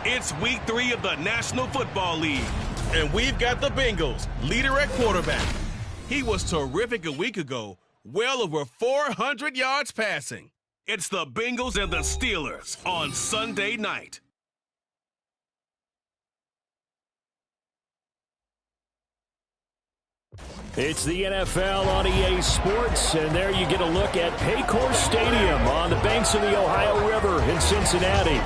It's week 3 of the National Football League, and we've got the Bengals, leader at quarterback. He was terrific a week ago, well over 400 yards passing. It's the Bengals and the Steelers on Sunday night. It's the NFL on EA Sports, and there you get a look at Paycor Stadium on the banks of the Ohio River in Cincinnati.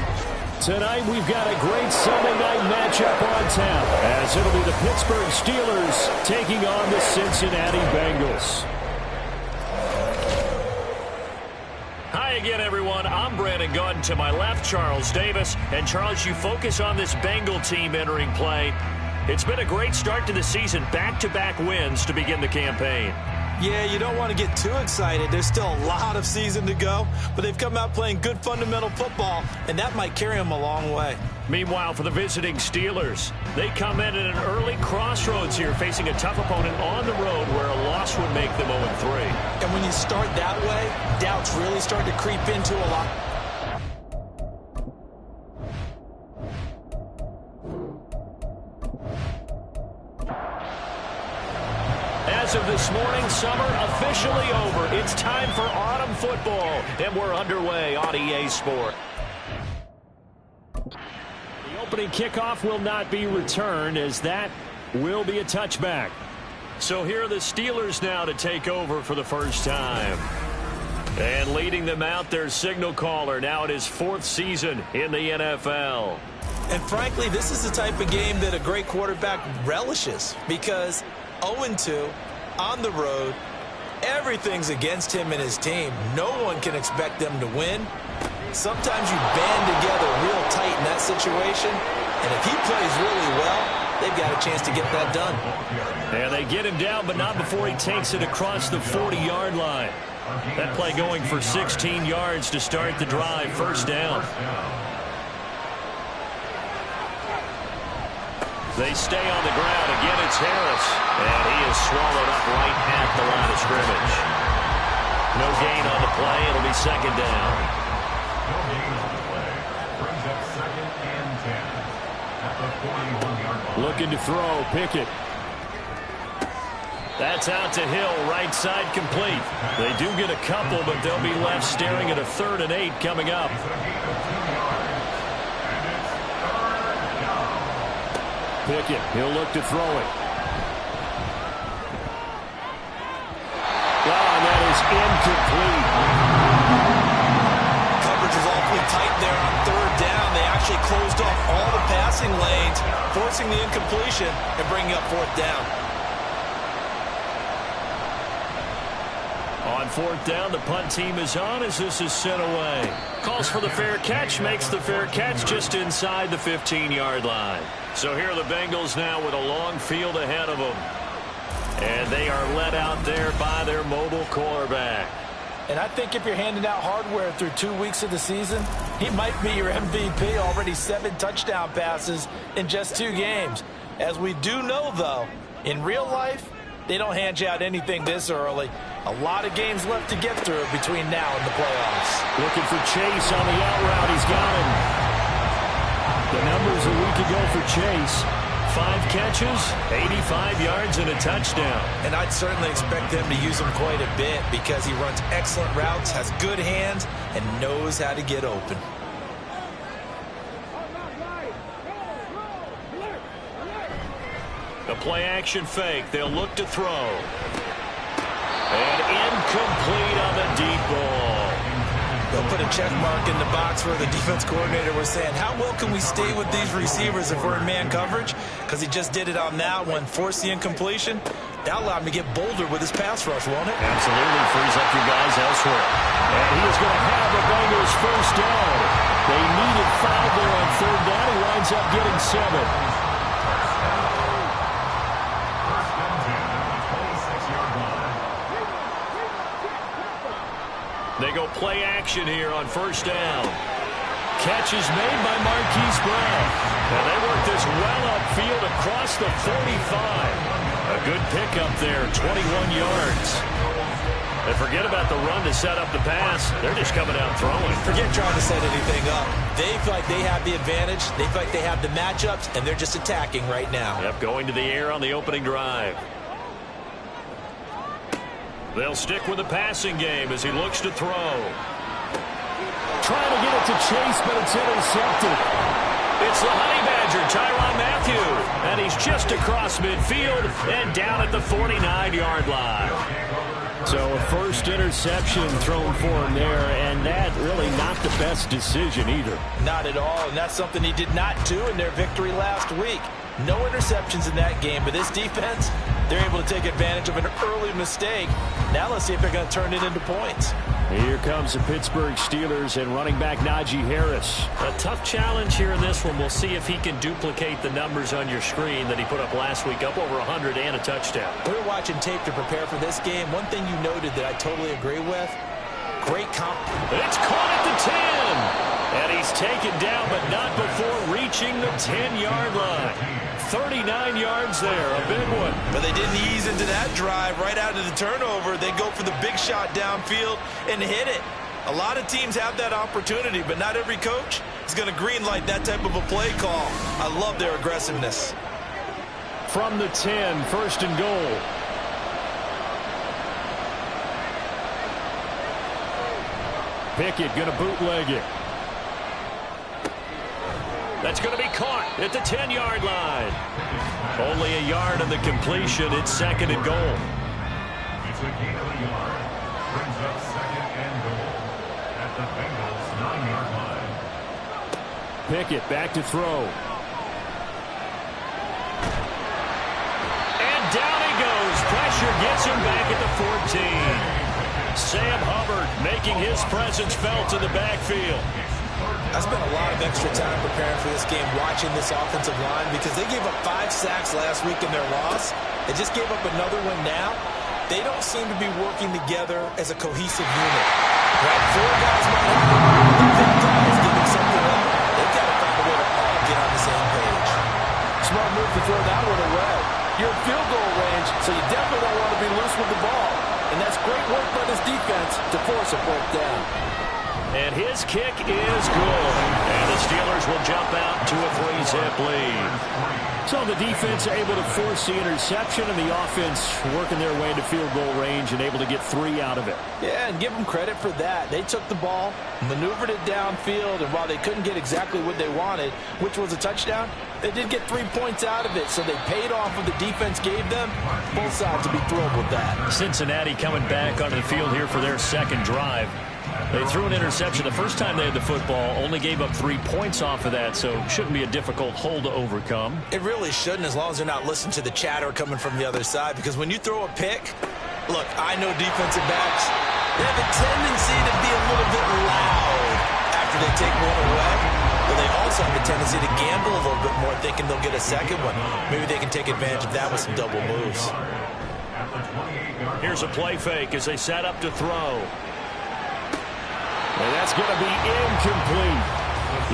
Tonight we've got a great Sunday night matchup on tap, as it'll be the Pittsburgh Steelers taking on the Cincinnati Bengals. Hi again, everyone. I'm Brandon Gunn. To my left, Charles Davis. And Charles, you focus on this Bengal team entering play. It's been a great start to the season, back-to-back wins to begin the campaign. Yeah, you don't want to get too excited. There's still a lot of season to go, but they've come out playing good fundamental football, and that might carry them a long way. Meanwhile, for the visiting Steelers, they come in at an early crossroads here, facing a tough opponent on the road where a loss would make them 0-3. And when you start that way, doubts really start to creep into a lot. As of this morning, summer officially over. It's time for autumn football, and we're underway on EA Sport. The opening kickoff will not be returned, as that will be a touchback. So here are the Steelers now to take over for the first time. And leading them out, their signal caller, now in his 4th season in the NFL. And frankly, this is the type of game that a great quarterback relishes, because 0-2 on the road, everything's against him and his team. No one can expect them to win. Sometimes you band together real tight in that situation, and if he plays really well, they've got a chance to get that done. And they get him down, but not before he takes it across the 40-yard line. That play going for 16 yards to start the drive, first down. They stay on the ground. Again, it's Harris. And he is swallowed up right at the line of scrimmage. No gain on the play. It'll be second down. No gain on the play. Brings up 2nd and 10 at the 41-yard line. Looking to throw. Pickett. That's out to Hill. Right side complete. They do get a couple, but they'll be left staring at a 3rd and 8 coming up. Pickett, he'll look to throw it. And that is incomplete. Coverage is awfully tight there on 3rd down. They actually closed off all the passing lanes, forcing the incompletion and bringing up 4th down. On 4th down, the punt team is on as this is sent away. Calls for the fair catch, makes the fair catch just inside the 15-yard line. So here are the Bengals now with a long field ahead of them. And they are led out there by their mobile quarterback. And I think if you're handing out hardware through 2 weeks of the season, he might be your MVP. Already 7 touchdown passes in just 2 games. As we do know, though, in real life, they don't hand you out anything this early. A lot of games left to get through between now and the playoffs. Looking for Chase on the out route. He's got him. The numbers a week ago for Chase. 5 catches, 85 yards, and a touchdown. And I'd certainly expect them to use him quite a bit because he runs excellent routes, has good hands, and knows how to get open. The play-action fake. They'll look to throw. And incomplete on the deep ball. They'll put a check mark in the box where the defense coordinator was saying, how well can we stay with these receivers if we're in man coverage? Because he just did it on that one, forced the incompletion. That allowed him to get bolder with his pass rush, won't it? Absolutely. Frees up your guys elsewhere. And he is going to have the Bengals first down. They needed 5 there on 3rd down. He winds up getting 7. They go play action here on 1st down. Catch is made by Marquise Brown. And they work this well upfield across the 45. A good pickup there, 21 yards. And forget about the run to set up the pass. They're just coming out throwing. Forget trying to set anything up. They feel like they have the advantage. They feel like they have the matchups, and they're just attacking right now. Yep, going to the air on the opening drive. They'll stick with the passing game as he looks to throw. Trying to get it to Chase, but it's intercepted. It's the Honey Badger, Tyrann Mathieu. And he's just across midfield and down at the 49-yard line. So a first interception thrown for him there, and that really not the best decision either. Not at all, and that's something he did not do in their victory last week. No interceptions in that game, but this defense, they're able to take advantage of an early mistake. Now let's see if they're going to turn it into points. Here comes the Pittsburgh Steelers and running back Najee Harris. A tough challenge here in this one. We'll see if he can duplicate the numbers on your screen that he put up last week, up over 100 and a touchdown. We were watching tape to prepare for this game. One thing you noted that I totally agree with, great comp. It's caught at the 10. And he's taken down, but not before reaching the 10-yard line. 39 yards there, a big one. But they didn't ease into that drive right out of the turnover. They go for the big shot downfield and hit it. A lot of teams have that opportunity, but not every coach is going to green light that type of a play call. I love their aggressiveness. From the 10, first and goal. Pickett going to bootleg it. That's going to be caught at the 10-yard line. Only a yard on the completion. It's second and goal. It's a gain of a yard. Brings up second and goal at the Bengals' 9-yard line. Pickett back to throw. And down he goes. Pressure gets him back at the 14. Sam Hubbard making his presence felt in the backfield. I spent a lot of extra time preparing for this game, watching this offensive line, because they gave up 5 sacks last week in their loss. They just gave up another one now. They don't seem to be working together as a cohesive unit. Right? 4 guys might have 5 guys giving something up. They've got to find a way to all get on the same page. Smart move to throw that one away. You're in field goal range, so you definitely don't want to be loose with the ball. And that's great work by this defense to force a fourth down. And his kick is good. And the Steelers will jump out to a 3-zip lead. So the defense able to force the interception, and the offense working their way to field goal range and able to get 3 out of it. Yeah, and give them credit for that. They took the ball, maneuvered it downfield, and while they couldn't get exactly what they wanted, which was a touchdown, they did get 3 points out of it, so they paid off what the defense gave them. Both sides will be thrilled with that. Cincinnati coming back onto the field here for their second drive. They threw an interception the first time they had the football, only gave up 3 points off of that, so shouldn't be a difficult hole to overcome. It really shouldn't, as long as they're not listening to the chatter coming from the other side, because when you throw a pick, look, I know defensive backs, they have a tendency to be a little bit loud after they take one away, but they also have a tendency to gamble a little bit more, thinking they'll get a second one. Maybe they can take advantage of that with some double moves. Here's a play fake as they set up to throw. And that's going to be incomplete.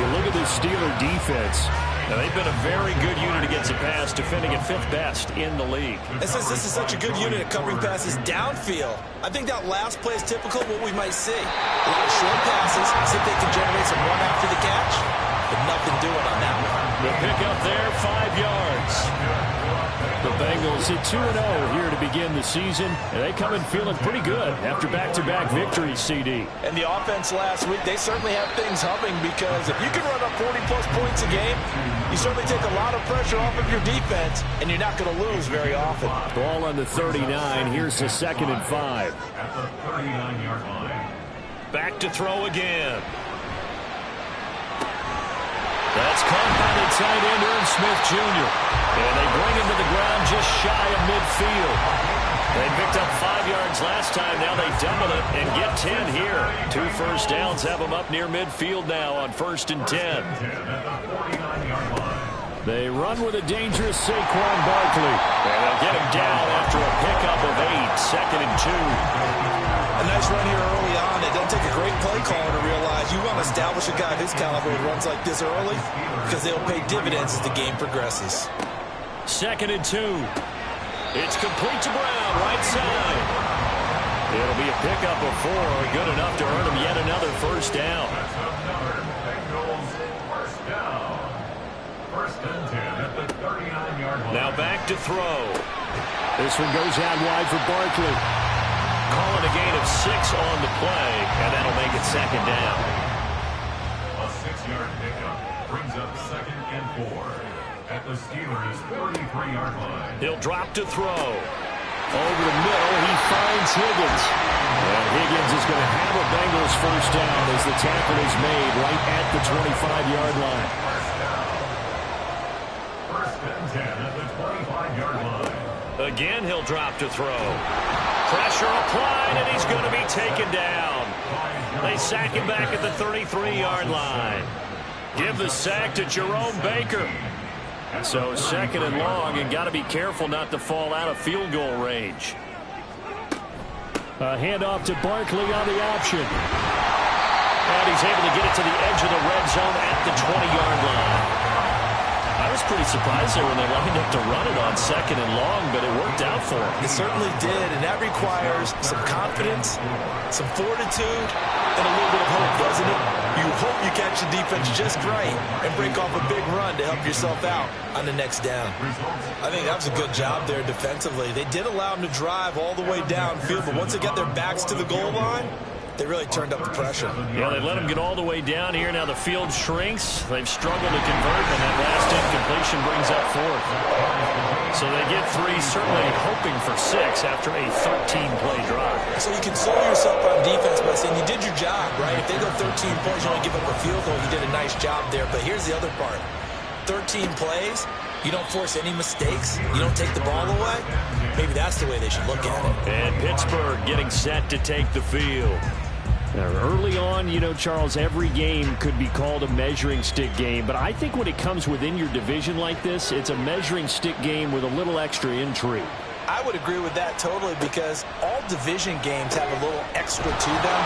You look at the Steeler defense. Now, they've been a very good unit against the pass, defending at 5th best in the league. And since this is such a good unit at covering passes downfield, I think that last play is typical of what we might see. A lot of short passes, see if they can generate some run after the catch, but nothing doing on that one. The pick up there, 5 yards. The Bengals hit 2-0 here to begin the season, and they come in feeling pretty good after back-to-back victories, CD. And the offense last week, they certainly have things humming, because if you can run up 40-plus points a game, you certainly take a lot of pressure off of your defense, and you're not going to lose very often. Ball on the 39. Here's the 2nd and 5. At the 39-yard line. Back to throw again. That's caught by the tight end, Irv Smith Jr. And they bring him to the ground just shy of midfield. They picked up 5 yards last time. Now they double it and get 10 here. 2 first downs have them up near midfield now on 1st and 10. They run with a dangerous Saquon Barkley. And they'll get him down after a pickup of 8. 2nd and 2. A nice run here early on. It doesn't take a great play caller to realize You want to establish a guy of his caliber who runs like this early because they'll pay dividends as the game progresses. 2nd and 2. It's complete to Brown, right side. It'll be a pickup of 4, good enough to earn him yet another first down. First and 10 at the 39-yard line. Now back to throw. This one goes out wide for Barkley. Calling a gain of 6 on the play, and that'll make it 2nd down. A 6-yard pickup brings up 2nd and 4 at the Steelers' 33-yard line. He'll drop to throw. Over the middle, he finds Higgins. And Higgins is going to have a Bengals first down as the tackle is made right at the 25-yard line. First and 10 at the 25-yard line. Again, he'll drop to throw. Pressure applied, and he's going to be taken down. They sack him back at the 33-yard line. Give the sack to Jerome Baker. So 2nd and long, and got to be careful not to fall out of field goal range. A handoff to Barkley on the option. And he's able to get it to the edge of the red zone at the 20-yard line. I was pretty surprised there when they lined up to run it on 2nd and long, but it worked out for him. It certainly did, and that requires some confidence, some fortitude, and a little bit of hope, doesn't it? You hope you catch the defense just right and break off a big run to help yourself out on the next down. I think that was a good job there defensively. They did allow them to drive all the way downfield, but once they got their backs to the goal line, they really turned up the pressure. Yeah, they let them get all the way down here. Now the field shrinks. They've struggled to convert, and that last incompletion brings up 4th. So they get 3, certainly hoping for 6 after a 13-play drive. So you console yourself on defense by saying you did your job, right? If they go 13 points, you only give up a field goal. You did a nice job there. But here's the other part. 13 plays, you don't force any mistakes, you don't take the ball away. Maybe that's the way they should look at it. And Pittsburgh getting set to take the field. Now, early on, you know, Charles, every game could be called a measuring stick game. But I think when it comes within your division like this, it's a measuring stick game with a little extra intrigue. I would agree with that totally because all division games have a little extra to them.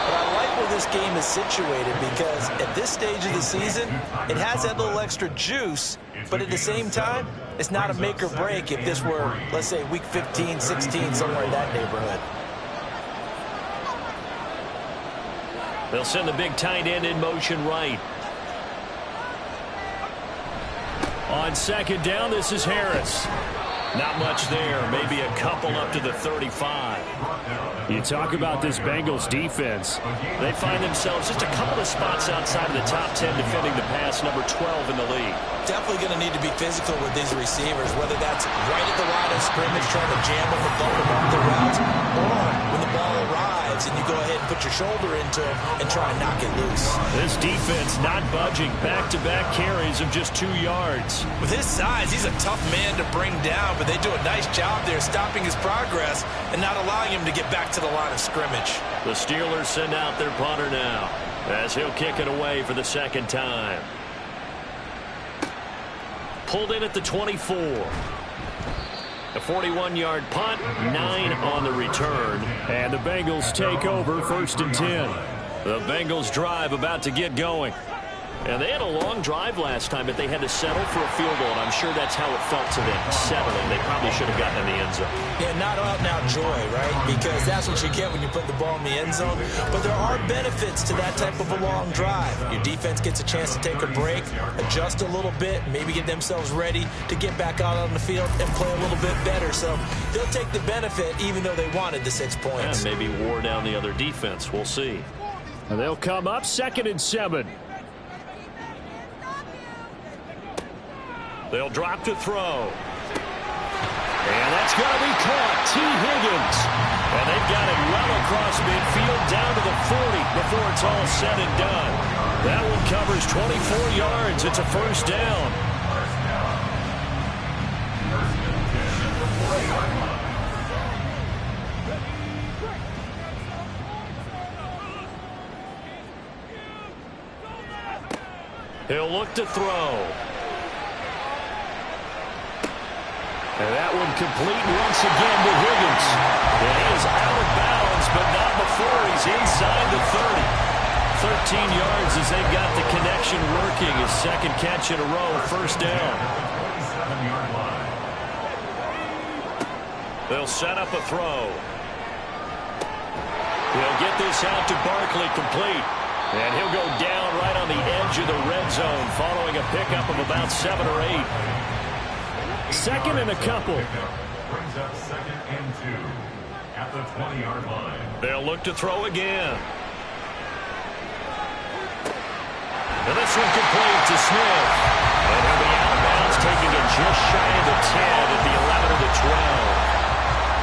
But I like where this game is situated because at this stage of the season, it has that little extra juice. But at the same time, it's not a make or break if this were, let's say, week 15, 16, somewhere in that neighborhood. They'll send the big tight end in motion right. On 2nd down, this is Harris. Not much there. Maybe a couple up to the 35. You talk about this Bengals defense. They find themselves just a couple of spots outside of the top 10 defending the pass, number 12 in the league. Definitely going to need to be physical with these receivers, whether that's right at the line of scrimmage trying to jam them and bump them off their routes, or when the ball arrives and you go ahead and put your shoulder into it and try and knock it loose. This defense not budging. Back-to-back carries of just 2 yards. With his size, he's a tough man to bring down, but they do a nice job there stopping his progress and not allowing him to get back to the line of scrimmage. The Steelers send out their punter now as he'll kick it away for the 2nd time. Pulled in at the 24. A 41-yard punt, 9 on the return. And the Bengals take over 1st and 10. The Bengals drive about to get going. And they had a long drive last time, but they had to settle for a field goal, and I'm sure that's how it felt to them, settling. They probably should have gotten in the end zone. Yeah, not out-and-out joy, right? Because that's what you get when you put the ball in the end zone. But there are benefits to that type of a long drive. Your defense gets a chance to take a break, adjust a little bit, maybe get themselves ready to get back out on the field and play a little bit better. So they'll take the benefit even though they wanted the 6 points. And maybe wore down the other defense. We'll see. And they'll come up 2nd and 7. They'll drop to throw. And that's going to be caught. T. Higgins. And they've got it well across midfield down to the 40 before it's all said and done. That one covers 24 yards. It's a first down. He'll look to throw. And that one complete once again to Higgins. And he is out of bounds, but not before he's inside the 30. 13 yards as they've got the connection working. His second catch in a row, first down. They'll set up a throw. He'll get this out to Barkley, complete. And he'll go down right on the edge of the red zone following a pickup of about 7 or 8. Second and a couple. Brings up 2nd and 2 at the 20-yard line. They'll look to throw again. And this one complete to Smith. And he'll be out of bounds, taking it just shy of the 10 at the 11 or the 12.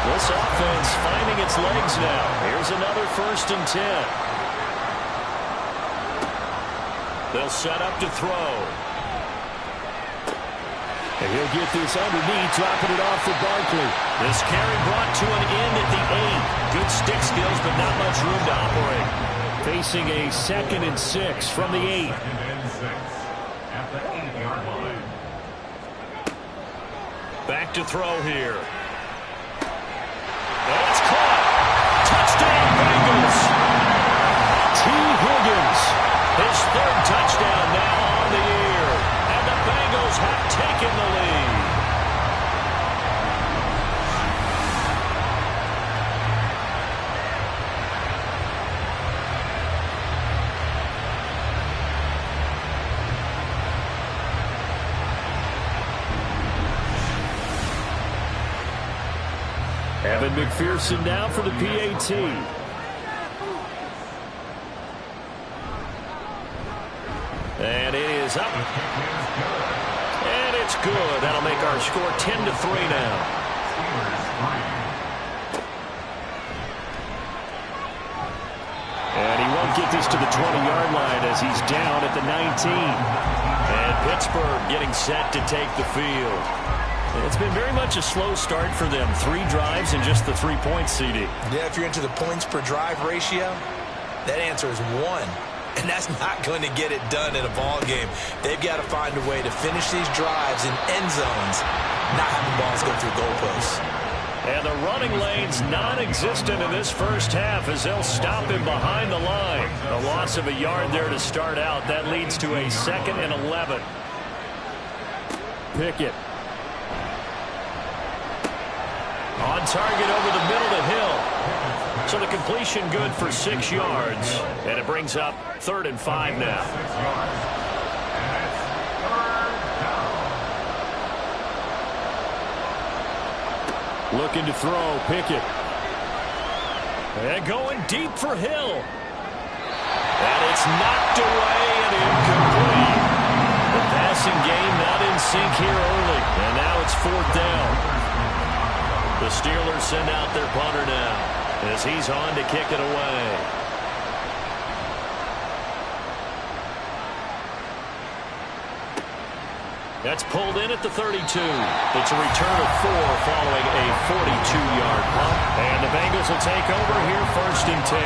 This offense finding its legs now. Here's another 1st and 10. They'll set up to throw. And he'll get this underneath, dropping it off for Barkley. This carry brought to an end at the 8. Good stick skills, but not much room to operate. Facing a 2nd and 6 from the 8. 2nd and 6 at the 8-yard line. Back to throw here. And it's caught. Touchdown, Bengals. T. Higgins. His 3rd touchdown now on the year. And the Bengals have taken the lead. Evan McPherson now for the PAT. And it is up. And it's good. That'll make our score 10-3 now. And he won't get this to the 20-yard line as he's down at the 19. And Pittsburgh getting set to take the field. It's been very much a slow start for them. 3 drives and just the 3 points, CD. Yeah, if you're into the points per drive ratio, that answer is 1. And that's not going to get it done in a ball game. They've got to find a way to finish these drives in end zones, not having balls go through goalposts. And the running lane's non-existent in this first half as they'll stop him behind the line. A loss of a yard there to start out. That leads to a 2nd and 11. Pickett. On target over the middle to Hill. So the completion good for 6 yards. And it brings up 3rd and 5 now. 6 yards. And it's 3rd down. Looking to throw, Pickett. And going deep for Hill. And it's knocked away and incomplete. The passing game not in sync here early. And now it's 4th down. The Steelers send out their punter now as he's on to kick it away. That's pulled in at the 32. It's a return of 4 following a 42-yard punt. And the Bengals will take over here 1st and 10.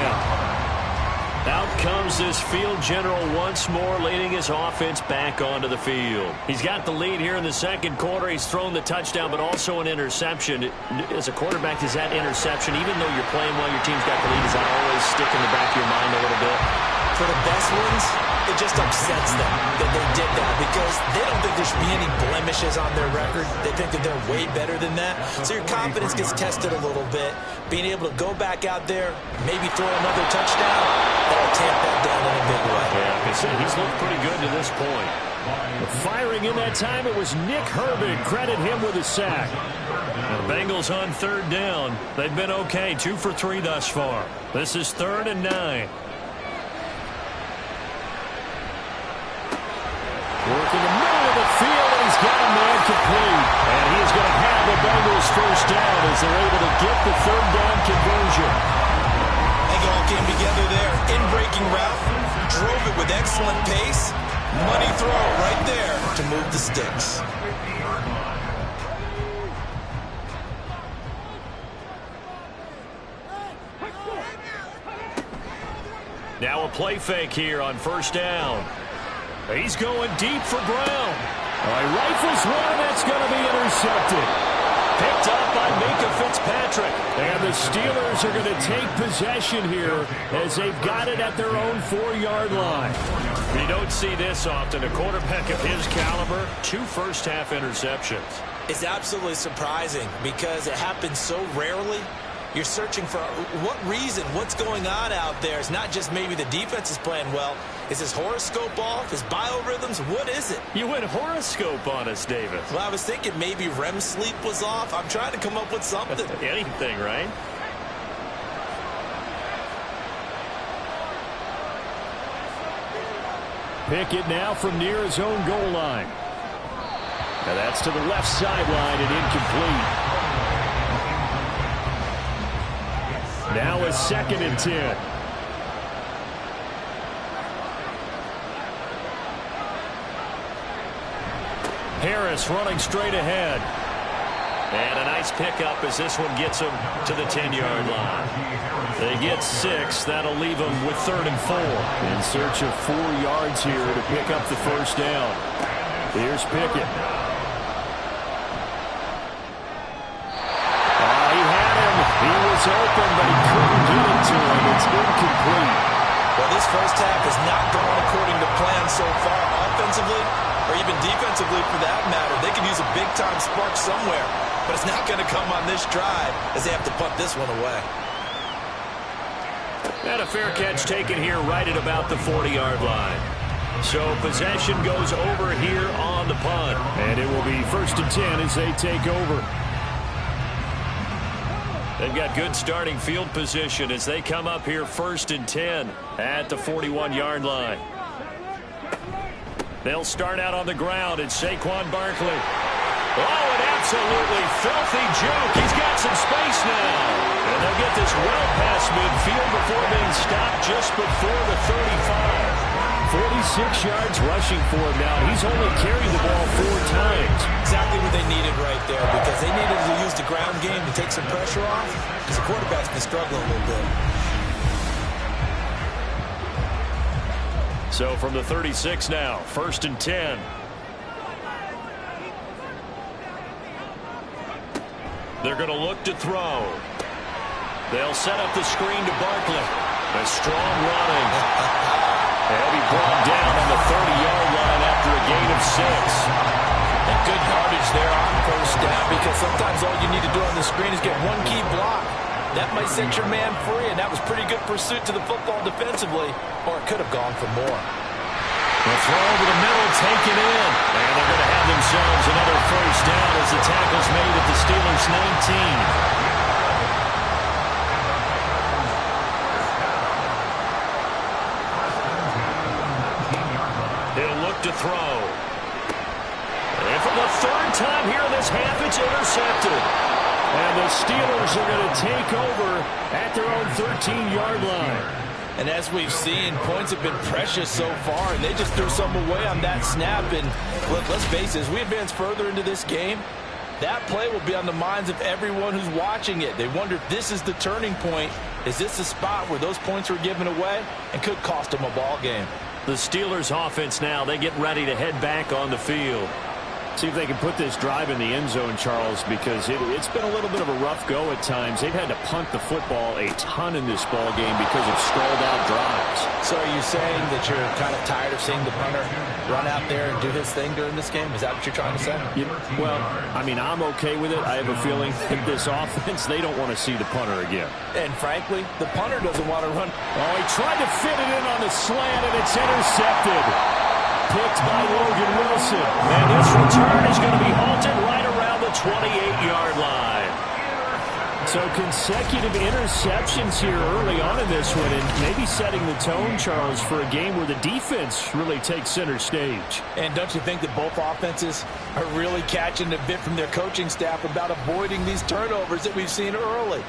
Out comes this field general once more, leading his offense back onto the field. He's got the lead here in the 2nd quarter. He's thrown the touchdown, but also an interception. As a quarterback, is that interception, even though you're playing well, your team's got the lead, does that always stick in the back of your mind a little bit? For the best ones, it just upsets them that they did that because they don't think there should be any blemishes on their record. They think that they're way better than that. So your confidence gets tested a little bit. Being able to go back out there, maybe throw another touchdown, that'll tamp that down in a big way. Yeah, like I said, he's looked pretty good to this point. Firing in that time, it was Nick Herbig. Credit him with a sack. The Bengals on 3rd down. They've been okay, 2 for 3 thus far. This is 3rd and 9. Working the middle of the field, and he's got a man complete. And he is going to have the Bengals 1st down as they're able to get the 3rd down conversion. They all came together there. In-breaking route, drove it with excellent pace. Money throw right there to move the sticks. Now a play fake here on 1st down. He's going deep for Brown. All right, rifles one, that's going to be intercepted. Picked picked up by Minka Fitzpatrick. And the Steelers are going to take possession here as they've got it at their own 4-yard line. You don't see this often. A quarterback of his caliber, 2 first-half interceptions. It's absolutely surprising because it happens so rarely. You're searching for what reason, what's going on out there. It's not just maybe the defense is playing well. Is his horoscope off? His biorhythms? What is it? You went horoscope on us, David. Well, I was thinking maybe REM sleep was off. I'm trying to come up with something. Anything, right? Pickett now from near his own goal line. Now that's to the left sideline and incomplete. Now a 2nd and 10. Harris running straight ahead. And a nice pickup as this one gets him to the 10-yard line. They get 6. That'll leave them with 3rd and 4. In search of 4 yards here to pick up the first down. Here's Pickett. He had him. He was open, but he couldn't get it to him. It's incomplete. Well, this first half has not gone according to plan so far offensively or even defensively for that matter. They could use a big-time spark somewhere, but it's not going to come on this drive as they have to punt this one away. And a fair catch taken here right at about the 40-yard line. So possession goes over here on the punt. And it will be 1st and 10 as they take over. They've got good starting field position as they come up here 1st and 10 at the 41-yard line. They'll start out on the ground. It's Saquon Barkley. Oh, an absolutely filthy joke. He's got some space now. And they'll get this well past midfield before being stopped just before the 35. 46 yards rushing for him now. He's only carried the ball 4 times. Exactly what they needed right there because they needed to use the ground game to take some pressure off because the quarterback's been struggling a little bit. So from the 36 now, 1st and 10. They're going to look to throw. They'll set up the screen to Barkley. A strong running. He'll be brought down on the 30-yard line after a gain of 6. And good yardage there on 1st down because sometimes all you need to do on the screen is get one key block. That might set your man free, and that was pretty good pursuit to the football defensively, or it could have gone for more. The throw over the middle, taken in. And they're going to have themselves another 1st down as the tackle's made at the Steelers' 19. He'll look to throw. And for the 3rd time here in this half, it's intercepted. And the Steelers are going to take over at their own 13-yard line. And as we've seen, points have been precious so far, and they just threw some away on that snap. And look, let's face it, as we advance further into this game, that play will be on the minds of everyone who's watching it. They wonder if this is the turning point. Is this the spot where those points were given away and could cost them a ball game? The Steelers offense now, they get ready to head back on the field. See if they can put this drive in the end zone, Charles, because it's been a little bit of a rough go at times. They've had to punt the football a ton in this ball game because of stalled-out drives. So are you saying that you're kind of tired of seeing the punter run out there and do his thing during this game? Is that what you're trying to say? Well, I mean, I'm okay with it. I have a feeling in this offense, they don't want to see the punter again. And frankly, the punter doesn't want to run. Oh, he tried to fit it in on the slant, and it's intercepted. Picked by Logan Wilson. And this return is going to be halted right around the 28-yard line. So consecutive interceptions here early on in this one, and maybe setting the tone, Charles, for a game where the defense really takes center stage. And don't you think that both offenses are really catching a bit from their coaching staff about avoiding these turnovers that we've seen early?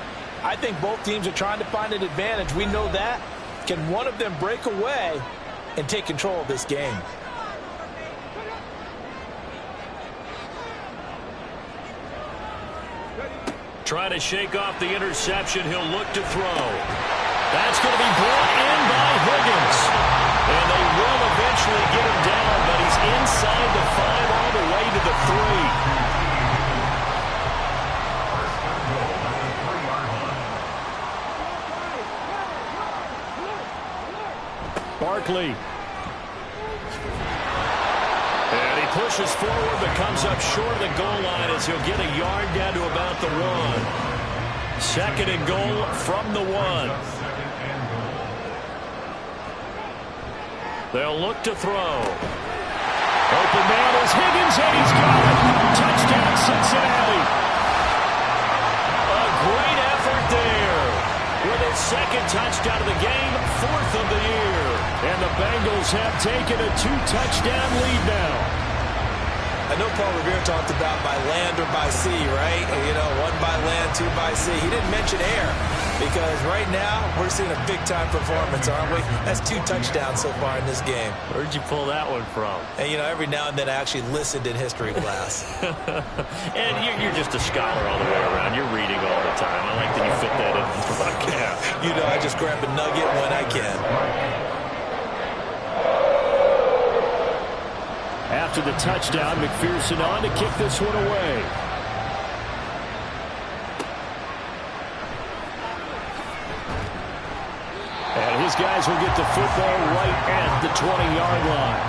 I think both teams are trying to find an advantage. We know that. Can one of them break away and take control of this game? Trying to shake off the interception. He'll look to throw. That's going to be brought in by Higgins. And they will eventually get him down, but he's inside the 5 all the way to the 3. Barkley. And he pushes forward but comes up short of the goal line as he'll get a yard down to about the 1. Second and goal from the 1. They'll look to throw. Open man is Higgins, and he's got it. Touchdown, Cincinnati. A great effort there. With his second touchdown of the game, 4th of the year. And the Bengals have taken a 2-touchdown lead now. I know Paul Revere talked about by land or by sea, right? You know, 1 by land, 2 by sea. He didn't mention air because right now we're seeing a big-time performance, aren't we? That's 2 touchdowns so far in this game. Where'd you pull that one from? And, you know, every now and then I actually listened in history class. And you're just a scholar all the way around. You're reading all the time. I like that you fit that in the broadcast. You know, I just grab a nugget when I can. After the touchdown, McPherson on to kick this one away. And his guys will get the football right at the 20-yard line.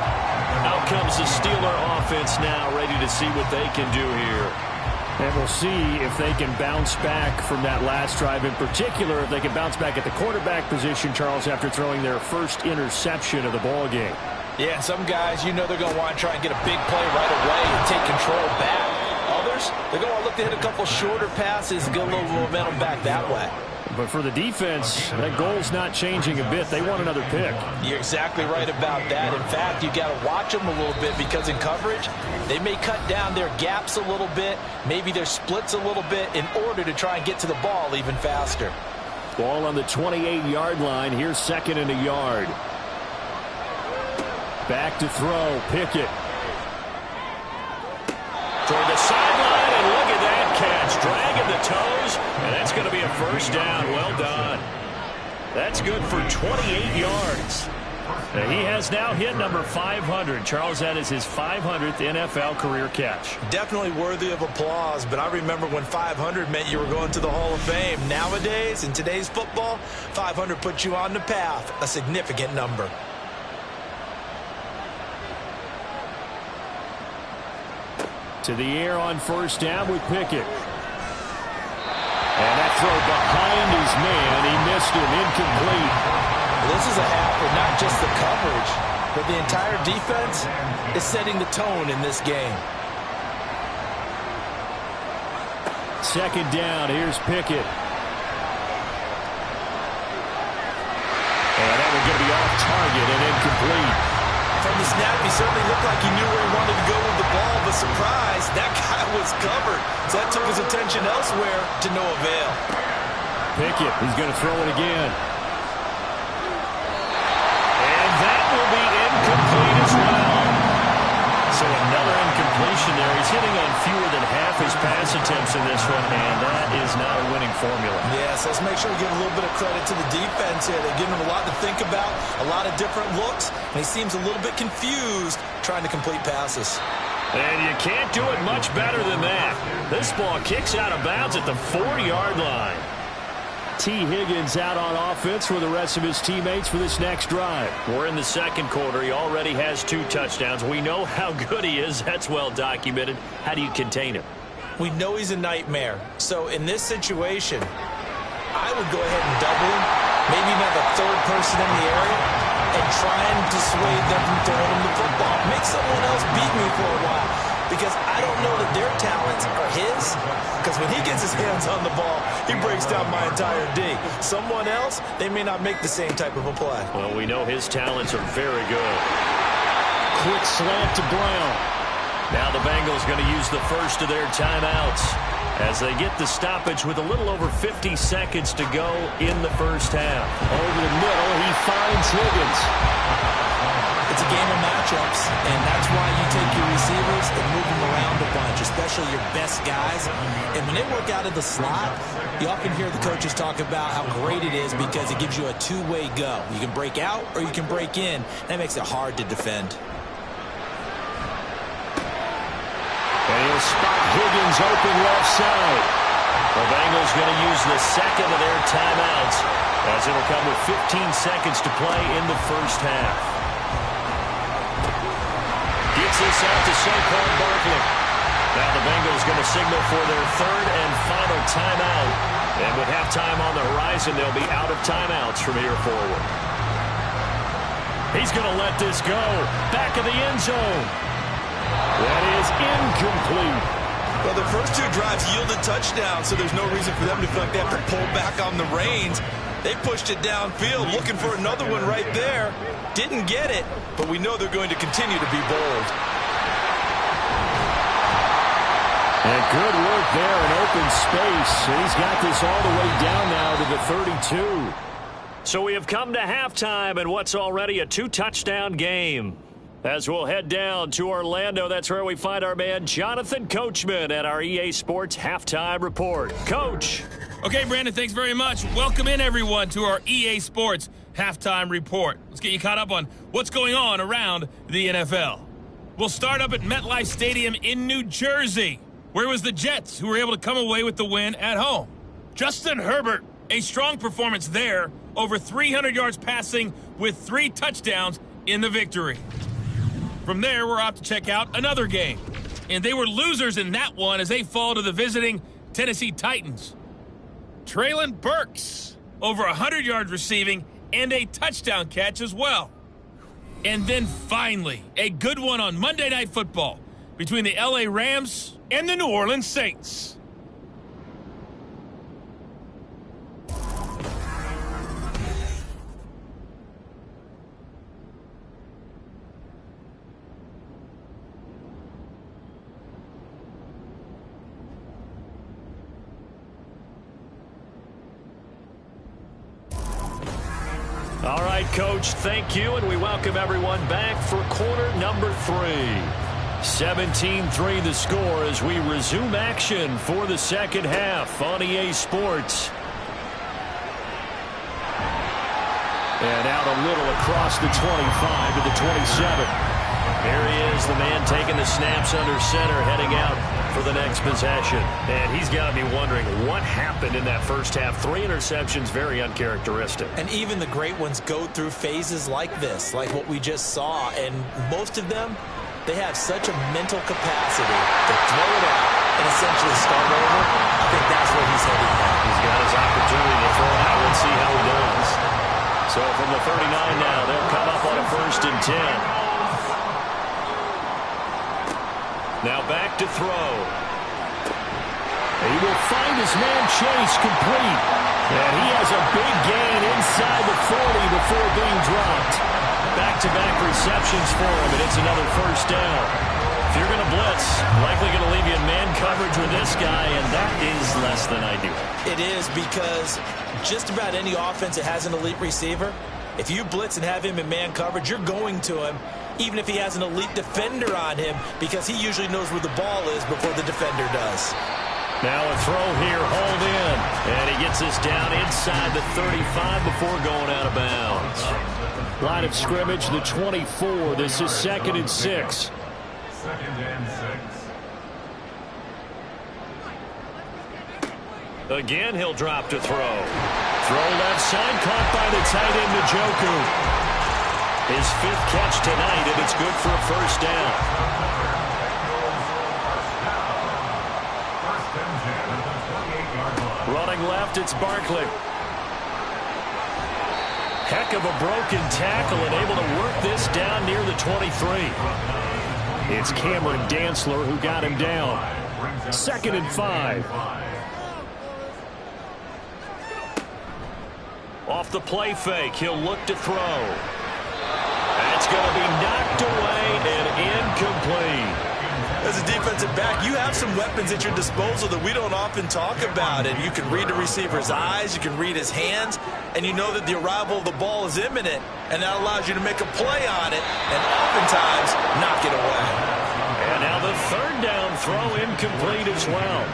Out comes the Steeler offense now, ready to see what they can do here. And we'll see if they can bounce back from that last drive. In particular, if they can bounce back at the quarterback position, Charles, after throwing their first interception of the ball game. Yeah, some guys, you know they're going to want to try and get a big play right away and take control back. Others, they're going to look to hit a couple shorter passes and get a little momentum back that way. But for the defense, that goal's not changing a bit. They want another pick. You're exactly right about that. In fact, you got to watch them a little bit because in coverage, they may cut down their gaps a little bit, maybe their splits a little bit in order to try and get to the ball even faster. Ball on the 28-yard line. Here's 2nd and a yard. Back to throw. Pickett. Toward the sideline, and look at that catch. Dragging the toes, and that's going to be a first down. Well done. That's good for 28 yards. And he has now hit number 500. Charles, that is his 500th NFL career catch. Definitely worthy of applause, but I remember when 500 meant you were going to the Hall of Fame. Nowadays, in today's football, 500 puts you on the path, a significant number. To the air on first down with Pickett. And that throw behind his man. He missed it. Incomplete. This is a half for not just the coverage, but the entire defense is setting the tone in this game. 2nd down. Here's Pickett. And that was going to be off target and incomplete. From the snap, he certainly looked like he knew where he wanted to go with the ball, but surprise, that guy was covered. So that took his attention elsewhere to no avail. Pickett, he's going to throw it again. And that will be incomplete as well. So another incompletion there. He's hitting on fewer than half his pass attempts in this one, and that is not a winning formula. Yes, let's make sure we give a little bit of credit to the defense here. They're giving him a lot to think about, a lot of different looks, and he seems a little bit confused trying to complete passes. And you can't do it much better than that. This ball kicks out of bounds at the 40-yard line. T. Higgins out on offense for the rest of his teammates for this next drive. We're in the second quarter. He already has 2 touchdowns. We know how good he is. That's well documented. How do you contain him? We know he's a nightmare. So in this situation, I would go ahead and double him, maybe even have a third person in the area, and try and dissuade them from throwing him the football. Make someone else beat me for a while, because I don't know that their talents are his, because when he gets his hands on the ball, he breaks down my entire D. Someone else, they may not make the same type of a play. Well, we know his talents are very good. Quick slant to Brown. Now the Bengals going to use the first of their timeouts as they get the stoppage with a little over 50 seconds to go in the first half. Over the middle, he finds Higgins. It's a game of matchups, and that's why you take your receivers and move them around a bunch, especially your best guys. And when they work out of the slot, you often hear the coaches talk about how great it is because it gives you a two-way go. You can break out or you can break in. That makes it hard to defend. And he'll spot Higgins open left side. The Bengals going to use the second of their timeouts as it'll come with 15 seconds to play in the first half. Gets this out to Saquon Barkley. Now the Bengals going to signal for their third and final timeout. And with halftime on the horizon, they'll be out of timeouts from here forward. He's going to let this go. Back of the end zone. That is incomplete. Well, the first two drives yielded touchdowns, so there's no reason for them to feel like they have to pull back on the reins. They pushed it downfield, looking for another one right there. Didn't get it, but we know they're going to continue to be bold. And good work there in open space. And he's got this all the way down now to the 32. So we have come to halftime in what's already a 2-touchdown game. As we'll head down to Orlando, that's where we find our man Jonathan Coachman at our EA Sports Halftime Report. Coach. Okay, Brandon, thanks very much. Welcome in, everyone, to our EA Sports Halftime Report. Let's get you caught up on what's going on around the NFL. We'll start up at MetLife Stadium in New Jersey, where it was the Jets who were able to come away with the win at home. Justin Herbert, a strong performance there, over 300 yards passing with 3 touchdowns in the victory. From there, we're off to check out another game. And they were losers in that one as they fall to the visiting Tennessee Titans. Treylon Burks, over 100 yards receiving and a touchdown catch as well. And then finally, a good one on Monday Night Football between the LA Rams and the New Orleans Saints. All right, Coach, thank you, and we welcome everyone back for quarter number 3. 17-3 the score as we resume action for the second half on EA Sports. And out a little across the 25 to the 27. Here he is, the man taking the snaps under center, heading out for the next possession. And he's got to be wondering what happened in that first half. 3 interceptions, very uncharacteristic. And even the great ones go through phases like this, like what we just saw. And most of them, they have such a mental capacity to throw it out and essentially start over. I think that's where he's heading now. He's got his opportunity to throw it out. Let's see how he does. So from the 39 now, they'll come up on a 1st and 10. Now back to throw. He will find his man Chase complete. And he has a big gain inside the 40 before being dropped. Back-to-back receptions for him, and it's another 1st down. If you're going to blitz, likely going to leave you in man coverage with this guy, and that is less than ideal. It is, because just about any offense that has an elite receiver, if you blitz and have him in man coverage, you're going to him, even if he has an elite defender on him, because he usually knows where the ball is before the defender does. Now a throw here, hauled in, and he gets this down inside the 35 before going out of bounds. Line of scrimmage, the 24. This is 2nd and 6. 2nd and 6. Again, he'll drop to throw. Throw left side, caught by the tight end, Njoku. His 5th catch tonight, and it's good for a 1st down. Running left, it's Barkley. Heck of a broken tackle and able to work this down near the 23. It's Cameron Dantzler who got him down. 2nd and 5. Off the play fake, he'll look to throw. That's going to be knocked away and incomplete. As a defensive back, you have some weapons at your disposal that we don't often talk about. And you can read the receiver's eyes, you can read his hands, and you know that the arrival of the ball is imminent. And that allows you to make a play on it and oftentimes knock it away. And now the 3rd down throw incomplete as well.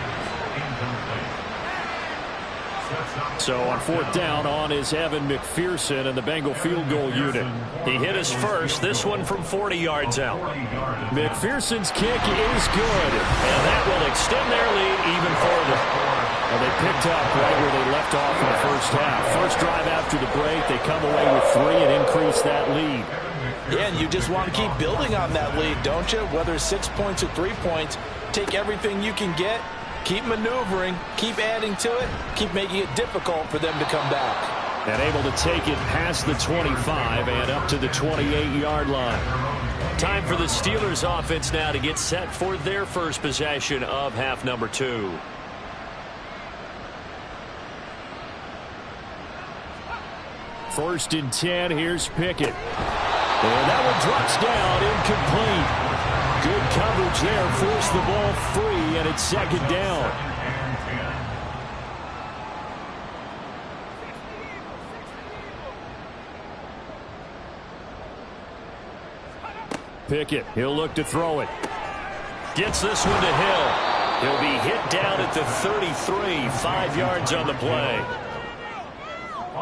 So on 4th down, on is Evan McPherson and the Bengal field goal unit. He hit his first, this one from 40 yards out. McPherson's kick is good. And that will extend their lead even further. And they picked up right where they left off in the first half. First drive after the break, they come away with 3 and increase that lead. Yeah, and you just want to keep building on that lead, don't you? Whether it's 6 points or 3 points, take everything you can get, keep maneuvering, keep adding to it, keep making it difficult for them to come back. And able to take it past the 25 and up to the 28-yard line. Time for the Steelers offense now to get set for their first possession of half number 2. First and 10, here's Pickett. And that one drops down, incomplete. Good coverage there, forced the ball free, and it's second down. Pickett, he'll look to throw it. Gets this one to Hill. He'll be hit down at the 33, 5 yards on the play.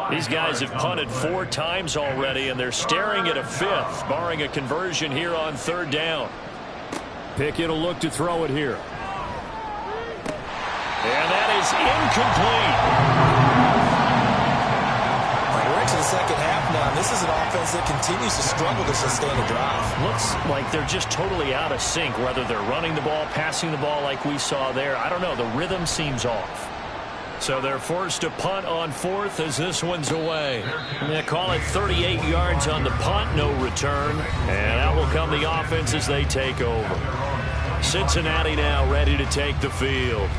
These guys have punted 4 times already, and they're staring at a 5th, barring a conversion here on 3rd down. Pickett will look to throw it here. And that is incomplete. We're into the second half now. This is an offense that continues to struggle to sustain a drive. Looks like they're just totally out of sync, whether they're running the ball, passing the ball like we saw there. I don't know. The rhythm seems off. So they're forced to punt on 4th as this one's away. They call it 38 yards on the punt, no return. And out will come the offense as they take over. Cincinnati now ready to take the field.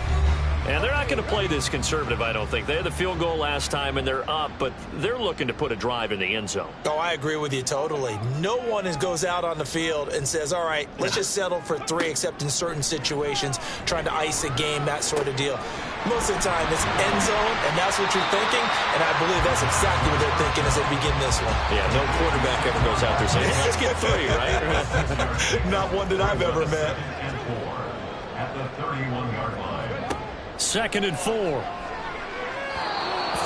And they're not going to play this conservative, I don't think. They had the field goal last time, and they're up, but they're looking to put a drive in the end zone. Oh, I agree with you totally. No one goes out on the field and says, all right, let's just settle for 3, except in certain situations, trying to ice a game, that sort of deal. Most of the time, it's end zone, and that's what you're thinking, and I believe that's exactly what they're thinking as they begin this one. Yeah, no quarterback ever goes out there saying, hey, let's get 3, right? Not one that I've ever met. At the 31-yard line. 2nd and 4.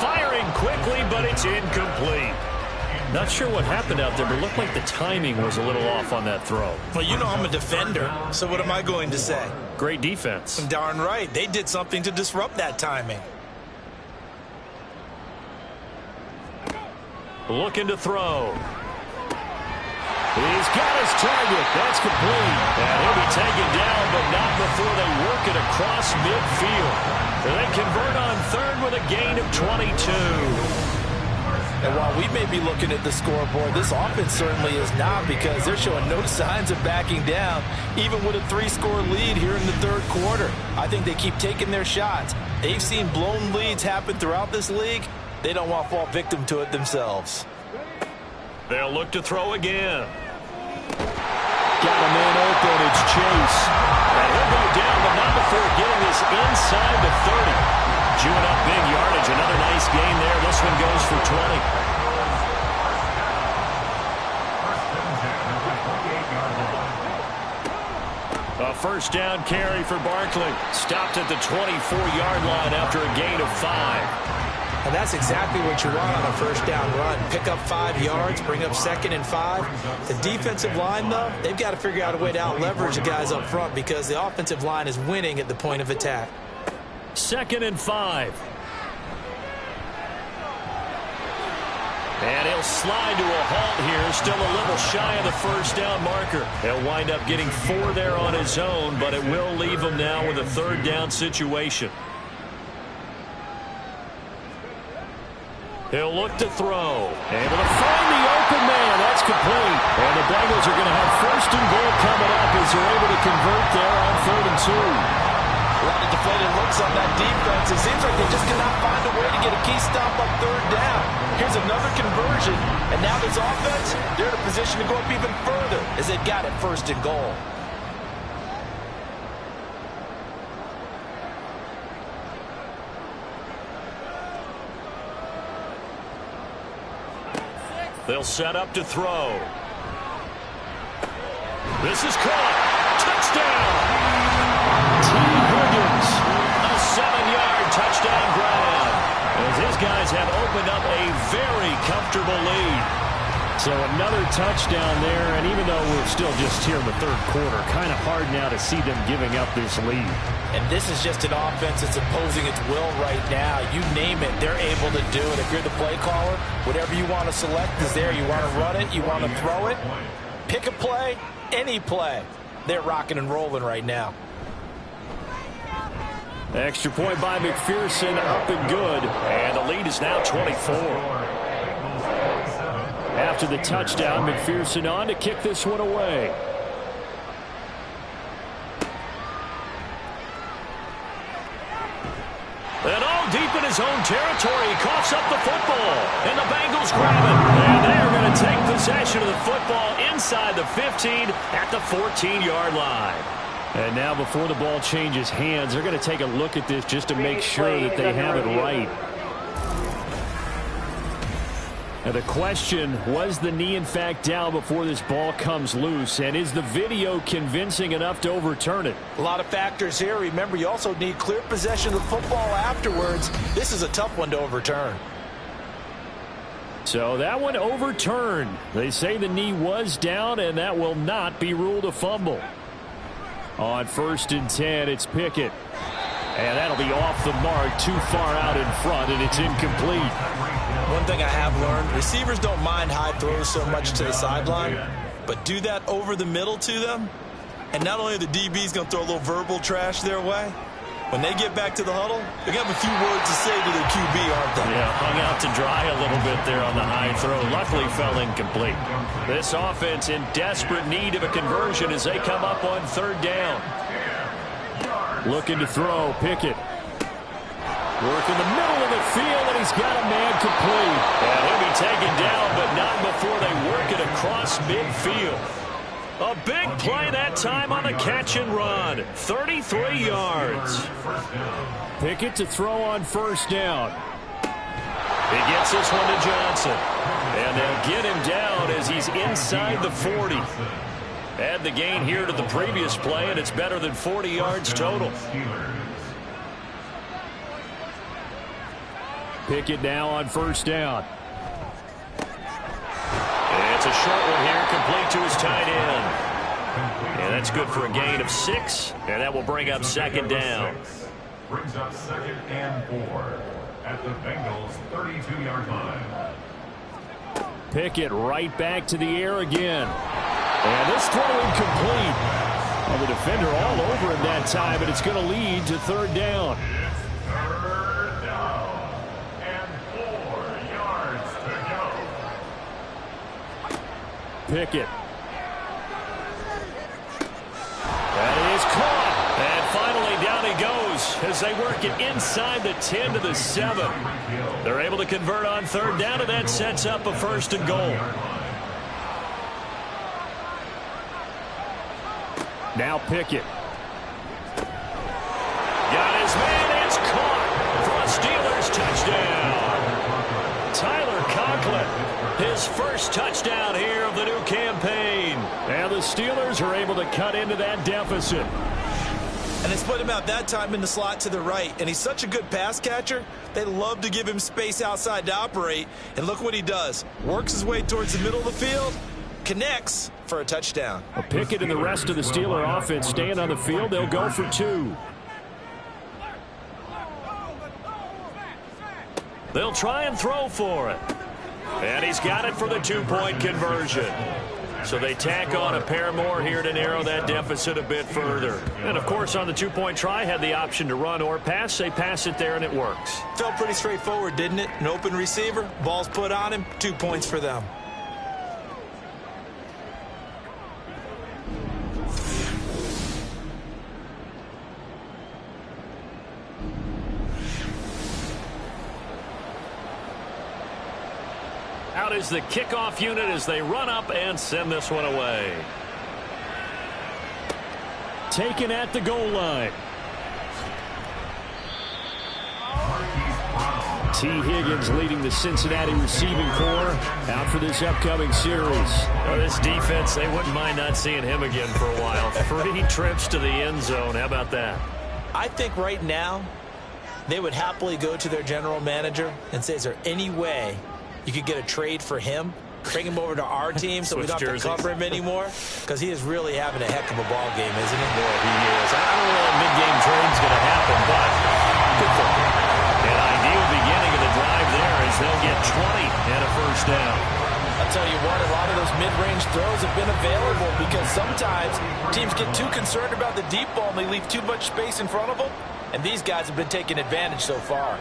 Firing quickly, but it's incomplete. Not sure what happened out there, but it looked like the timing was a little off on that throw. Well, you know I'm a defender, so what am I going to say? Great defense. Darn right. They did something to disrupt that timing. Looking to throw. He's got his target. That's complete. And he'll be taken down, but not before they work it across midfield. They convert on 3rd with a gain of 22. And while we may be looking at the scoreboard, this offense certainly is not, because they're showing no signs of backing down, even with a 3-score lead here in the 3rd quarter. I think they keep taking their shots. They've seen blown leads happen throughout this league. They don't want to fall victim to it themselves. They'll look to throw again. Got a man open. It's Chase. And he'll go down, but not before getting this inside the 30. Chewing up big yardage. Another nice gain there. This one goes for 20. A first down carry for Barkley. Stopped at the 24-yard line after a gain of 5. And that's exactly what you want on a first down run. Pick up 5 yards, bring up 2nd and 5. The defensive line, though, they've got to figure out a way to out-leverage the guys up front, because the offensive line is winning at the point of attack. 2nd and 5. And he'll slide to a halt here. Still a little shy of the first down marker. He'll wind up getting 4 there on his own, but it will leave him now with a 3rd down situation. He'll look to throw. Able to find the open man. That's complete. And the Bengals are going to have 1st and goal coming up as they're able to convert there on 3rd and 2. A lot of deflated looks on that defense. It seems like they just cannot find a way to get a key stop on 3rd down. Here's another conversion. And now this offense, they're in a position to go up even further as they've got it 1st and goal. They'll set up to throw. This is caught. Touchdown! T. Higgins. A 7-yard touchdown grab. As his guys have opened up a very comfortable lead. So another touchdown there, and even though we're still just here in the third quarter, kind of hard now to see them giving up this lead. And this is just an offense that's imposing its will right now. You name it, they're able to do it. If you're the play caller, whatever you want to select is there. You want to run it, you want to throw it, pick a play, any play. They're rocking and rolling right now. Extra point by McPherson, up and good. And the lead is now 24. After the touchdown, McPherson on to kick this one away. And all deep in his own territory, he coughs up the football. And the Bengals grab it. And they're going to take possession of the football inside the 15 at the 14-yard line. And now before the ball changes hands, they're going to take a look at this just to make sure that they have it right. Now the question, was the knee in fact down before this ball comes loose? And is the video convincing enough to overturn it? A lot of factors here. Remember, you also need clear possession of the football afterwards. This is a tough one to overturn. So that one overturned. They say the knee was down, and that will not be ruled a fumble. On 1st and 10, it's Pickett. And that'll be off the mark, too far out in front, and it's incomplete. One thing I have learned, receivers don't mind high throws so much to the sideline, but do that over the middle to them, and not only are the DBs going to throw a little verbal trash their way, when they get back to the huddle, they're going to have a few words to say to their QB, aren't they? Yeah, hung out to dry a little bit there on the high throw. Luckily fell incomplete. This offense in desperate need of a conversion as they come up on 3rd down. Looking to throw, Pickett. Work in the middle of the field, and he's got a man complete. And he'll be taken down, but not before they work it across midfield. A big play that time on the catch and run. 33 yards. Pickett to throw on 1st down. He gets this one to Johnson. And they'll get him down as he's inside the 40. Add the gain here to the previous play, and it's better than 40 yards total. Pickett now on 1st down. It's a short one here, complete to his tight end. And that's good for a gain of 6, and that will bring up 2nd down. Brings up 2nd and 4 at the Bengals' 32-yard line. Pickett right back to the air again. And this throw incomplete. Well, the defender all over him that time, and it's going to lead to 3rd down. It's 3rd down and 4 yards to go. Pickett. That is caught. And finally down he goes as they work it inside the 10 to the 7. They're able to convert on 3rd down, and that sets up a 1st and goal. Now Pickett. Got his man. It's caught for a Steelers touchdown. Tyler Conklin, his first touchdown here of the new campaign. And the Steelers are able to cut into that deficit. And they split him out that time in the slot to the right. And he's such a good pass catcher, they love to give him space outside to operate. And look what he does. Works his way towards the middle of the field, connects for a touchdown. Pickett and the rest of the Steeler offense staying on the field. They'll go for 2. They'll try and throw for it. And he's got it for the 2-point conversion. So they tack on a pair more here to narrow that deficit a bit further. And, of course, on the 2-point try, had the option to run or pass. They pass it there, and it works. Felt pretty straightforward, didn't it? An open receiver, ball's put on him, 2 points for them. Out is the kickoff unit as they run up and send this one away. Taken at the goal line. T. Higgins leading the Cincinnati receiving corps out for this upcoming series. Well, this defense, they wouldn't mind not seeing him again for a while. 3 trips to the end zone. How about that? I think right now they would happily go to their general manager and say, is there any way you could get a trade for him? bring him over to our team so we don't have to cover him anymore? Because he is really having a heck of a ball game, isn't he? Boy, he is. I don't know when mid-game trade's going to happen, but good for him. An ideal beginning of the drive there as they'll get 20 and a first down. I'll tell you what, a lot of those mid-range throws have been available because sometimes teams get too concerned about the deep ball and they leave too much space in front of them, and these guys have been taking advantage so far.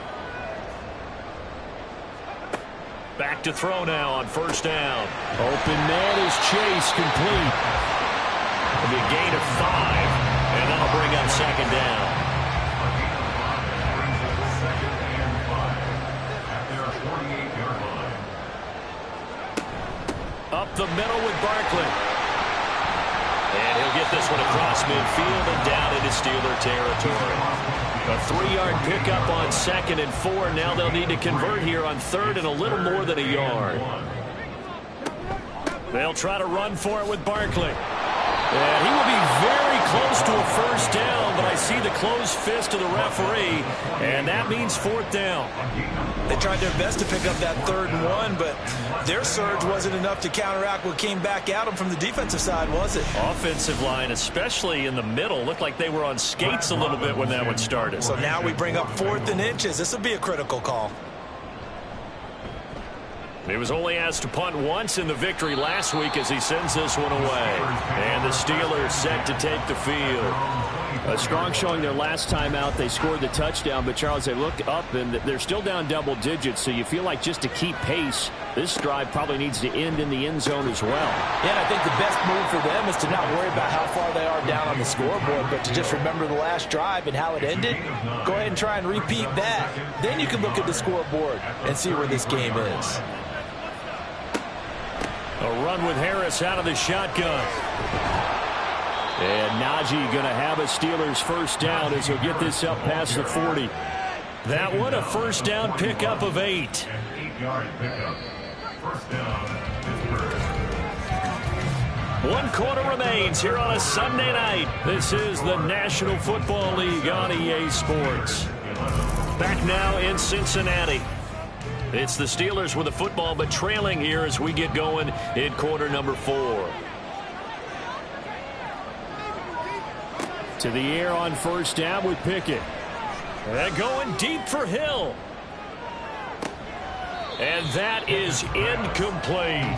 Back to throw now on first down. Open man is Chase, complete. It'll be a gain of 5, and that'll bring up second down. Second and 5 at their 48-yard line. Up the middle with Barkley. And he'll get this one across midfield and down into Steeler territory. A 3-yard pickup on 2nd and 4. Now they'll need to convert here on 3rd and a little more than a yard. They'll try to run for it with Barkley. And he will be very close to a first down, but I see the closed fist of the referee, and that means 4th down. They tried their best to pick up that 3rd and 1, but their surge wasn't enough to counteract what came back at them from the defensive side, was it? Offensive line, especially in the middle, looked like they were on skates a little bit when that one started. So now we bring up 4th and inches. This will be a critical call. He was only asked to punt once in the victory last week as he sends this one away. And the Steelers set to take the field. A strong showing their last time out. They scored the touchdown, but Charles, they look up and they're still down double digits, so you feel like just to keep pace, this drive probably needs to end in the end zone as well. Yeah, and I think the best move for them is to not worry about how far they are down on the scoreboard, but to just remember the last drive and how it ended. Go ahead and try and repeat that. Then you can look at the scoreboard and see where this game is. A run with Harris out of the shotgun. And Najee going to have a Steelers first down as he'll get this up past the 40. That one a first down pickup of 8. An 8-yard pickup. First down, Pittsburgh. 1 quarter remains here on a Sunday night. This is the National Football League on EA Sports. Back now in Cincinnati. It's the Steelers with the football, but trailing here as we get going in quarter number 4. To the air on first down with Pickett. And going deep for Hill. And that is incomplete.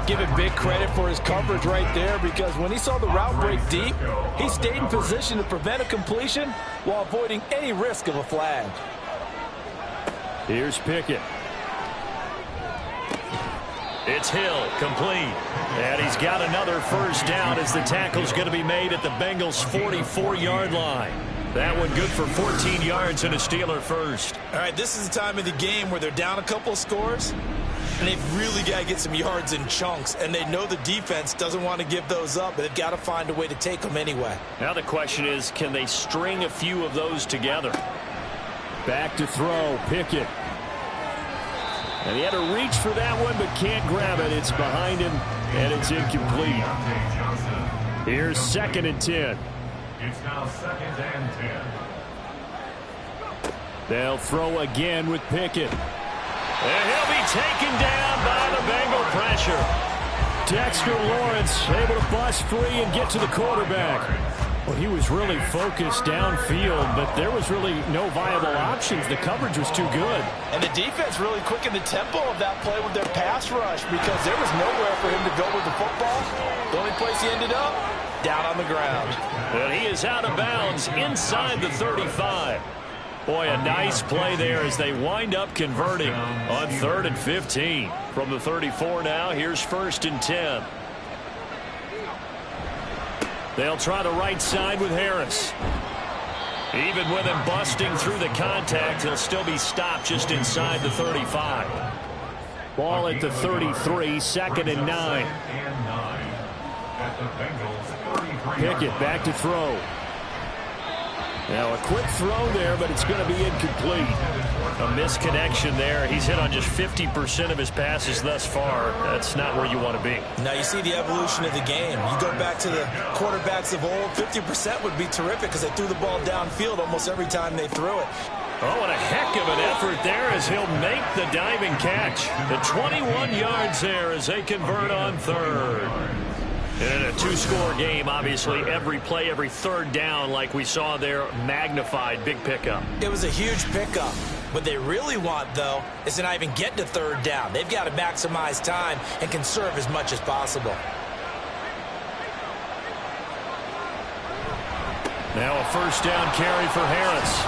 Give him big credit for his coverage right there, because when he saw the route break deep, he stayed in position to prevent a completion while avoiding any risk of a flag. Here's Pickett. It's Hill, complete. And he's got another first down as the tackle's going to be made at the Bengals' 44-yard line. That one good for 14 yards and a Steeler first. All right, this is the time of the game where they're down a couple of scores, and they've really got to get some yards in chunks, and they know the defense doesn't want to give those up, but they've got to find a way to take them anyway. Now the question is, can they string a few of those together? Back to throw, Pickett. And he had to reach for that one, but can't grab it. It's behind him, and it's incomplete. Here's 2nd and 10. It's now 2nd and 10. They'll throw again with Pickett. And he'll be taken down by the Bengal pressure. Dexter Lawrence able to bust free and get to the quarterback. Well, he was really focused downfield, but there was really no viable options. The coverage was too good. And the defense really quickened the tempo of that play with their pass rush, because there was nowhere for him to go with the football. The only place he ended up, down on the ground. And he is out of bounds inside the 35. Boy, a nice play there as they wind up converting on 3rd and 15. From the 34 now, here's 1st and 10. They'll try the right side with Harris. Even with him busting through the contact, he'll still be stopped just inside the 35. Ball at the 33, 2nd and 9. Pickett back to throw. Now a quick throw there, but it's going to be incomplete. A misconnection there. He's hit on just 50% of his passes thus far. That's not where you want to be. Now you see the evolution of the game. You go back to the quarterbacks of old, 50% would be terrific because they threw the ball downfield almost every time they threw it. Oh, and a heck of an effort there as he'll make the diving catch. The 21 yards there as they convert on third. And in a two-score game, obviously, every play, every third down, like we saw there, magnified. Big pickup. It was a huge pickup. What they really want, though, is to not even get to third down. They've got to maximize time and conserve as much as possible. Now a first down carry for Harris.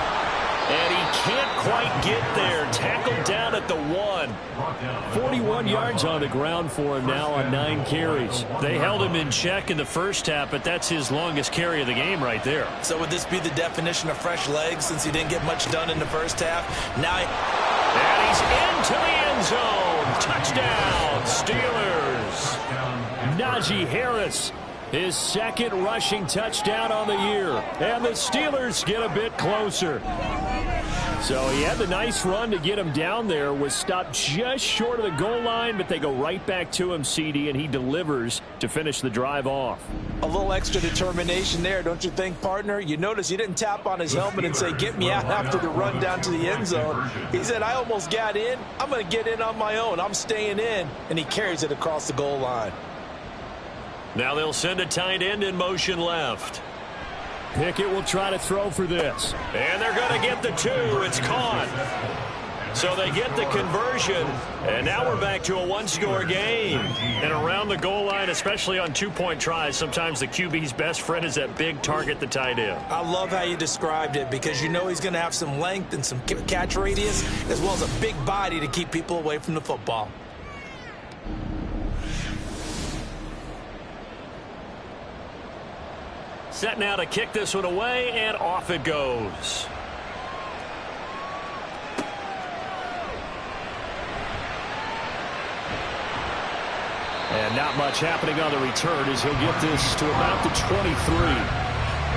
And he can't quite get there. Tackled down at the 1. 41 yards on the ground for him now on 9 carries. They held him in check in the first half, but that's his longest carry of the game right there. So would this be the definition of fresh legs since he didn't get much done in the first half? Now and he's into the end zone. Touchdown, Steelers. Najee Harris, his second rushing touchdown on the year. And the Steelers get a bit closer. So he had the nice run to get him down there, was stopped just short of the goal line, but they go right back to him, CD, and he delivers to finish the drive off. A little extra determination there, don't you think, partner? You notice he didn't tap on his helmet and say, get me out after the run down to the end zone. He said, I almost got in. I'm going to get in on my own. I'm staying in. And he carries it across the goal line. Now they'll send a tight end in motion left. Pickett will try to throw for this. And they're going to get the 2. It's caught. So they get the conversion. And now we're back to a one-score game. And around the goal line, especially on two-point tries, sometimes the QB's best friend is that big target, the tight end. I love how you described it because you know he's going to have some length and some catch radius as well as a big body to keep people away from the football. Set now to kick this one away, and off it goes. And not much happening on the return as he'll get this to about the 23.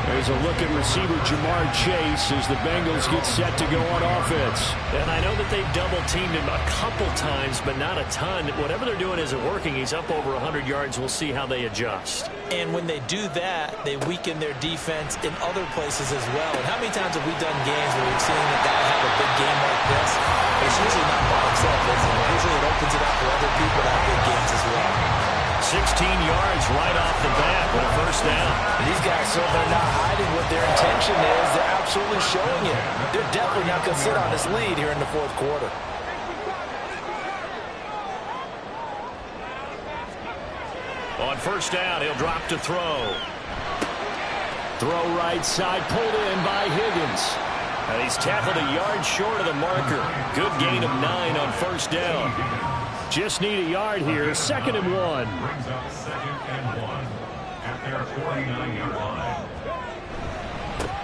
There's a look at receiver Jamar Chase as the Bengals get set to go on offense. And I know that they've double-teamed him a couple times, but not a ton. Whatever they're doing isn't working. He's up over 100 yards. We'll see how they adjust. And when they do that, they weaken their defense in other places as well. And how many times have we done games where we've seen a guy have a big game like this? But it's usually not by himself, is it? Usually it opens it up for other people to have big games as well. 16 yards right off the bat with a first down. These guys certainly not hiding what their intention is. They're absolutely showing it. They're definitely not going to sit on this lead here in the fourth quarter. On first down, he'll drop to throw. Throw right side, pulled in by Higgins. And he's tackled a yard short of the marker. Good gain of 9 on first down. Just need a yard here. 2nd and 1. Brings up 2nd and 1 at their 49-yard line.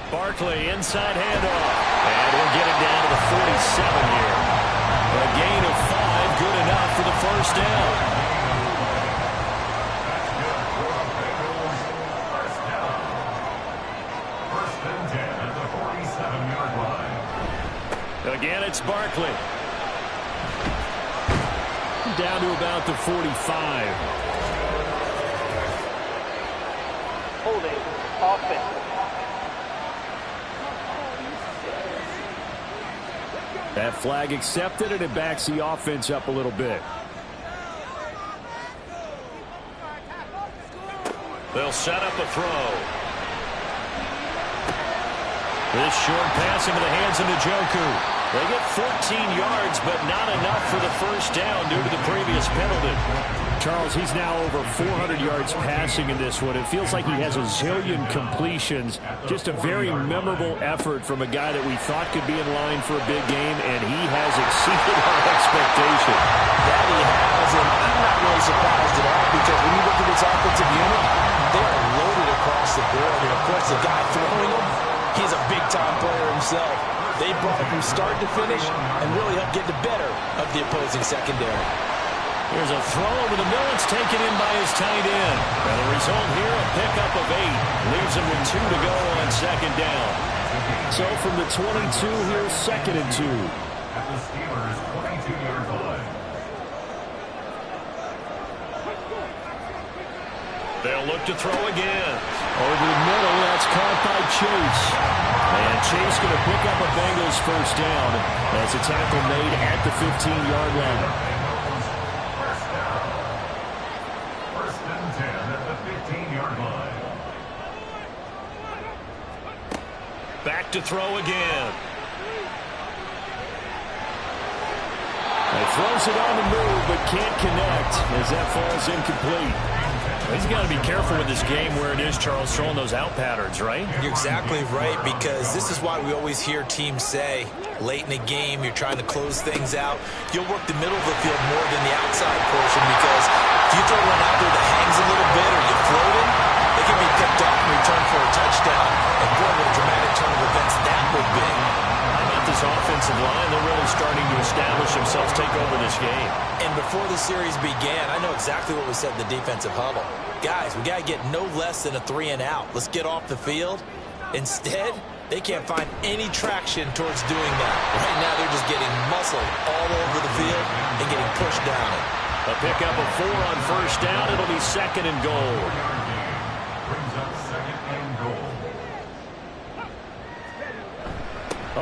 Barkley inside handoff. And he'll get it down to the 47 here. A gain of 5, good enough for the first down. That's good for the Bengals. First down. 1st and 10 at the 47-yard line. Again, it's Barkley. Down to about the 45. Holding offense. That flag accepted, and it backs the offense up a little bit. They'll set up a throw. This short pass into the hands of Njoku. They get 14 yards, but not enough for the first down due to the previous penalty. Charles, he's now over 400 yards passing in this one. It feels like he has a zillion completions. Just a very memorable effort from a guy that we thought could be in line for a big game, and he has exceeded our expectation. That he has, and I'm not really surprised at all because when you look at this offensive unit, they are loaded across the board. And, of course, the guy throwing them, he's a big-time player himself. They brought it from start to finish and really helped get the better of the opposing secondary. Here's a throw over the middle. It's taken in by his tight end. And the result here, a pickup of 8. Leaves him with 2 to go on 2nd down. So from the 22, here's 2nd and 2. At the Steelers' 22-yard line. They'll look to throw again. Over the middle, that's caught by Chase. And Chase going to pick up a Bengals first down as a tackle made at the 15-yard line. First and 10 at the 15-yard line. Back to throw again. He throws it on the move, but can't connect as that falls incomplete. He's got to be careful with this game where it is, Charles, throwing those out patterns, right? You're exactly right, because this is why we always hear teams say, late in the game, you're trying to close things out. You'll work the middle of the field more than the outside portion, because if you throw one out there that hangs a little bit or you float it, it can be picked off and returned for a touchdown. And boy, what a dramatic turn of events that would be. How about this offensive line? They're really starting to establish themselves, take over this game. And before the series began, I know exactly what was said in the defensive huddle. Guys, we got to get no less than a 3-and-out. Let's get off the field. Instead, they can't find any traction towards doing that. Right now, they're just getting muscled all over the field and getting pushed down it. A pickup of 4 on first down. It'll be second and goal. Brings up second and goal.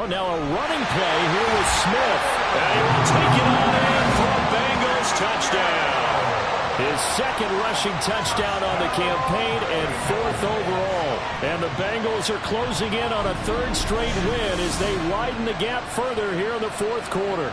Oh, now a running play here with Smith. And he will take it on in for a Bengals touchdown. His second rushing touchdown on the campaign and 4th overall. And the Bengals are closing in on a 3rd straight win as they widen the gap further here in the 4th quarter.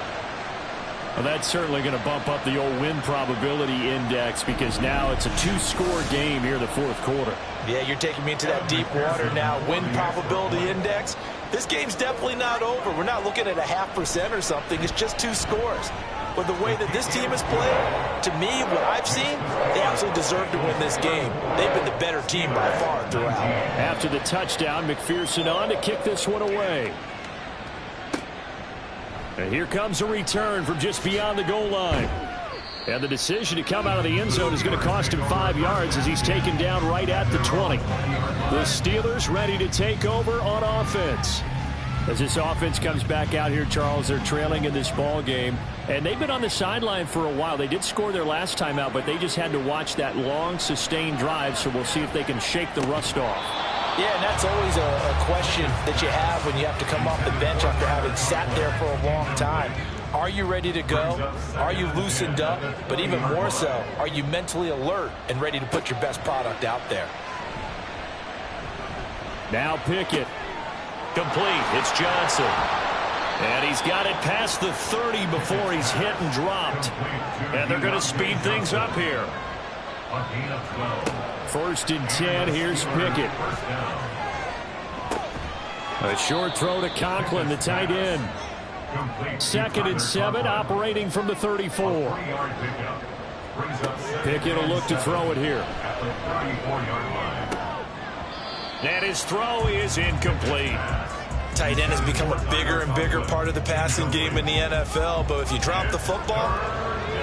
Well, that's certainly going to bump up the old win probability index, because now it's a 2-score game here in the 4th quarter. Yeah, you're taking me into that deep water now. Win probability index. This game's definitely not over. We're not looking at a 0.5% or something. It's just 2 scores. But the way that this team has played, to me, what I've seen, they absolutely deserve to win this game. They've been the better team by far throughout. After the touchdown, McPherson on to kick this one away. And here comes a return from just beyond the goal line. And the decision to come out of the end zone is going to cost him 5 yards as he's taken down right at the 20. The Steelers ready to take over on offense. As this offense comes back out here, Charles, they're trailing in this ball game. And they've been on the sideline for a while. They did score their last time out, but they just had to watch that long, sustained drive. So we'll see if they can shake the rust off. Yeah, and that's always a question that you have when you have to come off the bench after having sat there for a long time. Are you ready to go? Are you loosened up? But even more so, are you mentally alert and ready to put your best product out there? Now Pickett. Complete. It's Johnson. And he's got it past the 30 before he's hit and dropped. And they're going to speed things up here. 1st and 10. Here's Pickett. A short throw to Conklin, the tight end. 2nd and 7, operating from the 34. Pickett will look to throw it here. And his throw is incomplete. Tight end has become a bigger and bigger part of the passing game in the NFL, but if you drop the football,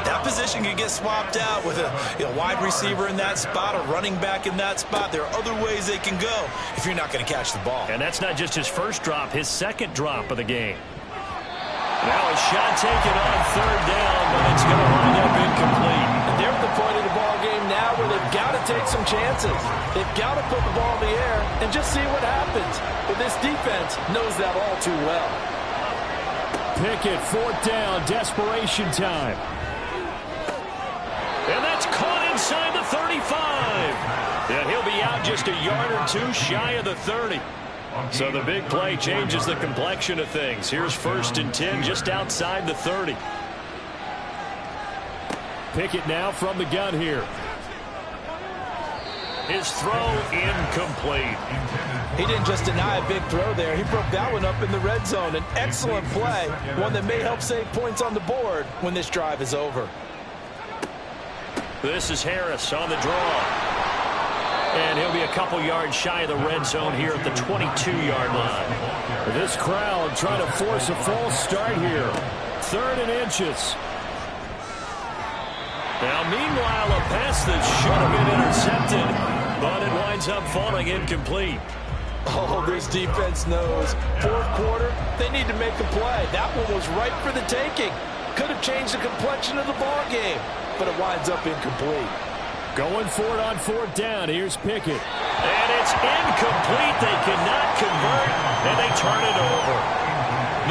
that position can get swapped out with a wide receiver in that spot, a running back in that spot. There are other ways they can go if you're not going to catch the ball. And that's not just his first drop, his second drop of the game. Now a shot taken on 3rd down, but it's going to wind up incomplete. And they're at the point of the ball game now where they've got to take some chances. They've got to put the ball in the air and just see what happens. But this defense knows that all too well. Pickett, 4th down, desperation time. And that's caught inside the 35. And he'll be out just a yard or 2 shy of the 30. So the big play changes the complexion of things. Here's 1st and 10 just outside the 30. Pickett now from the gun here. His throw incomplete. He didn't just deny a big throw there. He broke that one up in the red zone. An excellent play, one that may help save points on the board when this drive is over. This is Harris on the draw. And he'll be a couple yards shy of the red zone here at the 22-yard line. This crowd trying to force a false start here. 3rd and inches. Now, meanwhile, a pass that should have been intercepted, but it winds up falling incomplete. Oh, this defense knows. 4th quarter, they need to make a play. That one was right for the taking. Could have changed the complexion of the ball game, but it winds up incomplete. Going for it on fourth down. Here's Pickett. And it's incomplete. They cannot convert, and they turn it over.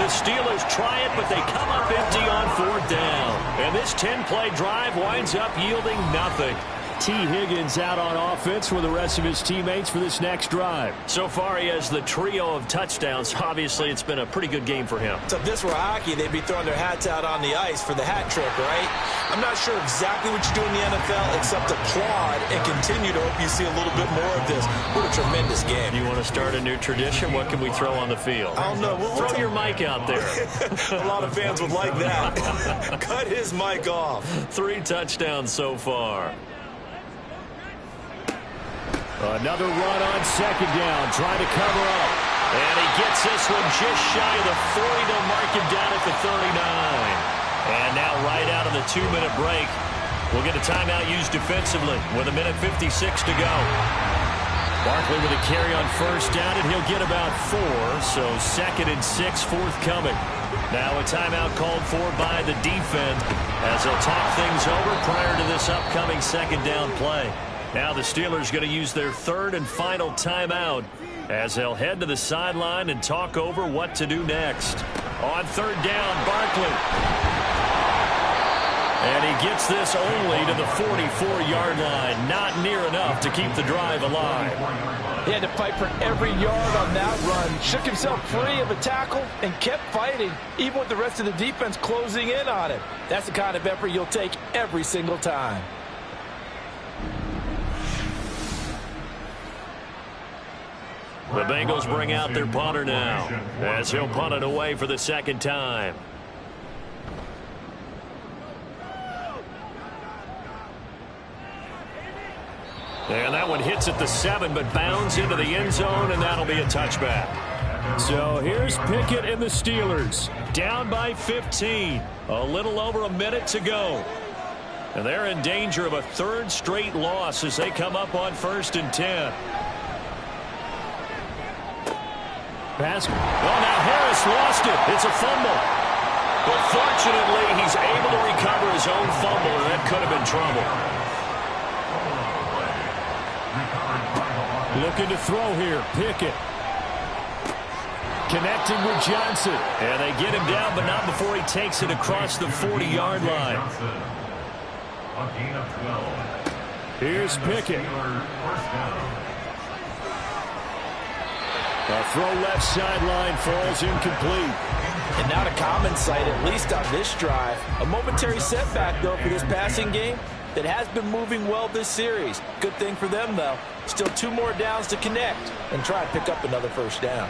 The Steelers try it, but they come up empty on fourth down. And this 10-play drive winds up yielding nothing. T. Higgins out on offense with the rest of his teammates for this next drive. So far, he has the trio of touchdowns. Obviously, it's been a pretty good game for him. So if this were hockey, they'd be throwing their hats out on the ice for the hat trick, right? I'm not sure exactly what you do in the NFL except applaud and continue to hope you see a little bit more of this. What a tremendous game. You want to start a new tradition? What can we throw on the field? I don't know. Throw your mic out there. A lot of fans would like that. Cut his mic off. 3 touchdowns so far. Another run on second down, trying to cover up. And he gets this one just shy of the 40. They'll mark him down at the 39. And now right out of the 2-minute break, we'll get a timeout used defensively with 1:56 to go. Barkley with a carry on first down, and he'll get about 4. So 2nd and 6 forthcoming. Now a timeout called for by the defense as they'll talk things over prior to this upcoming second down play. Now the Steelers going to use their 3rd and final timeout as they'll head to the sideline and talk over what to do next. On 3rd down, Barkley. And he gets this only to the 44-yard line. Not near enough to keep the drive alive. He had to fight for every yard on that run. Shook himself free of a tackle and kept fighting, even with the rest of the defense closing in on him. That's the kind of effort you'll take every single time. The Bengals bring out their punter now as he'll punt it away for the 2nd time. And that one hits at the 7, but bounds into the end zone, and that'll be a touchback. So here's Pickett and the Steelers. Down by 15. A little over a minute to go. And they're in danger of a 3rd straight loss as they come up on 1st and 10. Pass. Well, now Harris lost it. It's a fumble. But fortunately, he's able to recover his own fumble, and that could have been trouble. Looking to throw here. Pickett. Connecting with Johnson. And they get him down, but not before he takes it across the 40-yard line. A gain of 12. Here's Pickett. First down. A throw left sideline falls incomplete. And not a common sight, at least on this drive. A momentary setback, though, for this passing game that has been moving well this series. Good thing for them, though. Still 2 more downs to connect and try and pick up another first down.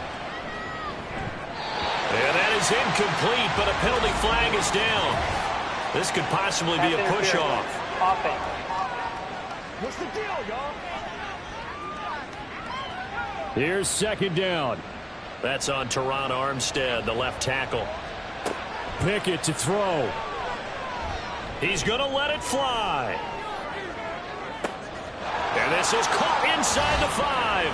And that is incomplete, but a penalty flag is down. This could possibly be a push-off. What's the deal, y'all? Here's 2nd down. That's on Teron Armstead, the left tackle. Pickett to throw. He's going to let it fly. And this is caught inside the 5.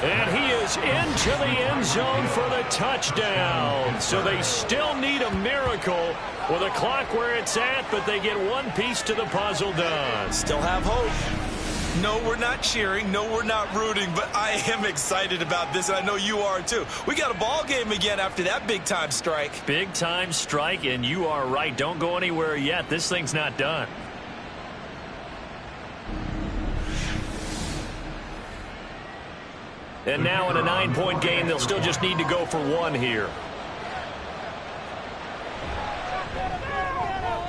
And he is into the end zone for the touchdown. So they still need a miracle with a clock where it's at, but they get one piece to the puzzle done. Still have hope. No, we're not cheering. No, we're not rooting. But I am excited about this, and I know you are too. We got a ball game again after that big-time strike. Big-time strike, and you are right. Don't go anywhere yet. This thing's not done. And now in a 9-point game, they'll still just need to go for 1 here.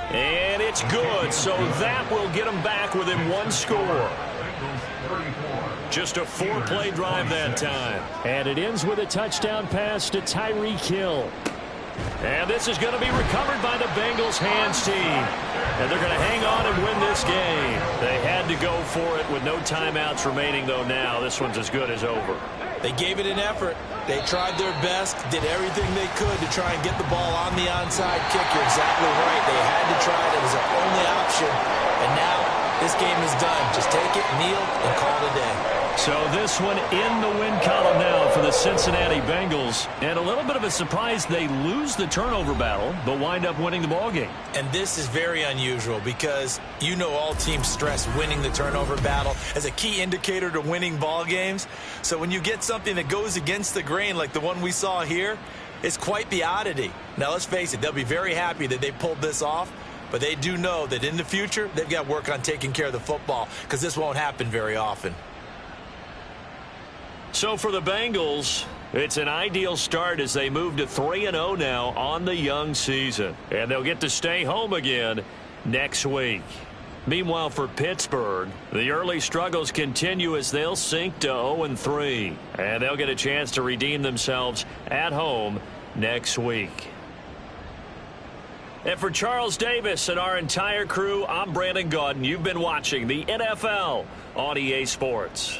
And it's good, so that will get them back within 1 score. Just a 4-play drive that time. And it ends with a touchdown pass to Tyreek Hill. And this is going to be recovered by the Bengals hands team. And they're going to hang on and win this game. They had to go for it with no timeouts remaining, though now. This one's as good as over. They gave it an effort. They tried their best, did everything they could to try and get the ball on the onside kick. You're exactly right. They had to try it. It was their only option. And now this game is done. Just take it, kneel, and call it a day. So So this one in the win column now for the Cincinnati Bengals. And a little bit of a surprise, they lose the turnover battle, but wind up winning the ballgame. And this is very unusual because you know all teams stress winning the turnover battle as a key indicator to winning ball games. So when you get something that goes against the grain like the one we saw here, it's quite the oddity. Now, let's face it, they'll be very happy that they pulled this off, but they do know that in the future, they've got to work on taking care of the football because this won't happen very often. So for the Bengals, it's an ideal start as they move to 3-0 now on the young season. And they'll get to stay home again next week. Meanwhile, for Pittsburgh, the early struggles continue as they'll sink to 0-3. And they'll get a chance to redeem themselves at home next week. And for Charles Davis and our entire crew, I'm Brandon Gaudin. You've been watching the NFL on EA Sports.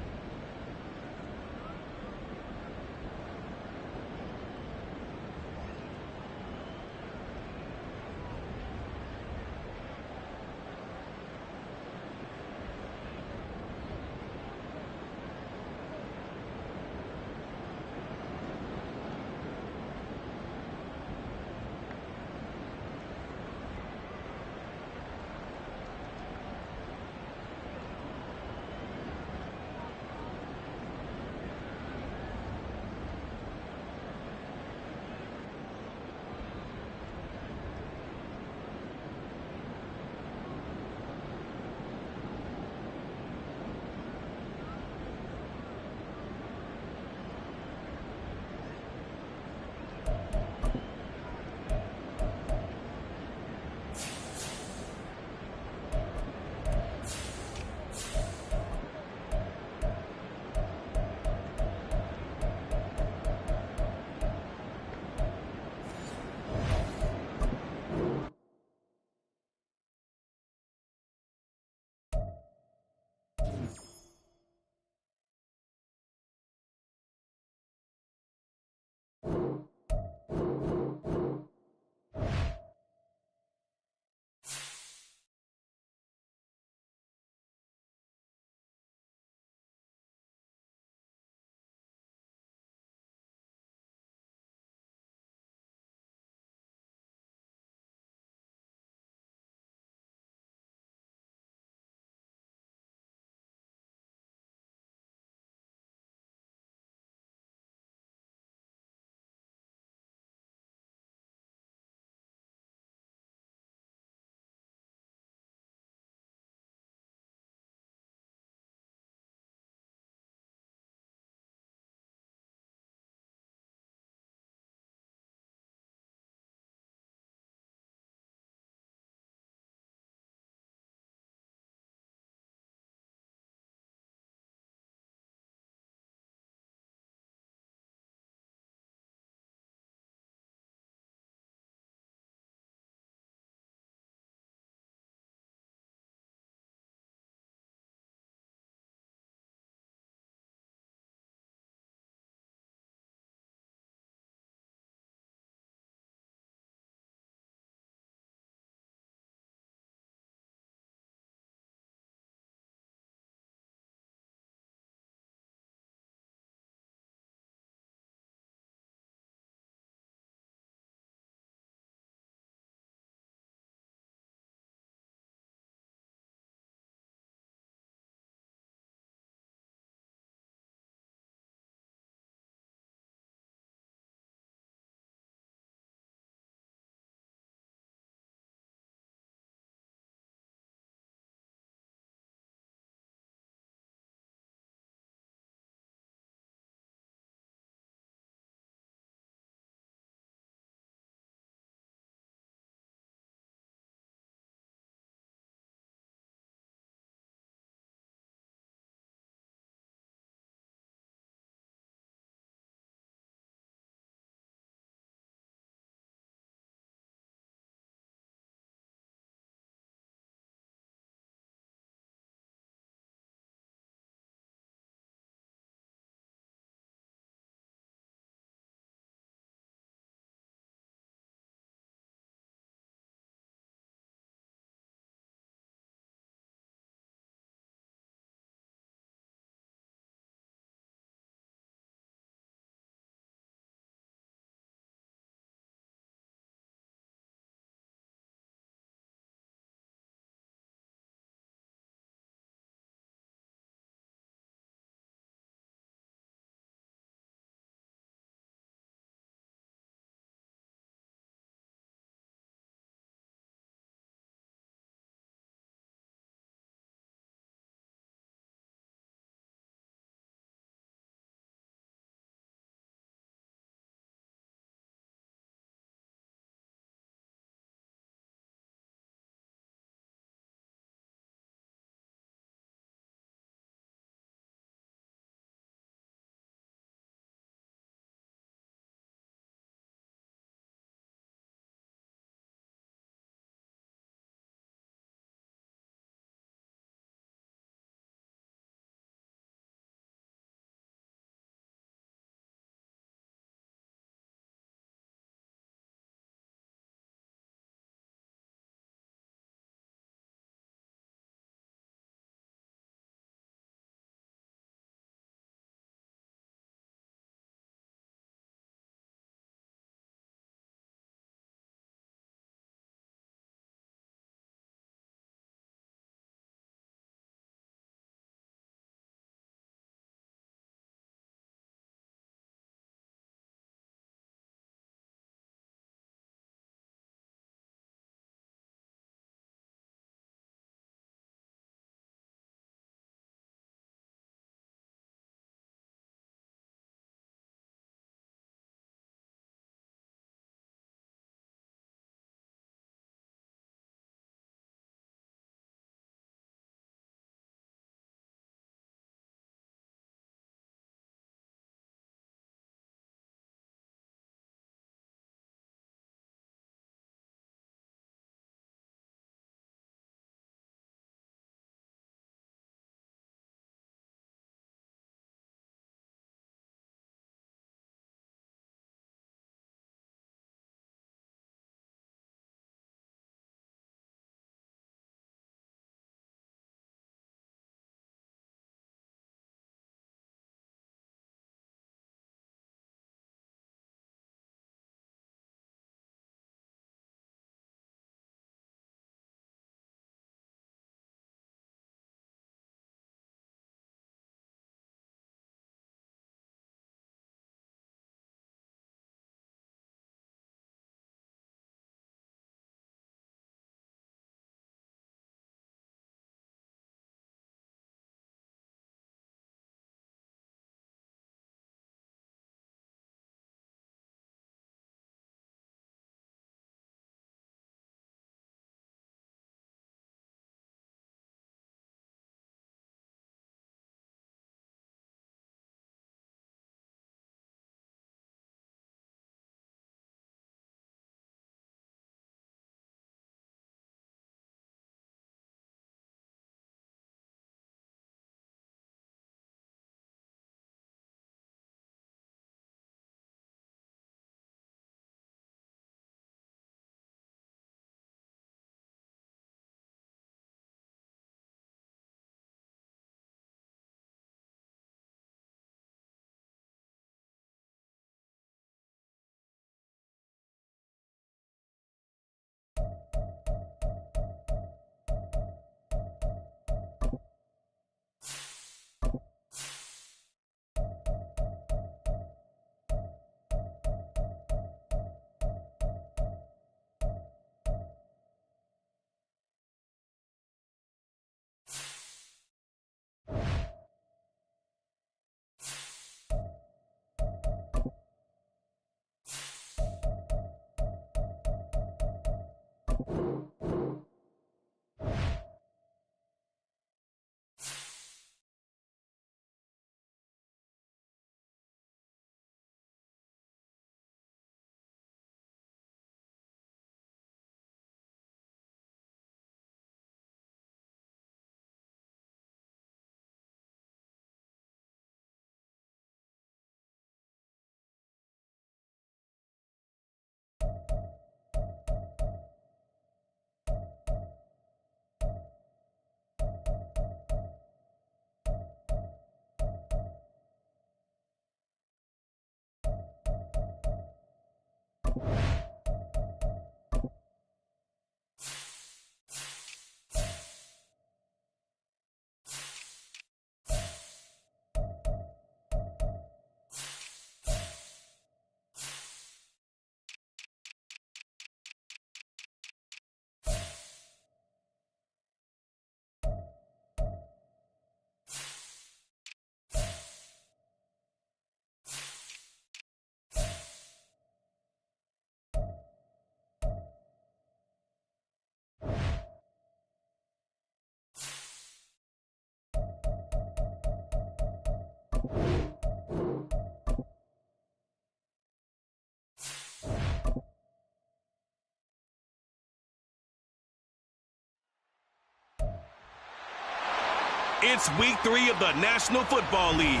It's week 3 of the National Football League,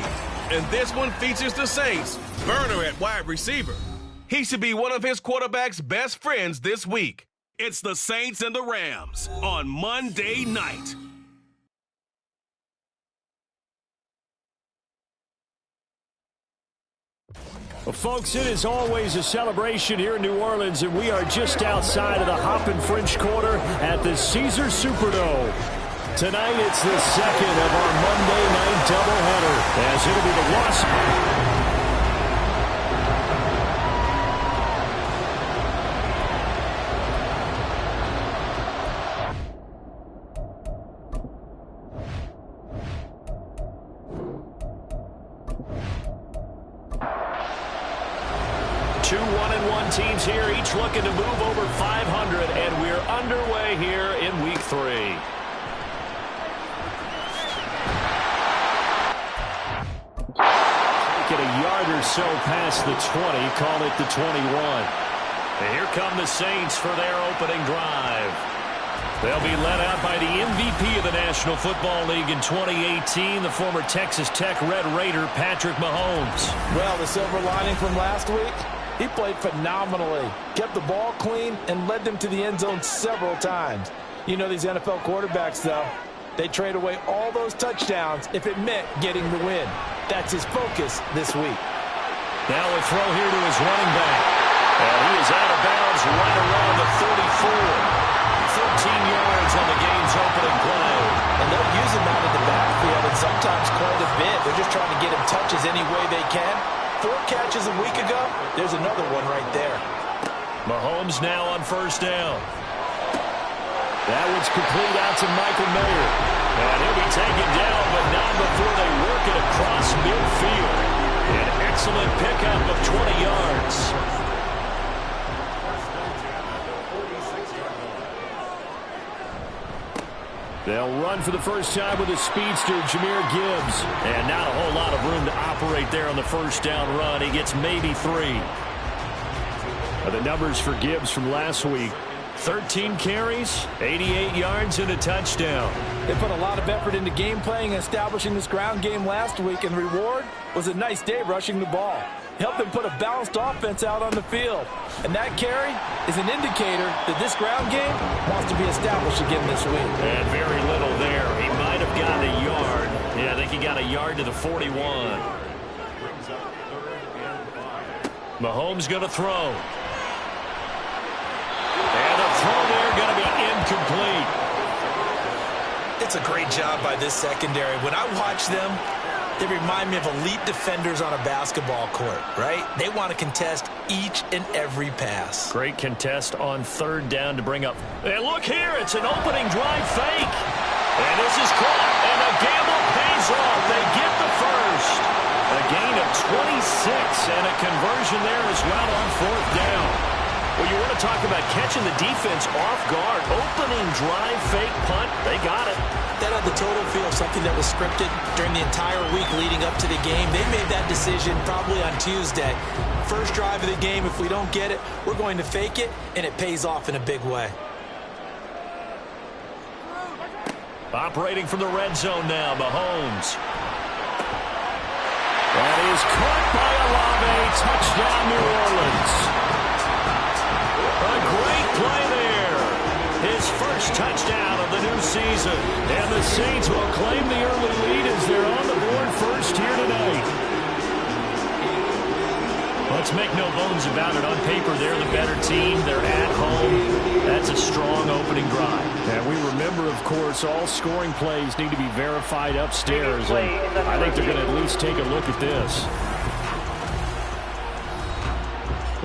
and this one features the Saints. Burner at wide receiver. He should be one of his quarterback's best friends this week. It's the Saints and the Rams on Monday night. Well, folks, it is always a celebration here in New Orleans, and we are just outside of the Hoppin' French Quarter at the Caesars Superdome. Tonight, it's the second of our Monday night doubleheader, as it'll be the Los... Two 1-1 teams here, each looking to move over 500, and we're underway here in week 3. Taking a yard or so past the 20, call it the 21. And here come the Saints for their opening drive. They'll be led out by the MVP of the National Football League in 2018, the former Texas Tech Red Raider, Patrick Mahomes. Well, the silver lining from last week, he played phenomenally, kept the ball clean, and led them to the end zone several times. You know these NFL quarterbacks, though, they trade away all those touchdowns if it meant getting the win. That's his focus this week. Now a throw here to his running back. And he is out of bounds right around the 34. 13 yards on the game's opening play. And they'll use him out of the backfield, and sometimes quite a bit. They're just trying to get him touches any way they can. 4 catches a week ago, there's another one right there. Mahomes now on first down. That one's complete out to Michael Mayer. And he'll be taken down, but not before they work it across midfield. An excellent pickup of 20 yards. They'll run for the first time with a speedster, Jahmyr Gibbs. And not a whole lot of room to operate there on the first down run. He gets maybe 3. The numbers for Gibbs from last week: 13 carries, 88 yards, and a touchdown. They put a lot of effort into game playing and establishing this ground game last week, and the reward was a nice day rushing the ball. Helped them put a balanced offense out on the field. And that carry is an indicator that this ground game wants to be established again this week. And very little there. He might have gotten a yard. Yeah, I think he got a yard to the 41. Mahomes going to throw. And the throw there going to be incomplete. It's a great job by this secondary. When I watch them, they remind me of elite defenders on a basketball court, right? They want to contest each and every pass. Great contest on third down to bring up. And look here, it's an opening drive fake. And this is caught, and the gamble pays off. They get the first. A gain of 26, and a conversion there as well on fourth down. Well, you want to talk about catching the defense off guard. Opening drive fake punt, they got it. That had the total feel of something that was scripted during the entire week leading up to the game. They made that decision probably on Tuesday. First drive of the game, if we don't get it, we're going to fake it, and it pays off in a big way. Operating from the red zone now, Mahomes. That is caught by Olave. Touchdown, New Orleans. A great play there. His first touchdown of the new season. And the Saints will claim the early lead as they're on the board first here tonight. A Let's make no bones about it. On paper, they're the better team. They're at home. That's a strong opening drive. And we remember, of course, all scoring plays need to be verified upstairs. And I think they're going to at least take a look at this.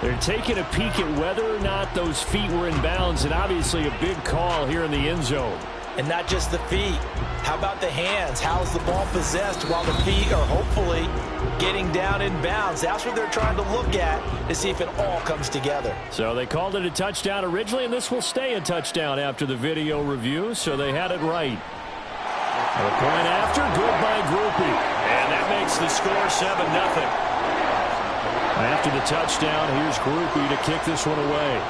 They're taking a peek at whether or not those feet were in bounds, and obviously a big call here in the end zone. And not just the feet. How about the hands? How's the ball possessed while the feet are hopefully getting down in bounds? That's what they're trying to look at to see if it all comes together. So they called it a touchdown originally, and this will stay a touchdown after the video review, so they had it right. The point after, good by Groupie. And that makes the score 7-0. After the touchdown, here's Groupie to kick this one away.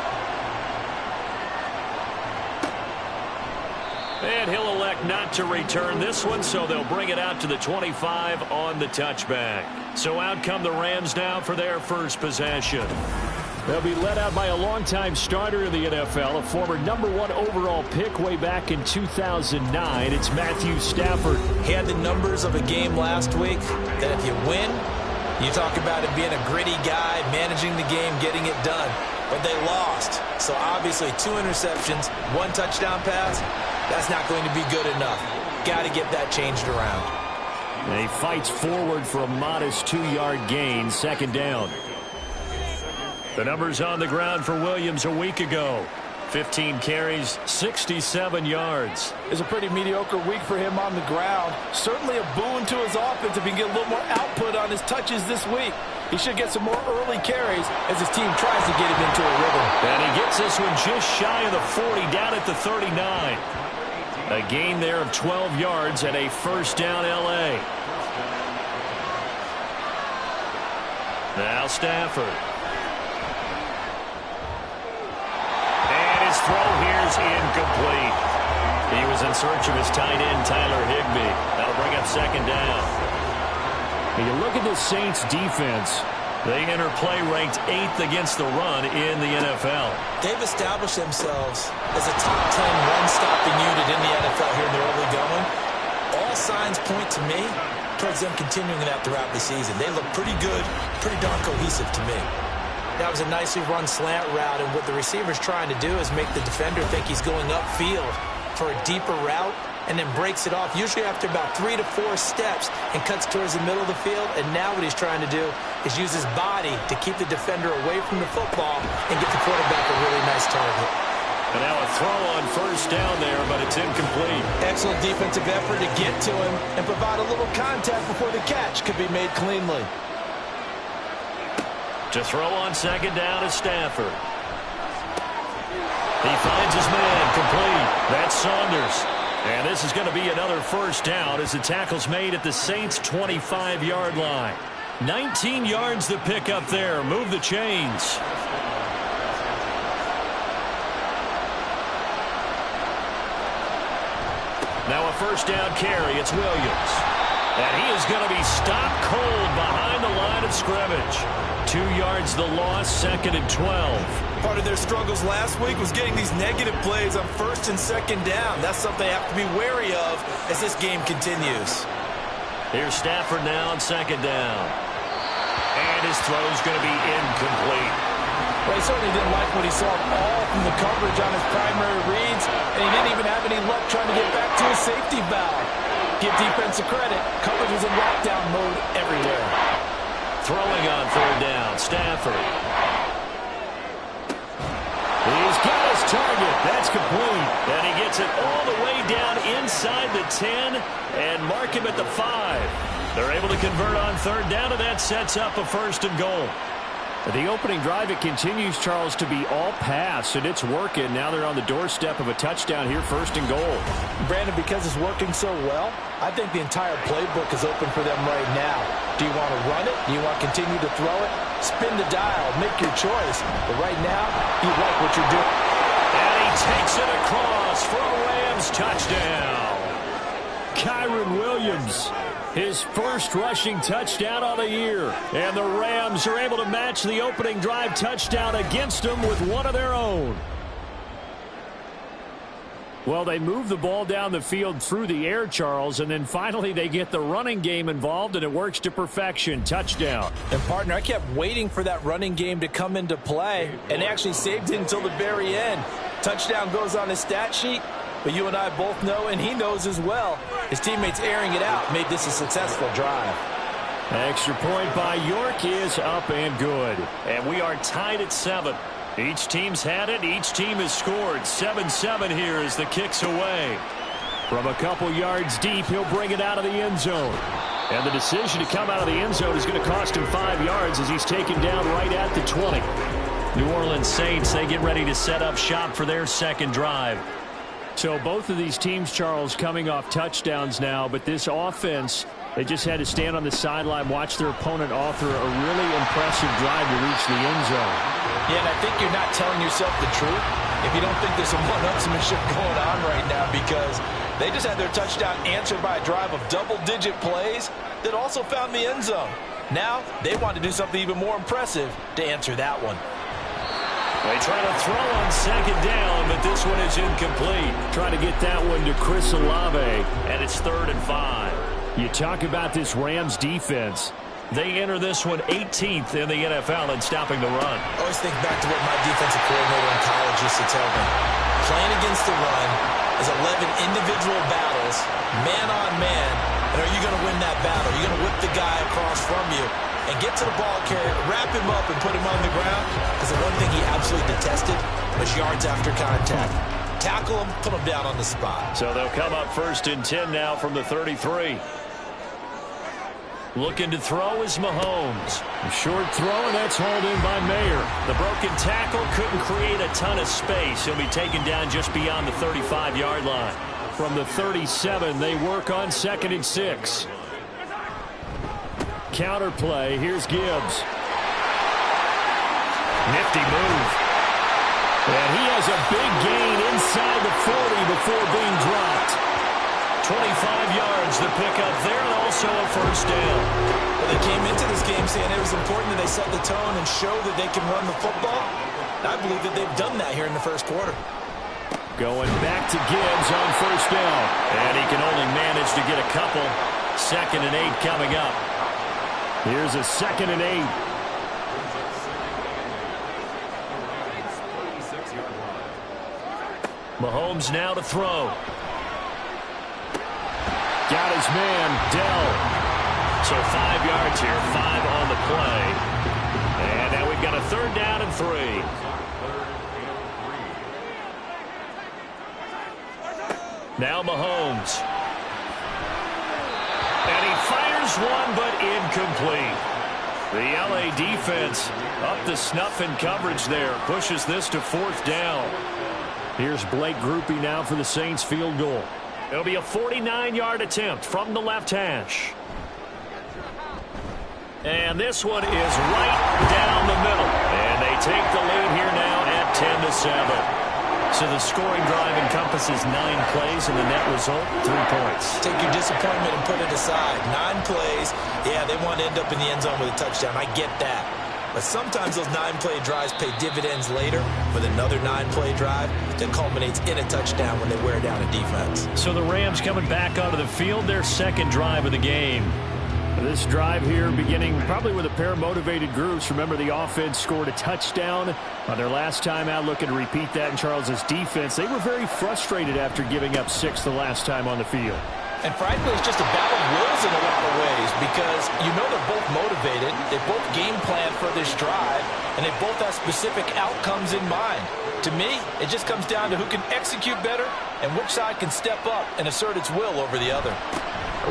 And he'll elect not to return this one, so they'll bring it out to the 25 on the touchback. So out come the Rams now for their first possession. They'll be led out by a longtime starter in the NFL, a former #1 overall pick way back in 2009. It's Matthew Stafford. He had the numbers of a game last week that if you win, you talk about him being a gritty guy, managing the game, getting it done. But they lost. So obviously 2 interceptions, 1 touchdown pass. That's not going to be good enough. Got to get that changed around. And he fights forward for a modest 2-yard gain, second down. The numbers on the ground for Williams a week ago. 15 carries, 67 yards. It's a pretty mediocre week for him on the ground. Certainly a boon to his offense if he can get a little more output on his touches this week. He should get some more early carries as his team tries to get him into a rhythm. And he gets this one just shy of the 40, down at the 39. A gain there of 12 yards and a first down L.A. Now Stafford. And his throw here's incomplete. He was in search of his tight end, Tyler Higbee. That'll bring up second down. When you look at the Saints defense, they enter play ranked 8th against the run in the NFL. They've established themselves as a top 10 run-stopping unit in the NFL here in the early going. All signs point to me towards them continuing that throughout the season. They look pretty good, pretty darn cohesive to me. That was a nicely run slant route, and what the receiver's trying to do is make the defender think he's going upfield for a deeper route, and then breaks it off, usually after about 3 to 4 steps, and cuts towards the middle of the field. And now what he's trying to do is use his body to keep the defender away from the football and get the quarterback a really nice target. And now a throw on first down there, but it's incomplete. Excellent defensive effort to get to him and provide a little contact before the catch could be made cleanly. To throw on second down is Stafford. He finds his man, complete. That's Saunders. And this is going to be another first down as the tackle's made at the Saints' 25-yard line. 19 yards to pick up there. Move the chains. Now a first down carry. It's Williams. And he is going to be stopped cold behind the line of scrimmage. 2 yards the loss, second and 12. Part of their struggles last week was getting these negative plays on first and second down. That's something they have to be wary of as this game continues. Here's Stafford now on second down. And his throw's going to be incomplete. Well, he certainly didn't like what he saw all from the coverage on his primary reads, and he didn't even have any luck trying to get back to his safety valve. Give defensive credit. Coverage was in lockdown mode everywhere. Throwing on third down, Stafford. He's got his target. That's complete. And he gets it all the way down inside the 10 and mark him at the 5. They're able to convert on third down, and that sets up a first and goal. The opening drive, it continues, Charles, to be all pass, and it's working. Now they're on the doorstep of a touchdown here, first and goal. Brandon, because it's working so well, I think the entire playbook is open for them right now. Do you want to run it? Do you want to continue to throw it? Spin the dial. Make your choice. But right now, you like what you're doing. And he takes it across for a Rams touchdown. Kyron Williams. His first rushing touchdown on the year. And the Rams are able to match the opening drive touchdown against them with one of their own. Well, they move the ball down the field through the air, Charles, and then finally they get the running game involved, and it works to perfection. Touchdown. And, partner, I kept waiting for that running game to come into play, and actually saved it until the very end. Touchdown goes on his stat sheet, but you and I both know, and he knows as well, his teammates airing it out made this a successful drive. Extra point by York is up and good. And we are tied at 7. Each team's had it. Each team has scored. 7-7 here as the kick's away. From a couple yards deep, he'll bring it out of the end zone. And the decision to come out of the end zone is going to cost him 5 yards as he's taken down right at the 20. New Orleans Saints, they get ready to set up shop for their second drive. So both of these teams, Charles, coming off touchdowns now, but this offense, they just had to stand on the sideline, watch their opponent author a really impressive drive to reach the end zone. Yeah, and I think you're not telling yourself the truth if you don't think there's some one-upsmanship going on right now, because they just had their touchdown answered by a drive of double-digit plays that also found the end zone. Now they want to do something even more impressive to answer that one. They try to throw on second down, but this one is incomplete. Trying to get that one to Chris Olave. And it's 3rd and 5. You talk about this Rams defense. They enter this one 18th in the NFL in stopping the run. I always think back to what my defensive coordinator in college used to tell me. Playing against the run is 11 individual battles, man on man, and are you going to win that battle? Are you going to whip the guy across from you and get to the ball carrier, wrap him up, and put him on the ground? Because the one thing he absolutely detested was yards after contact. Tackle him, put him down on the spot. So they'll come up 1st and 10 now from the 33. Looking to throw is Mahomes. A short throw, and that's hauled in by Mayer. The broken tackle couldn't create a ton of space. He'll be taken down just beyond the 35-yard line. From the 37, they work on 2nd and 6. Counter play. Here's Gibbs. Nifty move. And he has a big gain inside the 40 before being dropped. 25 yards the pickup there, and also a 1st down. Well, they came into this game saying it was important that they set the tone and show that they can run the football. I believe that they've done that here in the first quarter. Going back to Gibbs on 1st down. And he can only manage to get a couple. 2nd and 8 coming up. Here's a 2nd and 8. Mahomes now to throw. Got his man, Dell. So 5 yards here, 5 on the play. And now we've got a 3rd down and 3. Now Mahomes. And he fires one, but incomplete. The LA defense up to snuff in coverage there. Pushes this to 4th down. Here's Blake Groupie now for the Saints field goal. It'll be a 49-yard attempt from the left hash. And this one is right down the middle. And they take the lead here now at 10-7. So the scoring drive encompasses 9 plays, and the net result, 3 points. Take your disappointment and put it aside. 9 plays. Yeah, they want to end up in the end zone with a touchdown. I get that. But sometimes those 9-play drives pay dividends later with another 9-play drive that culminates in a touchdown when they wear down a defense. So the Rams coming back onto the field, their 2nd drive of the game. This drive here beginning probably with a pair of motivated groups. Remember, the offense scored a touchdown on their last time out, looking to repeat that in Charles's defense. They were very frustrated after giving up 6 the last time on the field. And frankly, it's just a battle of wills in a lot of ways, because you know they're both motivated, they both game plan for this drive, and they both have specific outcomes in mind. To me, it just comes down to who can execute better and which side can step up and assert its will over the other.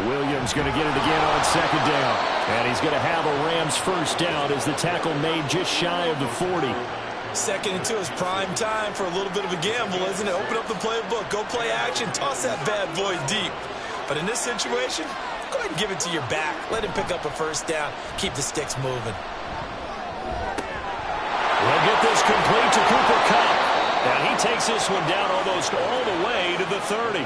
Williams going to get it again on 2nd down. And he's going to have a Rams 1st down as the tackle made just shy of the 40. 2nd and 2 is prime time for a little bit of a gamble, isn't it? Open up the playbook, go play action, toss that bad boy deep. But in this situation, go ahead and give it to your back. Let him pick up a 1st down. Keep the sticks moving. We'll get this complete to Cooper Kupp. And he takes this one down almost all the way to the 30.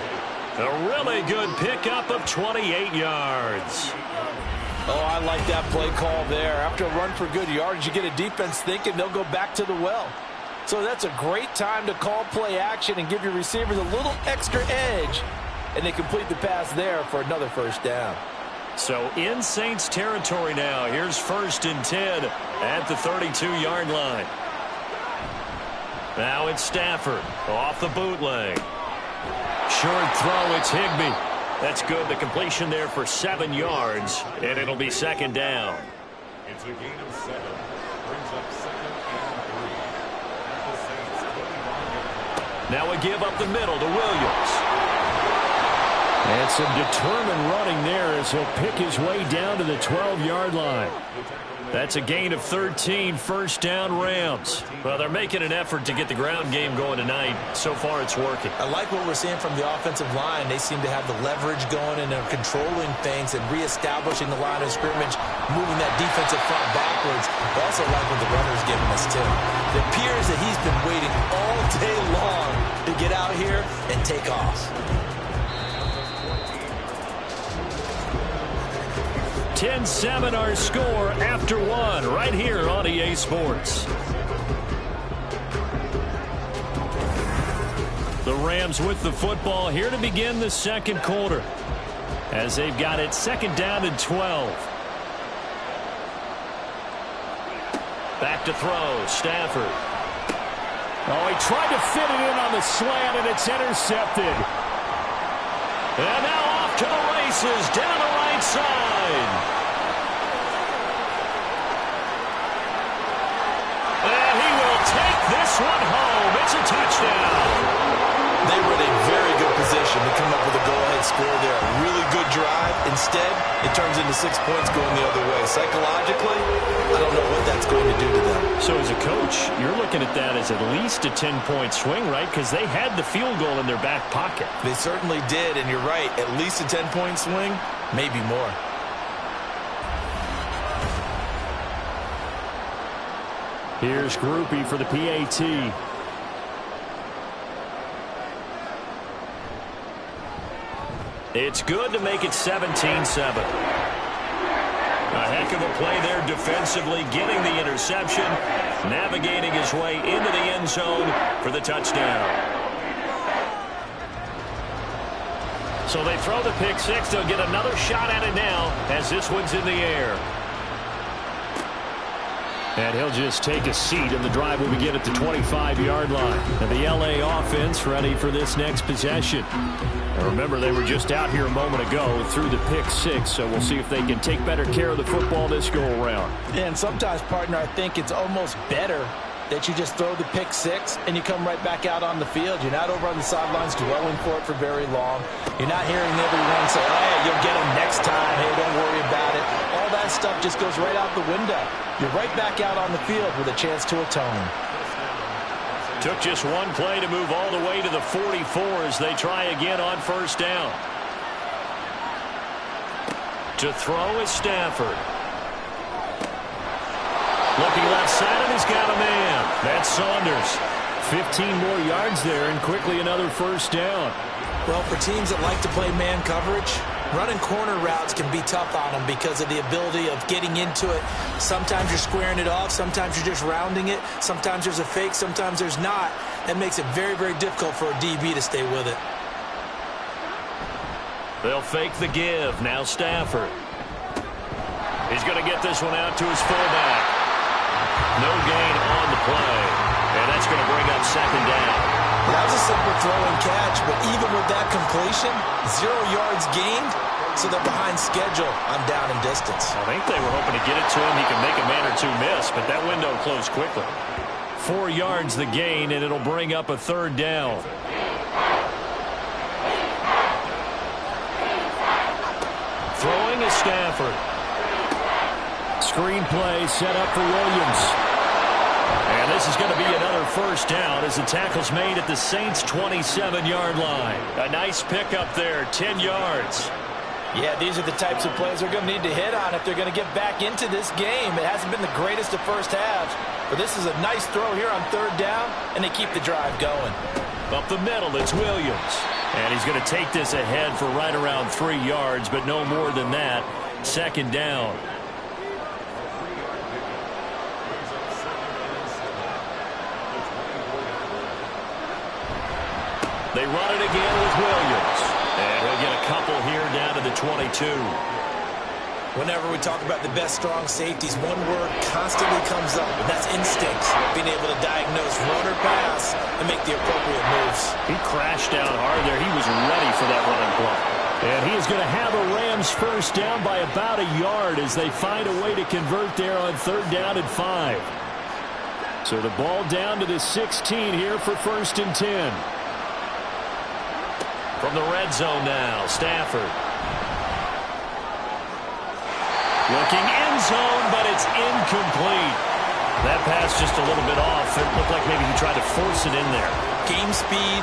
A really good pickup of 28 yards. Oh, I like that play call there. After a run for good yards, you get a defense thinking they'll go back to the well. So that's a great time to call play action and give your receivers a little extra edge. And they complete the pass there for another first down. So in Saints territory now. Here's 1st and 10 at the 32-yard line. Now it's Stafford off the bootleg. Short throw, it's Higbee. That's good. The completion there for 7 yards, and it'll be 2nd down. It's a gain of 7. Brings up 2nd and 3. At the Saints 25. Now a give up the middle to Williams. And some determined running there as he'll pick his way down to the 12-yard line. That's a gain of 13, 1st down Rams. Well, they're making an effort to get the ground game going tonight. So far, it's working. I like what we're seeing from the offensive line. They seem to have the leverage going, and they're controlling things and reestablishing the line of scrimmage, moving that defensive front backwards. I also like what the runner's giving us, too. It appears that he's been waiting all day long to get out here and take off. 10-7 our score after 1 right here on EA Sports. The Rams with the football here to begin the 2nd quarter as they've got it 2nd down and 12. Back to throw, Stafford. Oh, he tried to fit it in on the slant, and it's intercepted. And now off to the races down the right side. And he will take this one home. It's a touchdown. They were in a very good position to come up with a go-ahead score there. A really good drive. Instead, it turns into 6 points going the other way. Psychologically, I don't know what that's going to do to them. So as a coach, you're looking at that as at least a 10-point swing, right? Because they had the field goal in their back pocket. They certainly did, and you're right. At least a 10-point swing, maybe more. Here's Groupie for the PAT. It's good to make it 17-7. A heck of a play there defensively, getting the interception, navigating his way into the end zone for the touchdown. So they throw the pick six. They'll get another shot at it now as this one's in the air. And he'll just take a seat, and the drive will begin at the 25-yard line. And the L.A. offense ready for this next possession. And remember, they were just out here a moment ago through the pick six, so we'll see if they can take better care of the football this go-around. And sometimes, partner, I think it's almost better that you just throw the pick six and you come right back out on the field. You're not over on the sidelines dwelling for it for very long. You're not hearing everyone say, hey, you'll get them next time. Hey, don't worry about it. All that stuff just goes right out the window. You're right back out on the field with a chance to atone. Took just one play to move all the way to the 44 as they try again on first down. To throw is Stafford. Looking left side, and he's got a man. That's Saunders. 15 more yards there, and quickly another first down. Well, for teams that like to play man coverage, running corner routes can be tough on them because of the ability of getting into it. Sometimes you're squaring it off. Sometimes you're just rounding it. Sometimes there's a fake. Sometimes there's not. That makes it very, very difficult for a DB to stay with it. They'll fake the give. Now Stafford. He's going to get this one out to his fullback. No gain on the play. And that's going to bring up second down. That was a simple throw and catch, but even with that completion, 0 yards gained, so they're behind schedule on down and distance. I think they were hoping to get it to him. He could make a man or two miss, but that window closed quickly. 4 yards the gain, and it'll bring up a third down. Throwing is Stafford. Screen play set up for Williams. And this is going to be another first down as the tackle's made at the Saints' 27-yard line. A nice pickup there, 10 yards. Yeah, these are the types of plays they're going to need to hit on if they're going to get back into this game. It hasn't been the greatest of first halves, but this is a nice throw here on third down, and they keep the drive going. Up the middle, it's Williams. And he's going to take this ahead for right around 3 yards, but no more than that. Second down. They run it again with Williams. And he'll get a couple here down to the 22. Whenever we talk about the best strong safeties, one word constantly comes up, and that's instincts. Being able to diagnose run or pass and make the appropriate moves. He crashed down hard there. He was ready for that running play. And he's going to have a Rams first down by about a yard as they find a way to convert there on 3rd down and 5. So the ball down to the 16 here for 1st and 10. From the red zone now, Stafford. Looking end zone, but it's incomplete. That pass just a little bit off. It looked like maybe he tried to force it in there. Game speed,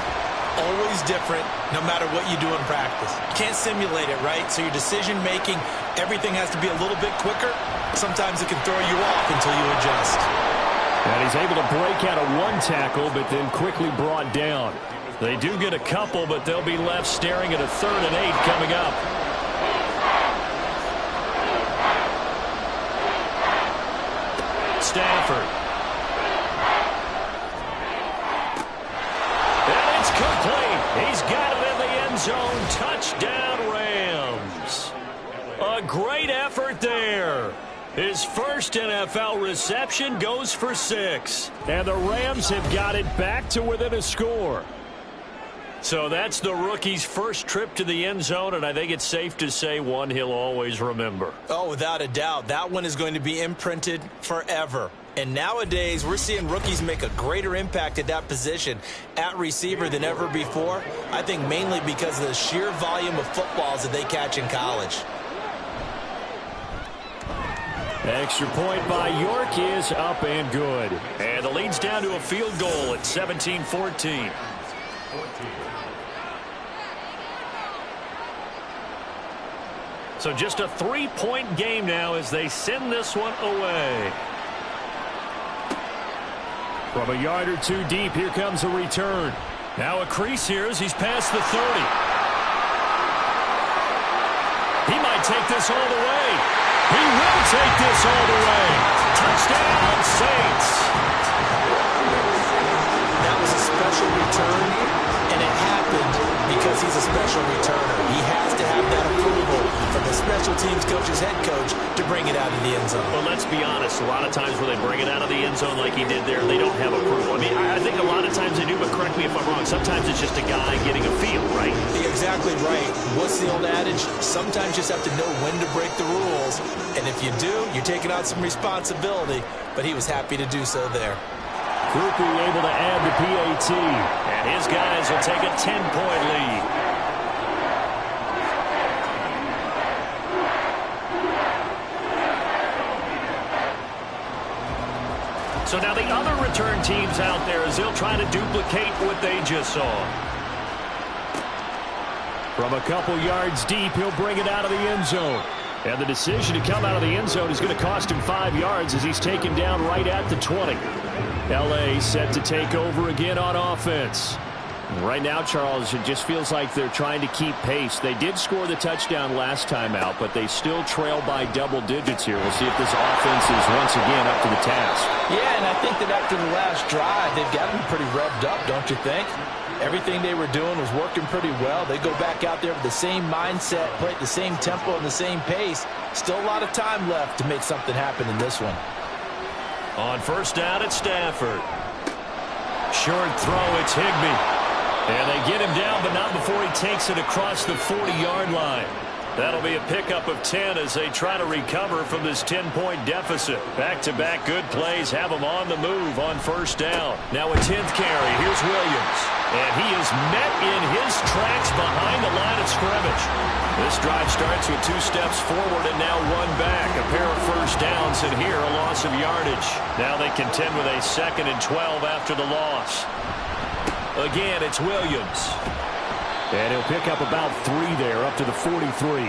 always different, no matter what you do in practice. You can't simulate it, right? So your decision-making, everything has to be a little bit quicker. Sometimes it can throw you off until you adjust. And he's able to break out of one tackle, but then quickly brought down. They do get a couple, but they'll be left staring at a 3rd and 8 coming up. Stafford. And it's complete. He's got it in the end zone. Touchdown, Rams. A great effort there. His first NFL reception goes for 6. And the Rams have got it back to within a score. So that's the rookie's first trip to the end zone, and I think it's safe to say one he'll always remember. Oh, without a doubt. That one is going to be imprinted forever. And nowadays, we're seeing rookies make a greater impact at that position at receiver than ever before. I think mainly because of the sheer volume of footballs that they catch in college. Extra point by York is up and good. And the lead's down to a field goal at 17-14. So just a 3-point game now as they send this one away. From a yard or two deep, here comes a return. Now a crease here as he's past the 30. He might take this all the way. He will take this all the way. Touchdown, Saints. That was a special return, and it happened because he's a special returner. He has to have that approval from the special teams coach's head coach to bring it out of the end zone. Well, let's be honest. A lot of times when they bring it out of the end zone like he did there, they don't have approval. I mean, I think a lot of times they do, but correct me if I'm wrong. Sometimes it's just a guy getting a feel, right? You're exactly right. What's the old adage? Sometimes you just have to know when to break the rules. And if you do, you're taking on some responsibility. But he was happy to do so there. Krupe able to add the PAT. And his guys will take a 10-point lead. So now the other return teams out there as they'll try to duplicate what they just saw. From a couple yards deep, he'll bring it out of the end zone. And the decision to come out of the end zone is going to cost him 5 yards as he's taken down right at the 20. L.A. set to take over again on offense. Right now, Charles, it just feels like they're trying to keep pace. They did score the touchdown last time out, but they still trail by double digits here. We'll see if this offense is once again up to the task. Yeah, and I think that after the last drive, they've got to be pretty revved up, don't you think? Everything they were doing was working pretty well. They go back out there with the same mindset, play at the same tempo and the same pace. Still a lot of time left to make something happen in this one. On first down at Stafford. Short throw, it's Higbee. And they get him down, but not before he takes it across the 40-yard line. That'll be a pickup of 10 as they try to recover from this 10-point deficit. Back-to-back good plays have them on the move on first down. Now a 10th carry. Here's Williams. And he is met in his tracks behind the line of scrimmage. This drive starts with 2 steps forward and now 1 back. A pair of first downs, and here a loss of yardage. Now they contend with a 2nd and 12 after the loss. Again, it's Williams. And he'll pick up about 3 there, up to the 43.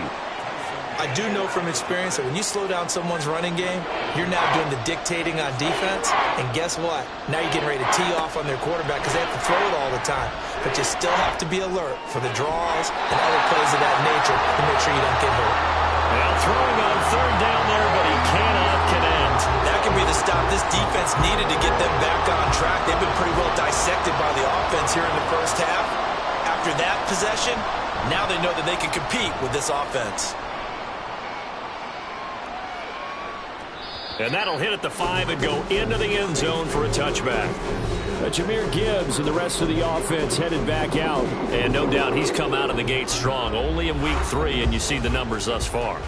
I do know from experience that when you slow down someone's running game, you're now doing the dictating on defense. And guess what? Now you're getting ready to tee off on their quarterback because they have to throw it all the time. But you still have to be alert for the draws and other plays of that nature to make sure you don't get hurt. Now throwing on 3rd down there, but he cannot connect. That can be the stop this defense needed to get them back on track. They've been pretty well dissected by the offense here in the first half. after that possession, now they know that they can compete with this offense. And that'll hit at the 5 and go into the end zone for a touchback. Jahmyr Gibbs and the rest of the offense headed back out. And no doubt he's come out of the gate strong. Only in week 3, and you see the numbers thus far.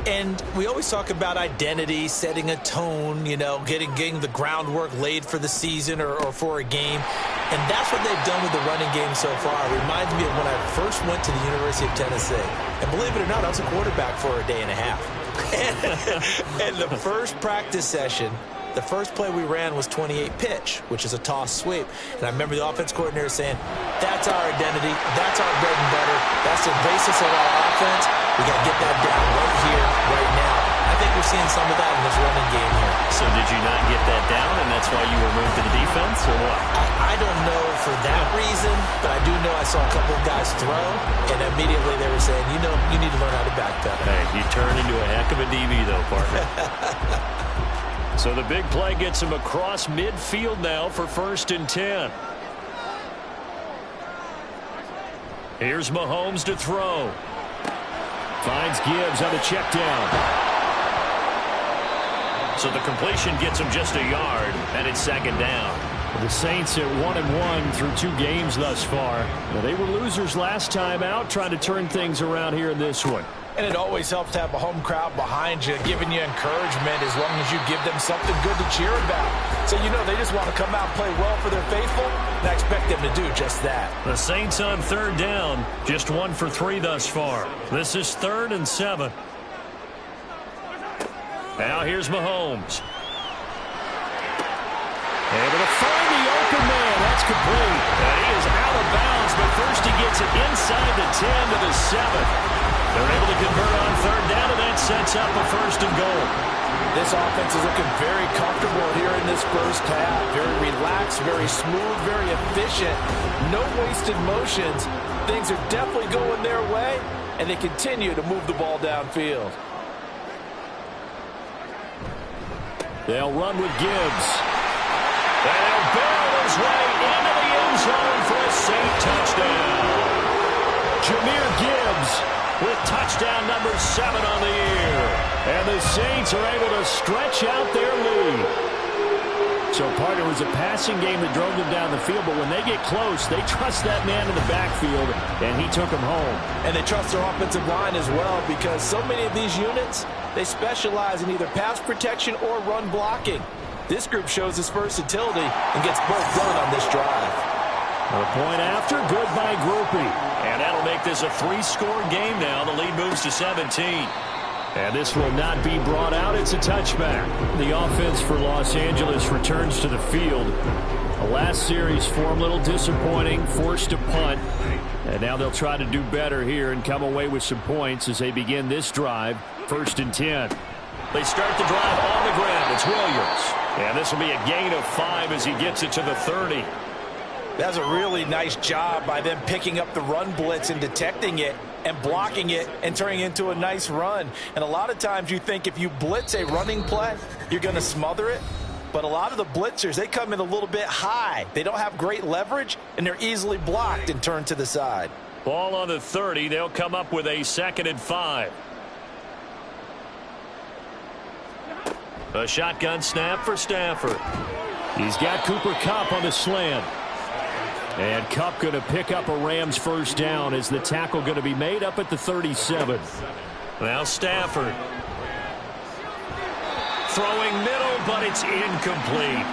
And we always talk about identity, setting a tone, you know, getting the groundwork laid for the season or for a game. And that's what they've done with the running game so far. It reminds me of when I first went to the University of Tennessee. And believe it or not, I was a quarterback for a day and a half. And the first practice session, the first play we ran was 28 pitch, which is a toss sweep. And I remember the offense coordinator saying, that's our identity, that's our bread and butter, that's the basis of our offense. We got to get that down right here, right now. I think we're seeing some of that in this running game here. So did you not get that down, and that's why you were moved to the defense, or what? I don't know for that reason, but I do know I saw a couple of guys throw, and immediately they were saying, you know, you need to learn how to backpedal. Hey, you turned into a heck of a DB, though, partner. So the big play gets him across midfield now for 1st and 10. Here's Mahomes to throw. Finds Gibbs on the check down. So the completion gets him just a yard, and it's 2nd down. The Saints at 1-1 through 2 games thus far. Now, they were losers last time out, trying to turn things around here in this one. And it always helps to have a home crowd behind you, giving you encouragement as long as you give them something good to cheer about. So, you know, they just want to come out and play well for their faithful, and I expect them to do just that. The Saints on 3rd down, just 1 for 3 thus far. This is 3rd and 7. Now here's Mahomes. Able to find the open man. That's complete. And he is out of bounds, but first he gets it inside the 10 to the 7. They're able to convert on 3rd down, and that sets up a 1st and goal. This offense is looking very comfortable here in this first half. Very relaxed, very smooth, very efficient. No wasted motions. Things are definitely going their way, and they continue to move the ball downfield. They'll run with Gibbs. And he'll barrel his way into the end zone for a Saint touchdown. Jahmyr Gibbs with touchdown number 7 on the year. And the Saints are able to stretch out their lead. So, partner, it was a passing game that drove them down the field, but when they get close, they trust that man in the backfield, and he took them home. And they trust their offensive line as well, because so many of these units, they specialize in either pass protection or run blocking. This group shows its versatility and gets both done on this drive. A point after, good by Groupie. And that'll make this a 3-score game now. The lead moves to 17. And this will not be brought out. It's a touchback. The offense for Los Angeles returns to the field. The last series form a little disappointing, forced to punt. And now they'll try to do better here and come away with some points as they begin this drive. 1st and 10. They start the drive on the ground. It's Williams. And this will be a gain of 5 as he gets it to the 30. That's a really nice job by them picking up the run blitz and detecting it and blocking it and turning it into a nice run. And a lot of times you think if you blitz a running play, you're going to smother it. But a lot of the blitzers, they come in a little bit high. They don't have great leverage, and they're easily blocked and turned to the side. Ball on the 30. They'll come up with a 2nd and 5. A shotgun snap for Stafford. He's got Cooper Kupp on the slant. And Kupp going to pick up a Rams 1st down as the tackle going to be made up at the 37. Now Stafford. Throwing middle, but it's incomplete.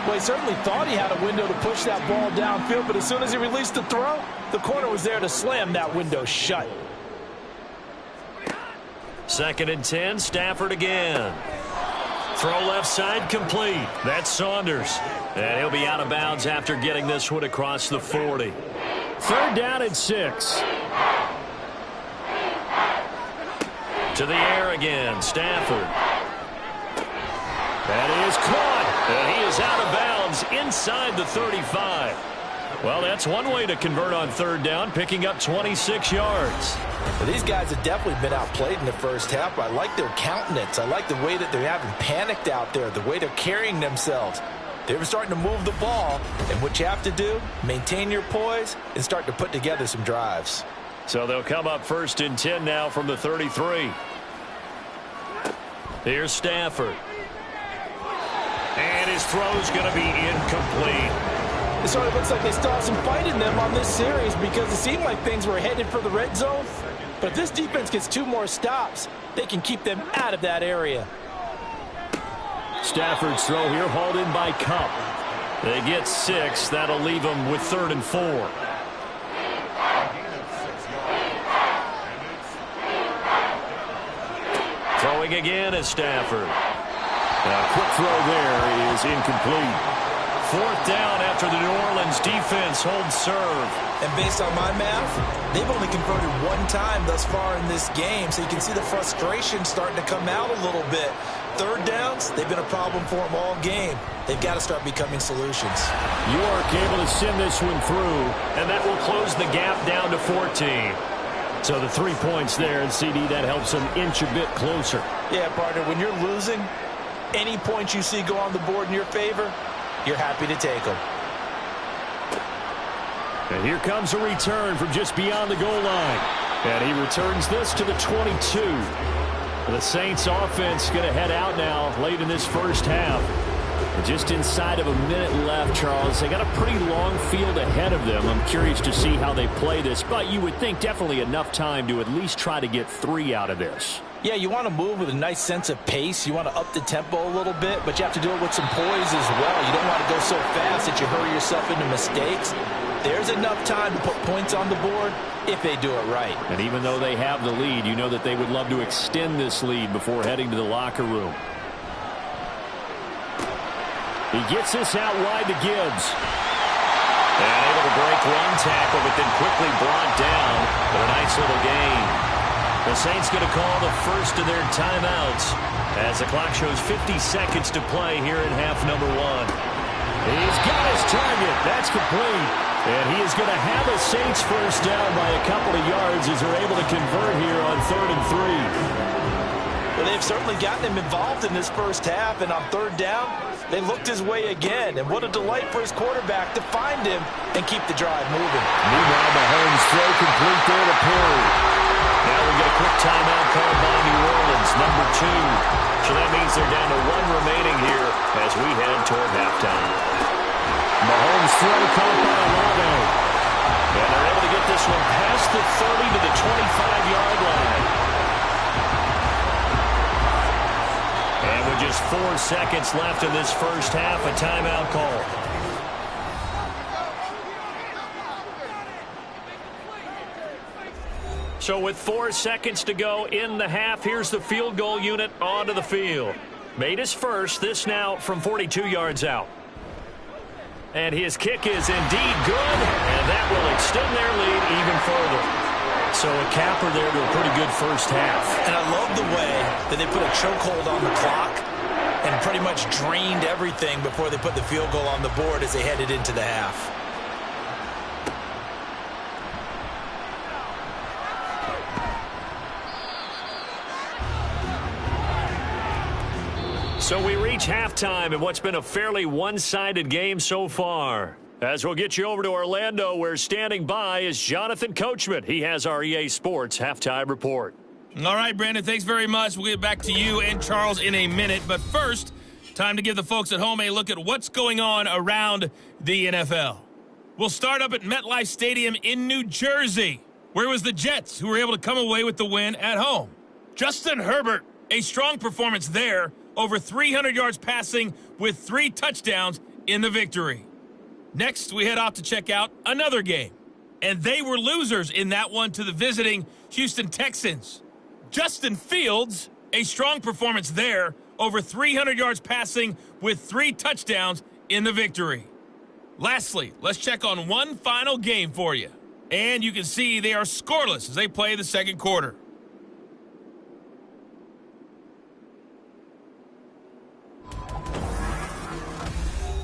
Well, he certainly thought he had a window to push that ball downfield, but as soon as he released the throw, the corner was there to slam that window shut. 2nd and 10, Stafford again. Throw left side complete. That's Saunders. And he'll be out of bounds after getting this one across the 40. 3rd down and 6. To the air again, Stafford. That is caught. And he is out of bounds inside the 35. Well, that's one way to convert on 3rd down, picking up 26 yards. Well, these guys have definitely been outplayed in the first half. I like their countenance. I like the way that they haven't panicked out there, the way they're carrying themselves. They're starting to move the ball, and what you have to do, maintain your poise and start to put together some drives. So they'll come up 1st and 10 now from the 33. Here's Stafford. And his throw's going to be incomplete. It sort of looks like they still have some fight in them on this series because it seemed like things were headed for the red zone. But if this defense gets 2 more stops, they can keep them out of that area. Stafford's throw here hauled in by Cup. They get 6. That'll leave them with 3rd and 4. Throwing again is Stafford. A quick throw there is incomplete. 4th down after the New Orleans defense holds serve. And based on my math, they've only converted 1 time thus far in this game, so you can see the frustration starting to come out a little bit. 3rd downs, they've been a problem for them all game. They've got to start becoming solutions. York able to send this one through, and that will close the gap down to 14. So the 3 points there, and CD, that helps them inch a bit closer. Yeah, partner, when you're losing, any points you see go on the board in your favor, you're happy to take them. And here comes a return from just beyond the goal line. And he returns this to the 22. The Saints offense going to head out now late in this first half. Just inside of a minute left, Charles. They got a pretty long field ahead of them. I'm curious to see how they play this, but you would think definitely enough time to at least try to get 3 out of this. Yeah, you want to move with a nice sense of pace. You want to up the tempo a little bit, but you have to do it with some poise as well. You don't want to go so fast that you hurry yourself into mistakes. There's enough time to put points on the board if they do it right. And even though they have the lead, you know that they would love to extend this lead before heading to the locker room. He gets this out wide to Gibbs. And able to break 1 tackle, but then quickly brought down. But a nice little gain. The Saints going to call the first of their timeouts as the clock shows 50 seconds to play here in half number 1. He's got his target. That's complete. And he is going to have a Saints first down by a couple of yards as they're able to convert here on 3rd and 3. Well, they've certainly gotten him involved in this first half, and on 3rd down, they looked his way again. And what a delight for his quarterback to find him and keep the drive moving. Meanwhile, Mahomes throw complete there to Perry. Now we get a quick timeout called by New Orleans, number 2. So that means they're down to 1 remaining here as we head toward halftime. Mahomes throw caught by Olave. And they're able to get this one past the 30 to the 25-yard line. And with just 4 seconds left in this first half, a timeout call. So with 4 seconds to go in the half, here's the field goal unit onto the field. Made his first, this now from 42 yards out. And his kick is indeed good, and that will extend their lead even further. So a capper there to a pretty good first half. And I love the way that they put a chokehold on the clock and pretty much drained everything before they put the field goal on the board as they headed into the half. So we reach halftime in what's been a fairly one-sided game so far. As we'll get you over to Orlando, where standing by is Jonathan Coachman. He has our EA Sports Halftime Report. All right, Brandon, thanks very much. We'll get back to you and Charles in a minute. But first, time to give the folks at home a look at what's going on around the NFL. We'll start up at MetLife Stadium in New Jersey, where it was the Jets who were able to come away with the win at home. Justin Herbert, a strong performance there, over 300 yards passing with 3 touchdowns in the victory. Next, we head off to check out another game. And they were losers in that one to the visiting Houston Texans. Justin Fields, a strong performance there, over 300 yards passing with 3 touchdowns in the victory. Lastly, let's check on one final game for you. And you can see they are scoreless as they play the second quarter.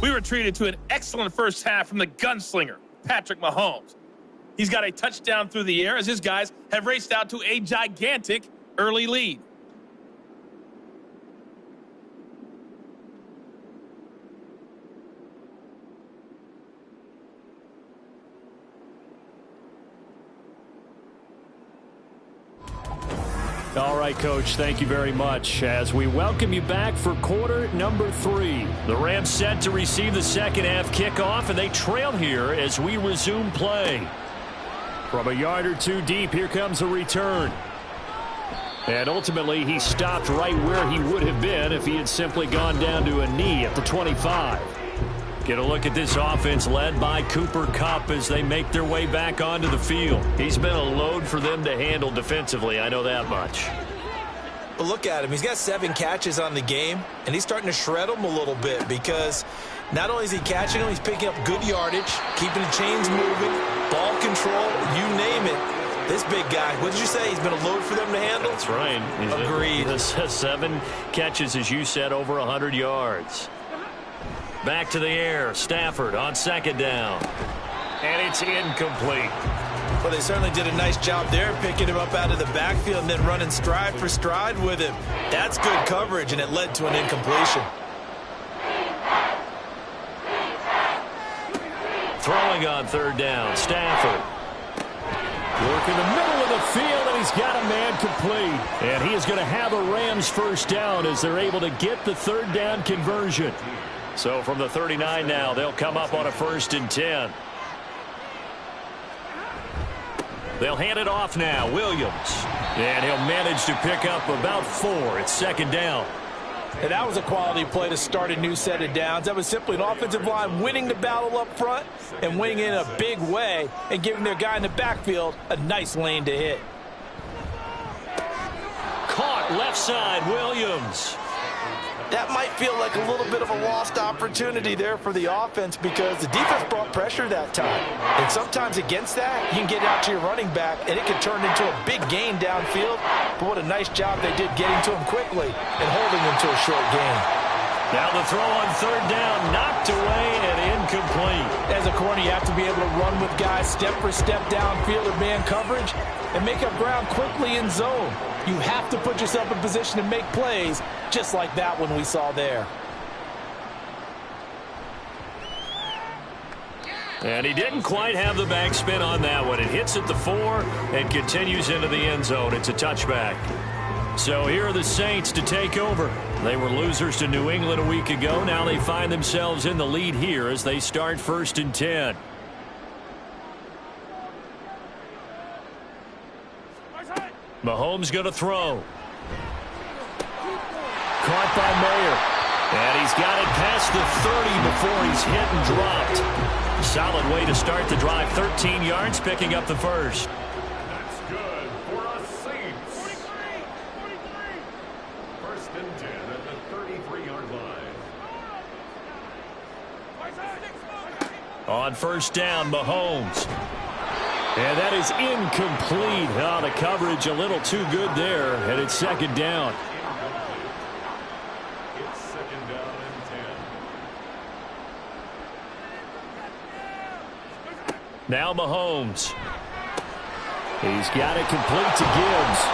We were treated to an excellent first half from the gunslinger, Patrick Mahomes. He's got a touchdown through the air as his guys have raced out to a gigantic early lead. All right, Coach, thank you very much as we welcome you back for quarter number 3. The Rams set to receive the second half kickoff, and they trail here as we resume play. From a yard or two deep, here comes a return. And ultimately, he stopped right where he would have been if he had simply gone down to a knee at the 25. Get a look at this offense led by Cooper Kupp as they make their way back onto the field. He's been a load for them to handle defensively, I know that much. But look at him. He's got 7 catches on the game, and he's starting to shred them a little bit because not only is he catching them, he's picking up good yardage, keeping the chains moving, ball control, you name it. This big guy, what did you say? He's been a load for them to handle? That's right. Agreed. 7 catches, as you said, over 100 yards. Back to the air. Stafford on second down. And it's incomplete. Well, they certainly did a nice job there, picking him up out of the backfield and then running stride for stride with him. That's good coverage, and it led to an incompletion. Throwing on third down. Stafford. Work in the middle of the field, and he's got a man complete. And he is going to have a Rams first down as they're able to get the third down conversion. So from the 39 now, they'll come up on a 1st and 10. They'll hand it off now. Williams. And he'll manage to pick up about 4. It's 2nd down. And that was a quality play to start a new set of downs. That was simply an offensive line winning the battle up front and winning in a big way and giving their guy in the backfield a nice lane to hit. Caught left side, Williams. That might feel like a little bit of a lost opportunity there for the offense because the defense brought pressure that time. And sometimes against that, you can get out to your running back, and it can turn into a big gain downfield. But what a nice job they did getting to him quickly and holding him to a short gain. Now the throw on third down, knocked away and incomplete. As a corner, you have to be able to run with guys step for step downfield or man coverage and make up ground quickly in zone. You have to put yourself in position to make plays, just like that one we saw there. And he didn't quite have the backspin on that one. It hits at the 4 and continues into the end zone. It's a touchback. So here are the Saints to take over. They were losers to New England a week ago. Now they find themselves in the lead here as they start 1st and 10. Mahomes going to throw. Caught by Mayer. And he's got it past the 30 before he's hit and dropped. Solid way to start the drive. 13 yards, picking up the first. That's good for a Saints. 1st and 10 at the 33-yard line. On 1st down, Mahomes. And that is incomplete. Oh, the coverage a little too good there, and it's 2nd down. It's 2nd down and 10. Now Mahomes. He's got it complete to Gibbs.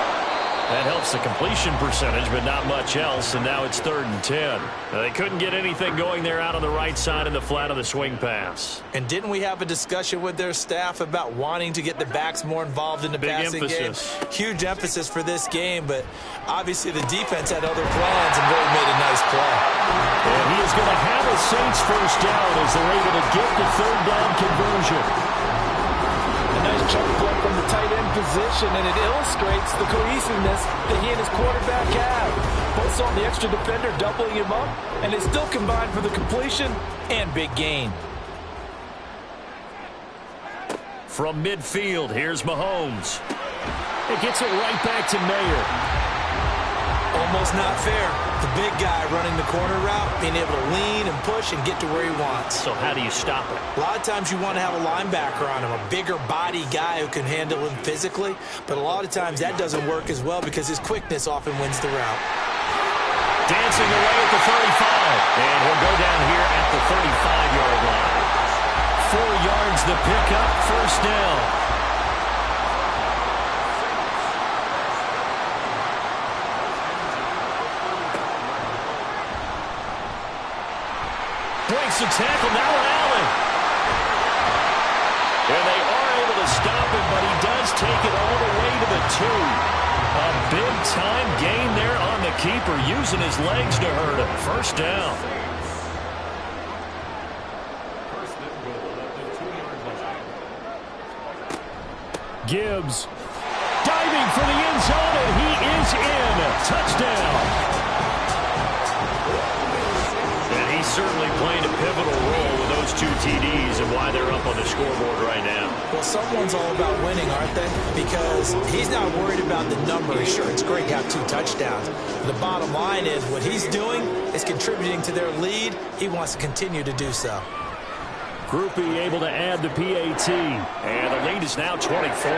That helps the completion percentage, but not much else, and now it's 3rd and 10. Now, they couldn't get anything going there out on the right side of the flat of the swing pass. And didn't we have a discussion with their staff about wanting to get the backs more involved in the passing game? Huge emphasis for this game, but obviously the defense had other plans and really made a nice play. And he is going to have a Saints first down as they're able to get the third down conversion. A nice chunk play from the tight end position, and it illustrates the cohesiveness that he and his quarterback have. Both saw the extra defender doubling him up, and they still combined for the completion and big gain. From midfield, here's Mahomes. It gets it right back to Mayer. Almost not fair. The big guy running the corner route, being able to lean and push and get to where he wants. So how do you stop it? A lot of times you want to have a linebacker on him, a bigger body guy who can handle him physically, but a lot of times that doesn't work as well because his quickness often wins the route. Dancing away at the 35, and he'll go down here at the 35-yard line. 4 yards the pickup, 1st down. Breaks the tackle, now Allen. And they are able to stop him, but he does take it all the way to the 2. A big Big-time gain there on the keeper, using his legs to hurt him. First down. Gibbs diving for the end zone, and he is in. Touchdown. And he's certainly playing a pivotal role with those 2 TDs and why they're up on the scoreboard right now. Well, someone's all about winning, aren't they? Because he's not worried about the numbers. Sure, it's great to have 2 touchdowns. The bottom line is what he's doing is contributing to their lead. He wants to continue to do so. Groupie able to add the PAT. And the lead is now 24.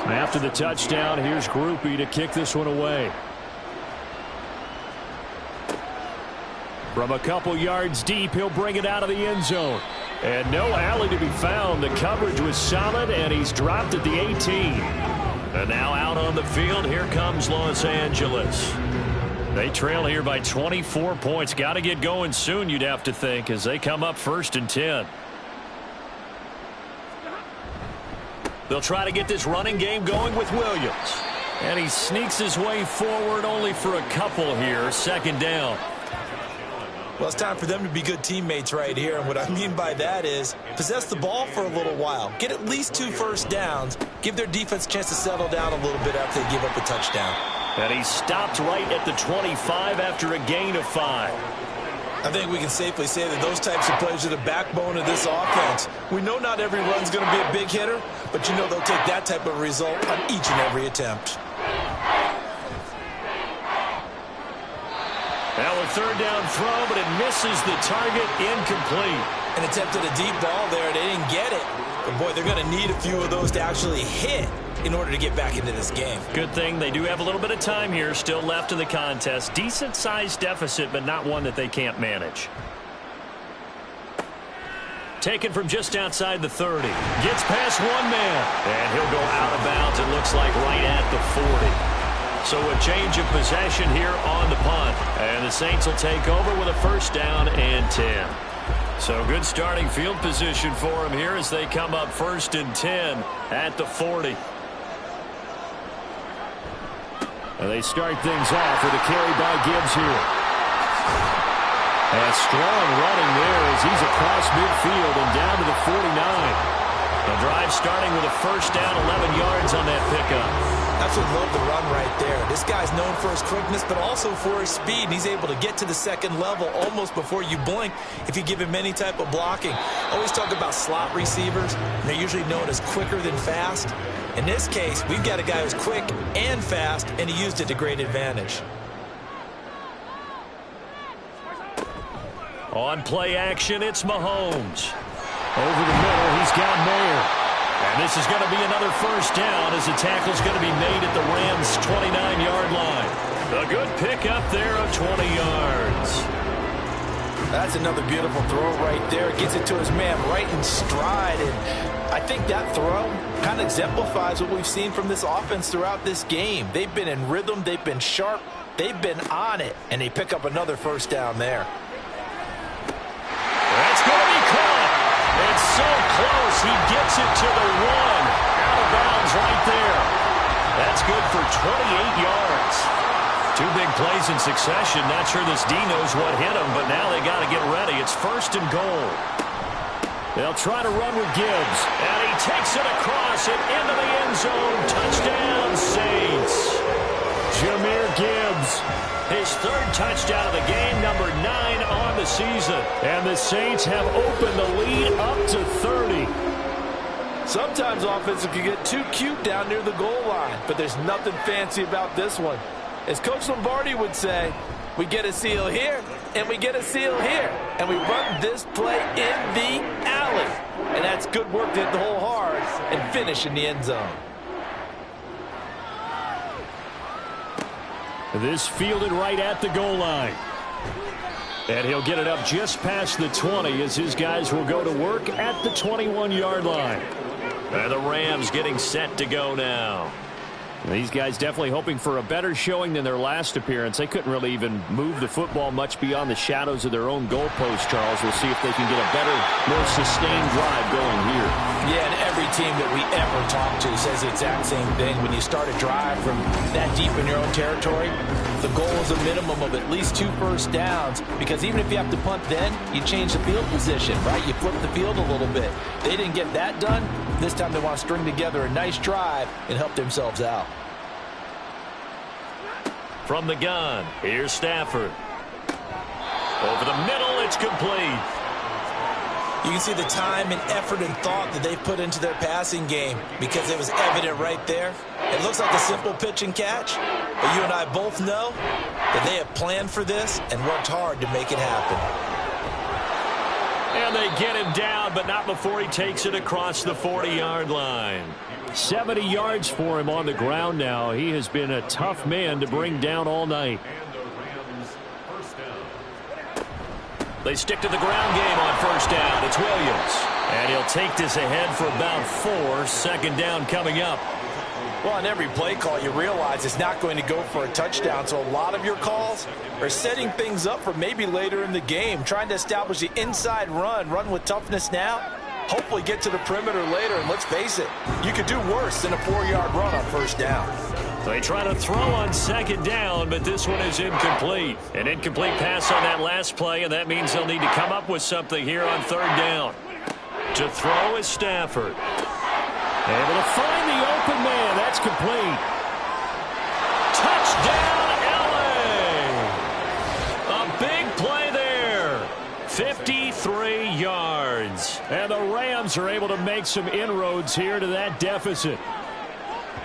After the touchdown, here's Groupie to kick this one away. From a couple yards deep, he'll bring it out of the end zone. And no alley to be found. The coverage was solid, and he's dropped at the 18. And now out on the field, here comes Los Angeles. They trail here by 24 points. Got to get going soon, you'd have to think, as they come up 1st and 10. They'll try to get this running game going with Williams. And he sneaks his way forward only for a couple here. 2nd down. Well, it's time for them to be good teammates right here. And what I mean by that is possess the ball for a little while. Get at least 2 first downs. Give their defense a chance to settle down a little bit after they give up a touchdown. And he stopped right at the 25 after a gain of 5. I think we can safely say that those types of plays are the backbone of this offense. We know not every run's going to be a big hitter, but you know they'll take that type of result on each and every attempt. Now a 3rd down throw, but it misses the target, incomplete. An attempt at a deep ball there. They didn't get it. But, boy, they're going to need a few of those to actually hit in order to get back into this game. Good thing they do have a little bit of time here still left in the contest. Decent-sized deficit, but not one that they can't manage. Taken from just outside the 30. Gets past one man. And he'll go out of bounds, it looks like, right at the 40. So a change of possession here on the punt. And the Saints will take over with a 1st down and 10. So good starting field position for them here as they come up 1st and 10 at the 40. And they start things off with a carry by Gibbs here. And strong running there as he's across midfield and down to the 49. The drive starting with a 1st down, 11 yards on that pickup. Absolutely love the run right there. This guy's known for his quickness, but also for his speed. He's able to get to the 2nd level almost before you blink if you give him any type of blocking. Always talk about slot receivers, and they're usually known as quicker than fast. In this case, we've got a guy who's quick and fast, and he used it to great advantage. On play action, it's Mahomes. Over the middle, he's got Mayer. And this is going to be another 1st down as the tackle's going to be made at the Rams' 29-yard line. A good pickup there of 20 yards. That's another beautiful throw right there. Gets it to his man right in stride. And I think that throw kind of exemplifies what we've seen from this offense throughout this game. They've been in rhythm. They've been sharp. They've been on it. And they pick up another 1st down there. That's going to be caught. It's so close. He gets it to the 1. Out of bounds right there. That's good for 28 yards. 2 big plays in succession. Not sure this D knows what hit him, but now they got to get ready. It's 1st and goal. They'll try to run with Gibbs. And he takes it across and into the end zone. Touchdown, Saints. Jahmyr Gibbs. His 3rd touchdown of the game, number 9 on the season. And the Saints have opened the lead up to 30. Sometimes offenses can get too cute down near the goal line, but there's nothing fancy about this one. As Coach Lombardi would say, we get a seal here, and we get a seal here, and we run this play in the alley. And that's good work to hit the hole hard and finish in the end zone. This fielded right at the goal line. And he'll get it up just past the 20 as his guys will go to work at the 21-yard line. And the Rams getting set to go now. These guys definitely hoping for a better showing than their last appearance. They couldn't really even move the football much beyond the shadows of their own goalpost, Charles. We'll see if they can get a better, more sustained drive going here. Yeah, and every team that we ever talk to says the exact same thing. When you start a drive from that deep in your own territory, the goal is a minimum of at least 2 first downs, because even if you have to punt then, you change the field position, right? You flip the field a little bit. They didn't get that done. This time they want to string together a nice drive and help themselves out. From the gun, here's Stafford. Over the middle, it's complete. You can see the time and effort and thought that they put into their passing game, because it was evident right there. It looks like a simple pitch and catch, but you and I both know that they have planned for this and worked hard to make it happen. And they get him down, but not before he takes it across the 40-yard line. 70 yards for him on the ground now. He has been a tough man to bring down all night. They stick to the ground game on first down. It's Williams. And he'll take this ahead for about 4. Second down coming up. Well, on every play call, you realize it's not going to go for a touchdown, so a lot of your calls are setting things up for maybe later in the game, trying to establish the inside run with toughness now, hopefully get to the perimeter later, and let's face it, you could do worse than a 4-yard run on first down. They try to throw on second down, but this one is incomplete. An incomplete pass on that last play, and that means they'll need to come up with something here on third down. To throw is Stafford. Able to find the open man. That's complete. Touchdown, LA! A big play there. 53 yards. And the Rams are able to make some inroads here to that deficit.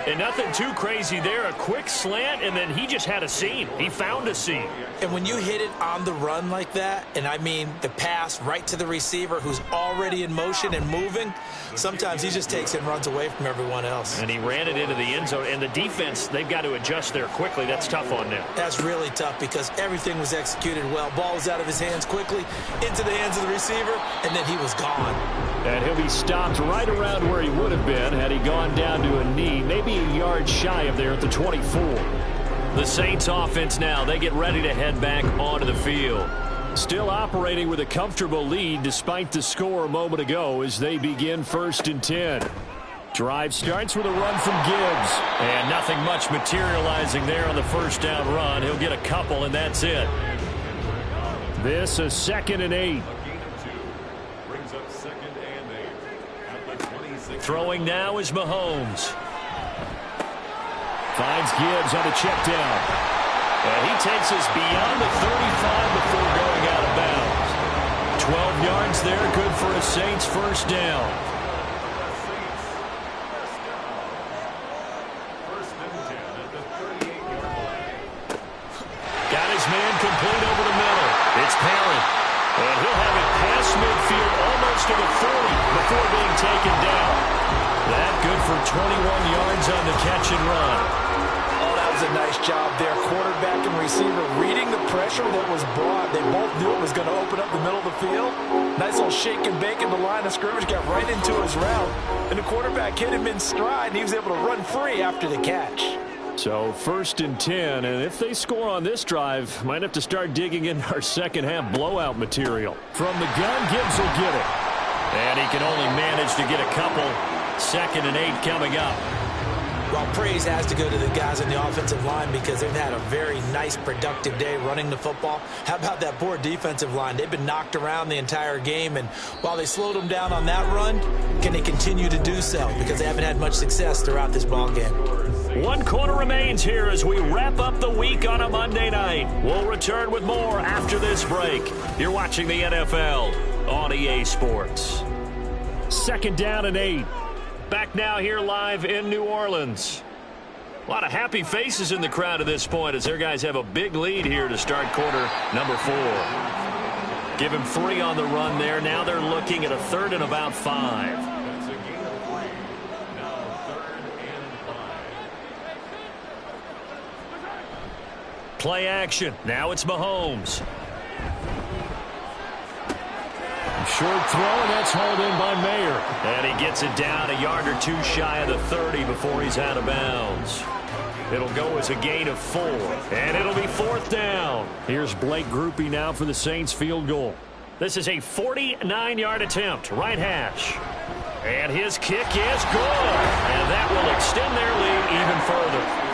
And nothing too crazy there. A quick slant, and then he just had a seam. He found a seam. And when you hit it on the run like that, and I mean the pass right to the receiver who's already in motion and moving, sometimes he just takes it and runs away from everyone else. And he ran it into the end zone. And the defense, they've got to adjust there quickly. That's tough on them. That's really tough because everything was executed well. Ball was out of his hands quickly, into the hands of the receiver, and then he was gone. And he'll be stopped right around where he would have been had he gone down to a knee, maybe a yard shy of there at the 24. The Saints offense now, they get ready to head back onto the field. Still operating with a comfortable lead despite the score a moment ago as they begin 1st and 10. Drive starts with a run from Gibbs. And nothing much materializing there on the first down run. He'll get a couple, and that's it. This is 2nd and 8. Throwing now is Mahomes. Finds Gibbs on the check down. And he takes us beyond the 35 before going out of bounds. 12 yards there, good for a Saints first down. Got his man complete over the middle. It's Parent. And he'll have it past midfield almost to the 40 before being taken down. That good for 21 yards on the catch and run. Oh, that was a nice job there. Quarterback and receiver reading the pressure that was brought. They both knew it was going to open up the middle of the field. Nice little shake and bake in the line of scrimmage. Got right into his route. And the quarterback hit him in stride, and he was able to run free after the catch. So 1st and 10, and if they score on this drive, might have to start digging in our second half blowout material. From the gun, Gibbs will get it. And he can only manage to get a couple. 2nd and 8 coming up. Well, praise has to go to the guys on the offensive line because they've had a very nice, productive day running the football. How about that poor defensive line? They've been knocked around the entire game, and while they slowed them down on that run, can they continue to do so? Because they haven't had much success throughout this ball game. 1 quarter remains here as we wrap up the week on a Monday night. We'll return with more after this break. You're watching the NFL on EA Sports. 2nd down and 8. Back now here live in New Orleans. A lot of happy faces in the crowd at this point as their guys have a big lead here to start quarter number 4. Give him 3 on the run there. Now they're looking at a 3rd and about 5. Play action. Now it's Mahomes. Short throw, and that's hauled in by Mayer. And he gets it down a yard or 2 shy of the 30 before he's out of bounds. It'll go as a gain of 4, and it'll be 4th down. Here's Blake Grupe now for the Saints field goal. This is a 49-yard attempt, right hash. And his kick is good. And that will extend their lead even further.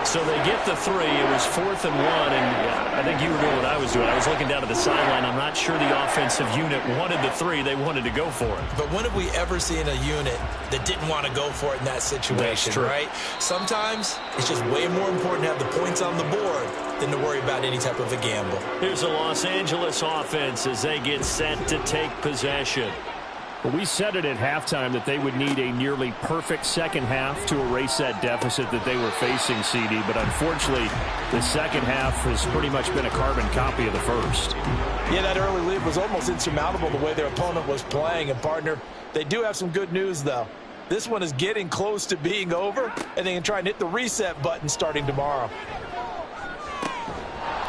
So they get the 3. It was 4th and 1, and I think you were doing what I was doing. I was looking down at the sideline. I'm not sure the offensive unit wanted the 3. They wanted to go for it. But when have we ever seen a unit that didn't want to go for it in that situation, right? Sometimes it's just way more important to have the points on the board than to worry about any type of a gamble. Here's the Los Angeles offense as they get set to take possession. Well, we said it at halftime that they would need a nearly perfect second half to erase that deficit that they were facing, CD. But unfortunately, the second half has pretty much been a carbon copy of the first. Yeah, that early lead was almost insurmountable the way their opponent was playing. And, partner, they do have some good news, though. This one is getting close to being over, and they can try and hit the reset button starting tomorrow.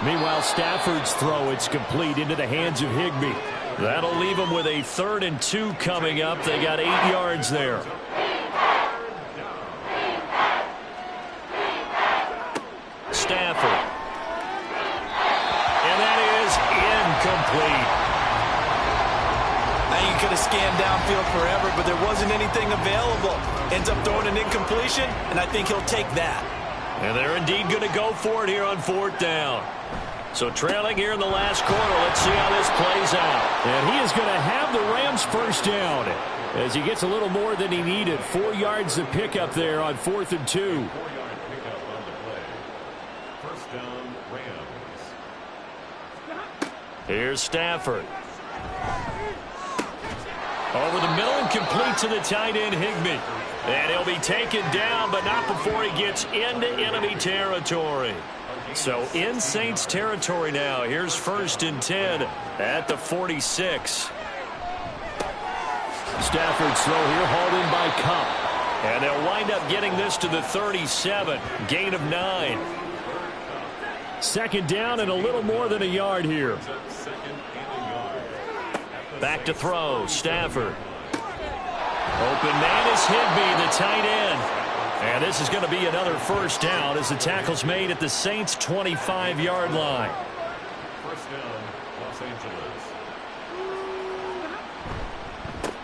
Meanwhile, Stafford's throw, it's complete into the hands of Higbee. That'll leave them with a 3rd and 2 coming up. They got 8 yards there. Stafford. And that is incomplete. Now you could have scanned downfield forever, but there wasn't anything available. Ends up throwing an incompletion, and I think he'll take that. And they're indeed going to go for it here on 4th down. So trailing here in the last quarter, let's see how this plays out. And he is going to have the Rams first down as he gets a little more than he needed. 4 yards to pick up there on 4th and 2. 4-yard pickup on the play. First down, Rams. Here's Stafford. Over the middle and complete to the tight end, Higbee. And he'll be taken down, but not before he gets into enemy territory. So in Saints territory now. Here's 1st and 10 at the 46. Stafford's throw here hauled in by Kupp. And they'll wind up getting this to the 37. Gain of 9. 2nd down and a little more than a yard here. Back to throw. Stafford. Open man is Higbee, the tight end. And this is going to be another first down as the tackle's made at the Saints' 25-yard line. First down, Los Angeles.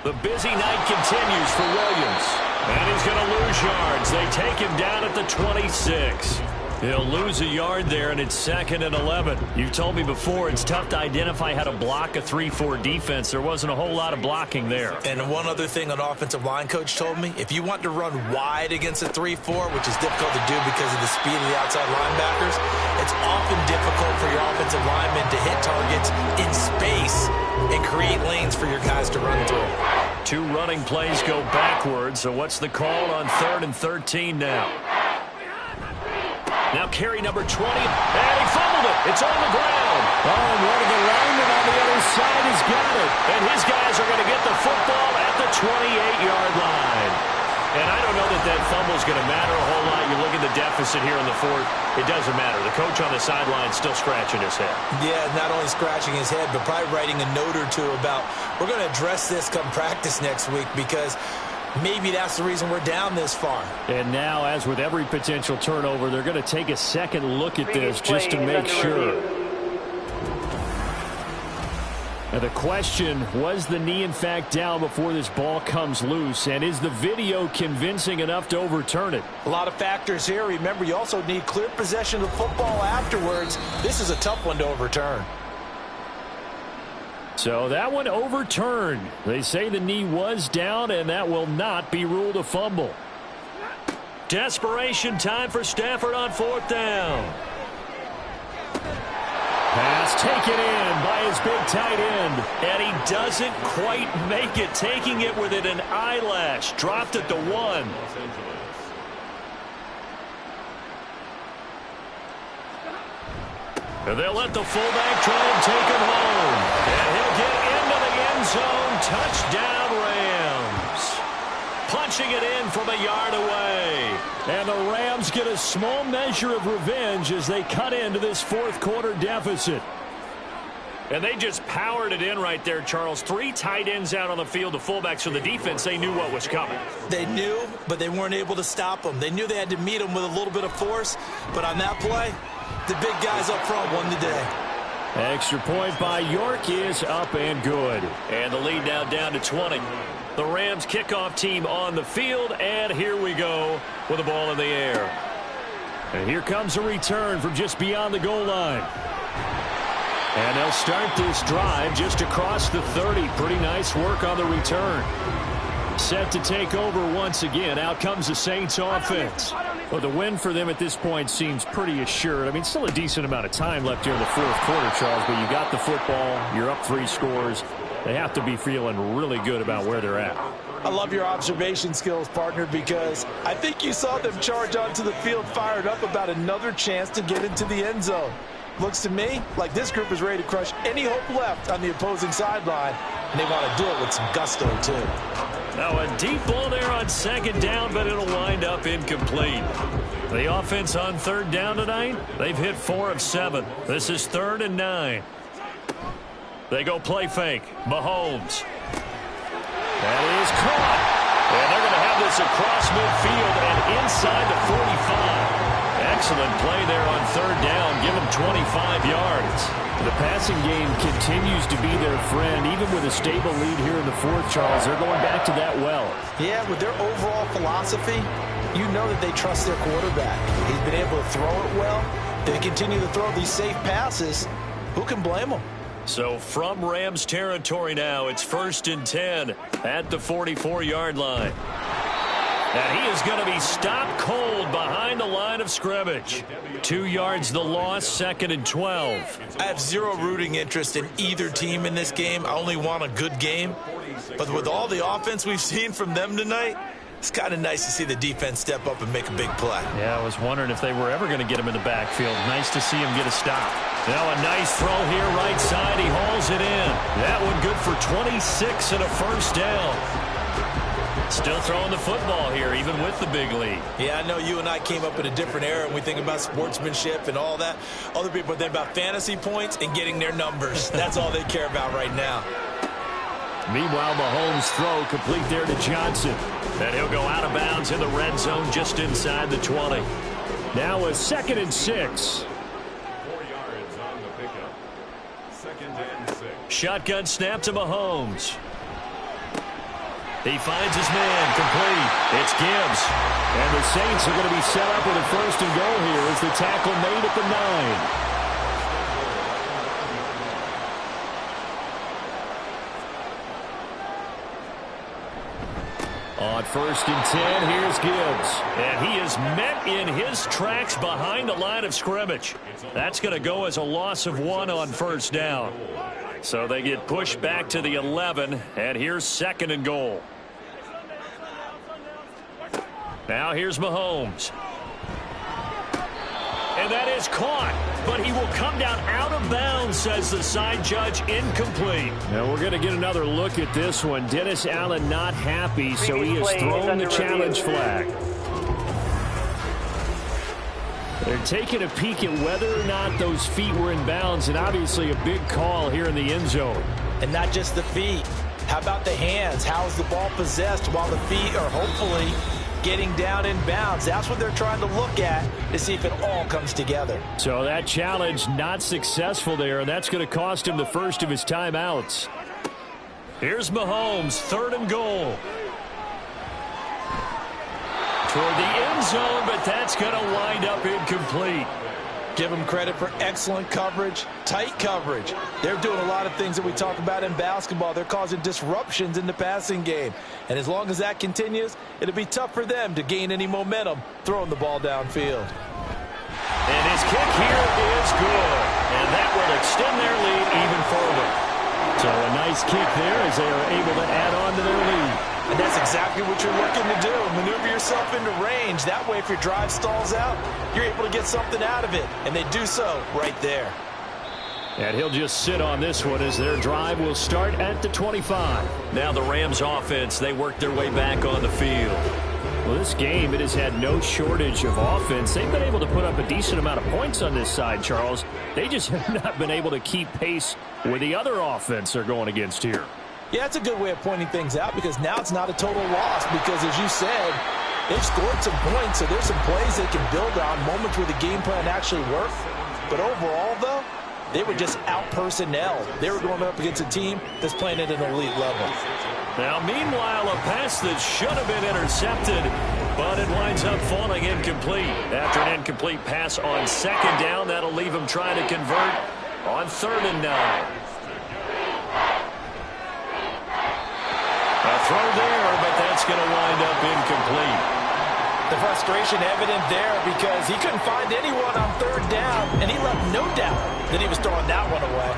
The busy night continues for Williams. And he's going to lose yards. They take him down at the 26. He'll lose a yard there, and it's 2nd and 11. You've told me before it's tough to identify how to block a 3-4 defense. There wasn't a whole lot of blocking there. And one other thing an offensive line coach told me, if you want to run wide against a 3-4, which is difficult to do because of the speed of the outside linebackers, it's often difficult for your offensive linemen to hit targets in space and create lanes for your guys to run through. 2 running plays go backwards, so what's the call on 3rd and 13 now? Now carry number 20, and he fumbled it. It's on the ground. Oh, and one of the linemen on the other side has got it. And his guys are going to get the football at the 28-yard line. And I don't know that that fumble is going to matter a whole lot. You look at the deficit here in the 4th. It doesn't matter. The coach on the sideline is still scratching his head. Yeah, not only scratching his head, but probably writing a note or two about, we're going to address this come practice next week because maybe that's the reason we're down this far. And now, as with every potential turnover, they're going to take a second look at this just to make sure. Now the question, was the knee in fact down before this ball comes loose? And is the video convincing enough to overturn it? A lot of factors here. Remember, you also need clear possession of the football afterwards. This is a tough one to overturn. So that one overturned. They say the knee was down, and that will not be ruled a fumble. Desperation time for Stafford on 4th down. Pass taken in by his big tight end. And he doesn't quite make it, taking it within an eyelash. Dropped at the 1. And they'll let the fullback try and take him home. And he'll get into the end zone. Touchdown, Rams. Punching it in from a yard away. And the Rams get a small measure of revenge as they cut into this 4th quarter deficit. And they just powered it in right there, Charles. 3 tight ends out on the field, the fullbacks for the defense. They knew what was coming. They knew, but they weren't able to stop them. They knew they had to meet them with a little bit of force. But on that play, the big guys up front won the day. Extra point by York is up and good. And the lead now down to 20. The Rams kickoff team on the field, and here we go with the ball in the air. And here comes a return from just beyond the goal line. And they'll start this drive just across the 30. Pretty nice work on the return. Set to take over once again. Out comes the Saints offense. Well, the win for them at this point seems pretty assured. I mean, still a decent amount of time left here in the fourth quarter, Charles, but you got the football. You're up 3 scores. They have to be feeling really good about where they're at. I love your observation skills, partner, because I think you saw them charge onto the field fired up about another chance to get into the end zone. Looks to me like this group is ready to crush any hope left on the opposing sideline, and they want to do it with some gusto, too. Now a deep ball there on second down, but it'll wind up incomplete. The offense on third down tonight, they've hit 4 of 7. This is 3rd and 9. They go play fake. Mahomes. That is caught. And they're going to have this across midfield and inside the 45. Excellent play there on third down. Give them 25 yards. The passing game continues to be their friend. Even with a stable lead here in the fourth, Charles, they're going back to that well. Yeah, with their overall philosophy, you know that they trust their quarterback. He's been able to throw it well. They continue to throw these safe passes. Who can blame them? So from Rams territory now, it's 1st and 10 at the 44-yard line. And he is going to be stopped cold behind the line of scrimmage. 2 yards the loss, 2nd and 12. I have zero rooting interest in either team in this game. I only want a good game. But with all the offense we've seen from them tonight, it's kind of nice to see the defense step up and make a big play. Yeah, I was wondering if they were ever going to get him in the backfield. Nice to see him get a stop. Now a nice throw here right side. He hauls it in. That one good for 26 and a first down. Still throwing the football here, even with the big lead. Yeah, I know you and I came up in a different era, and we think about sportsmanship and all that. Other people think about fantasy points and getting their numbers. That's all they care about right now. Meanwhile, Mahomes' throw complete there to Johnson. And he'll go out of bounds in the red zone just inside the 20. Now a 2nd and 6. 4 yards on the pickup. 2nd and 6. Shotgun snap to Mahomes. He finds his man, complete. It's Gibbs. And the Saints are going to be set up with a 1st and goal here as the tackle made at the 9. On 1st and 10, here's Gibbs. And he is met in his tracks behind the line of scrimmage. That's going to go as a loss of 1 on 1st down. So they get pushed back to the 11, and here's 2nd and goal. Now here's Mahomes. And that is caught, but he will come down out of bounds, says the side judge, incomplete. Now we're going to get another look at this one. Dennis Allen not happy, so he has thrown the challenge flag. They're taking a peek at whether or not those feet were in bounds, and obviously a big call here in the end zone. And not just the feet. How about the hands? How is the ball possessed while the feet are hopefully getting down in bounds? That's what they're trying to look at to see if it all comes together. So that challenge not successful there, and that's going to cost him the first of his timeouts. Here's Mahomes, 3rd and goal. Toward the end zone, but that's going to wind up incomplete. Give them credit for excellent coverage, tight coverage. They're doing a lot of things that we talk about in basketball. They're causing disruptions in the passing game. And as long as that continues, it'll be tough for them to gain any momentum throwing the ball downfield. And his kick here is good. And that will extend their lead even further. So a nice kick there as they are able to add on to their lead. And that's exactly what you're looking to do. Maneuver yourself into range. That way, if your drive stalls out, you're able to get something out of it. And they do so right there. And he'll just sit on this one as their drive will start at the 25. Now the Rams offense, they work their way back on the field. Well, this game, it has had no shortage of offense. They've been able to put up a decent amount of points on this side, Charles. They just have not been able to keep pace with the other offense they're going against here. Yeah, that's a good way of pointing things out because now it's not a total loss because, as you said, they've scored some points, so there's some plays they can build on, moments where the game plan actually worked. But overall, though, they were just out-personnel. They were going up against a team that's playing at an elite level. Now, meanwhile, a pass that should have been intercepted, but it winds up falling incomplete. After an incomplete pass on second down, that'll leave him trying to convert on 3rd and 9. A throw there, but that's going to wind up incomplete. The frustration evident there because he couldn't find anyone on 3rd down, and he left no doubt that he was throwing that one away.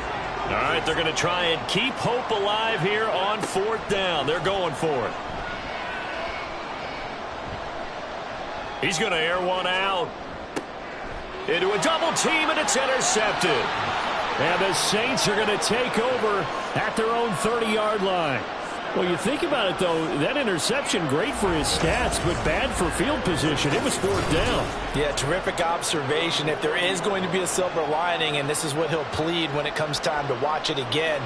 All right, they're going to try and keep hope alive here on 4th down. They're going for it. He's going to air one out. Into a double team, and it's intercepted. And the Saints are going to take over at their own 30-yard line. Well, you think about it, though, that interception, great for his stats, but bad for field position. It was 4th down. Yeah, terrific observation. If there is going to be a silver lining, and this is what he'll plead when it comes time to watch it again,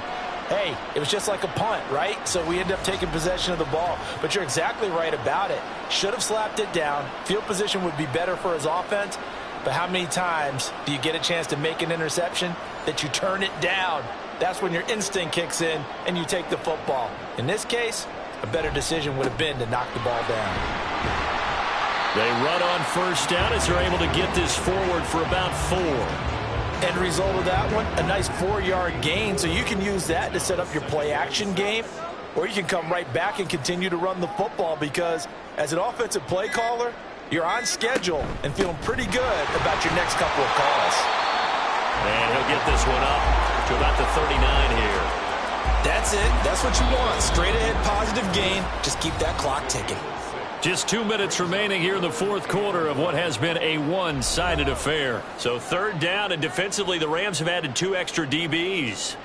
hey, it was just like a punt, right? So we end up taking possession of the ball. But you're exactly right about it. Should have slapped it down. Field position would be better for his offense. But how many times do you get a chance to make an interception that you turn it down? That's when your instinct kicks in and you take the football. In this case, a better decision would have been to knock the ball down. They run on 1st down as they're able to get this forward for about 4. End result of that one, a nice 4-yard gain. So you can use that to set up your play-action game, or you can come right back and continue to run the football because as an offensive play caller, you're on schedule and feeling pretty good about your next couple of calls. And he'll get this one up to about the 39 here. That's it. That's what you want. Straight ahead positive gain. Just keep that clock ticking. Just 2 minutes remaining here in the 4th quarter of what has been a one-sided affair. So 3rd down, and defensively the Rams have added 2 extra DBs.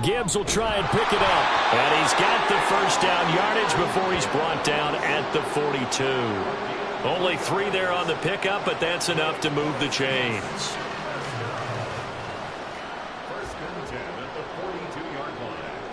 Gibbs will try and pick it up. And he's got the 1st down yardage before he's brought down at the 42. Only 3 there on the pickup, but that's enough to move the chains. 1st and 10 at the 42-yard line.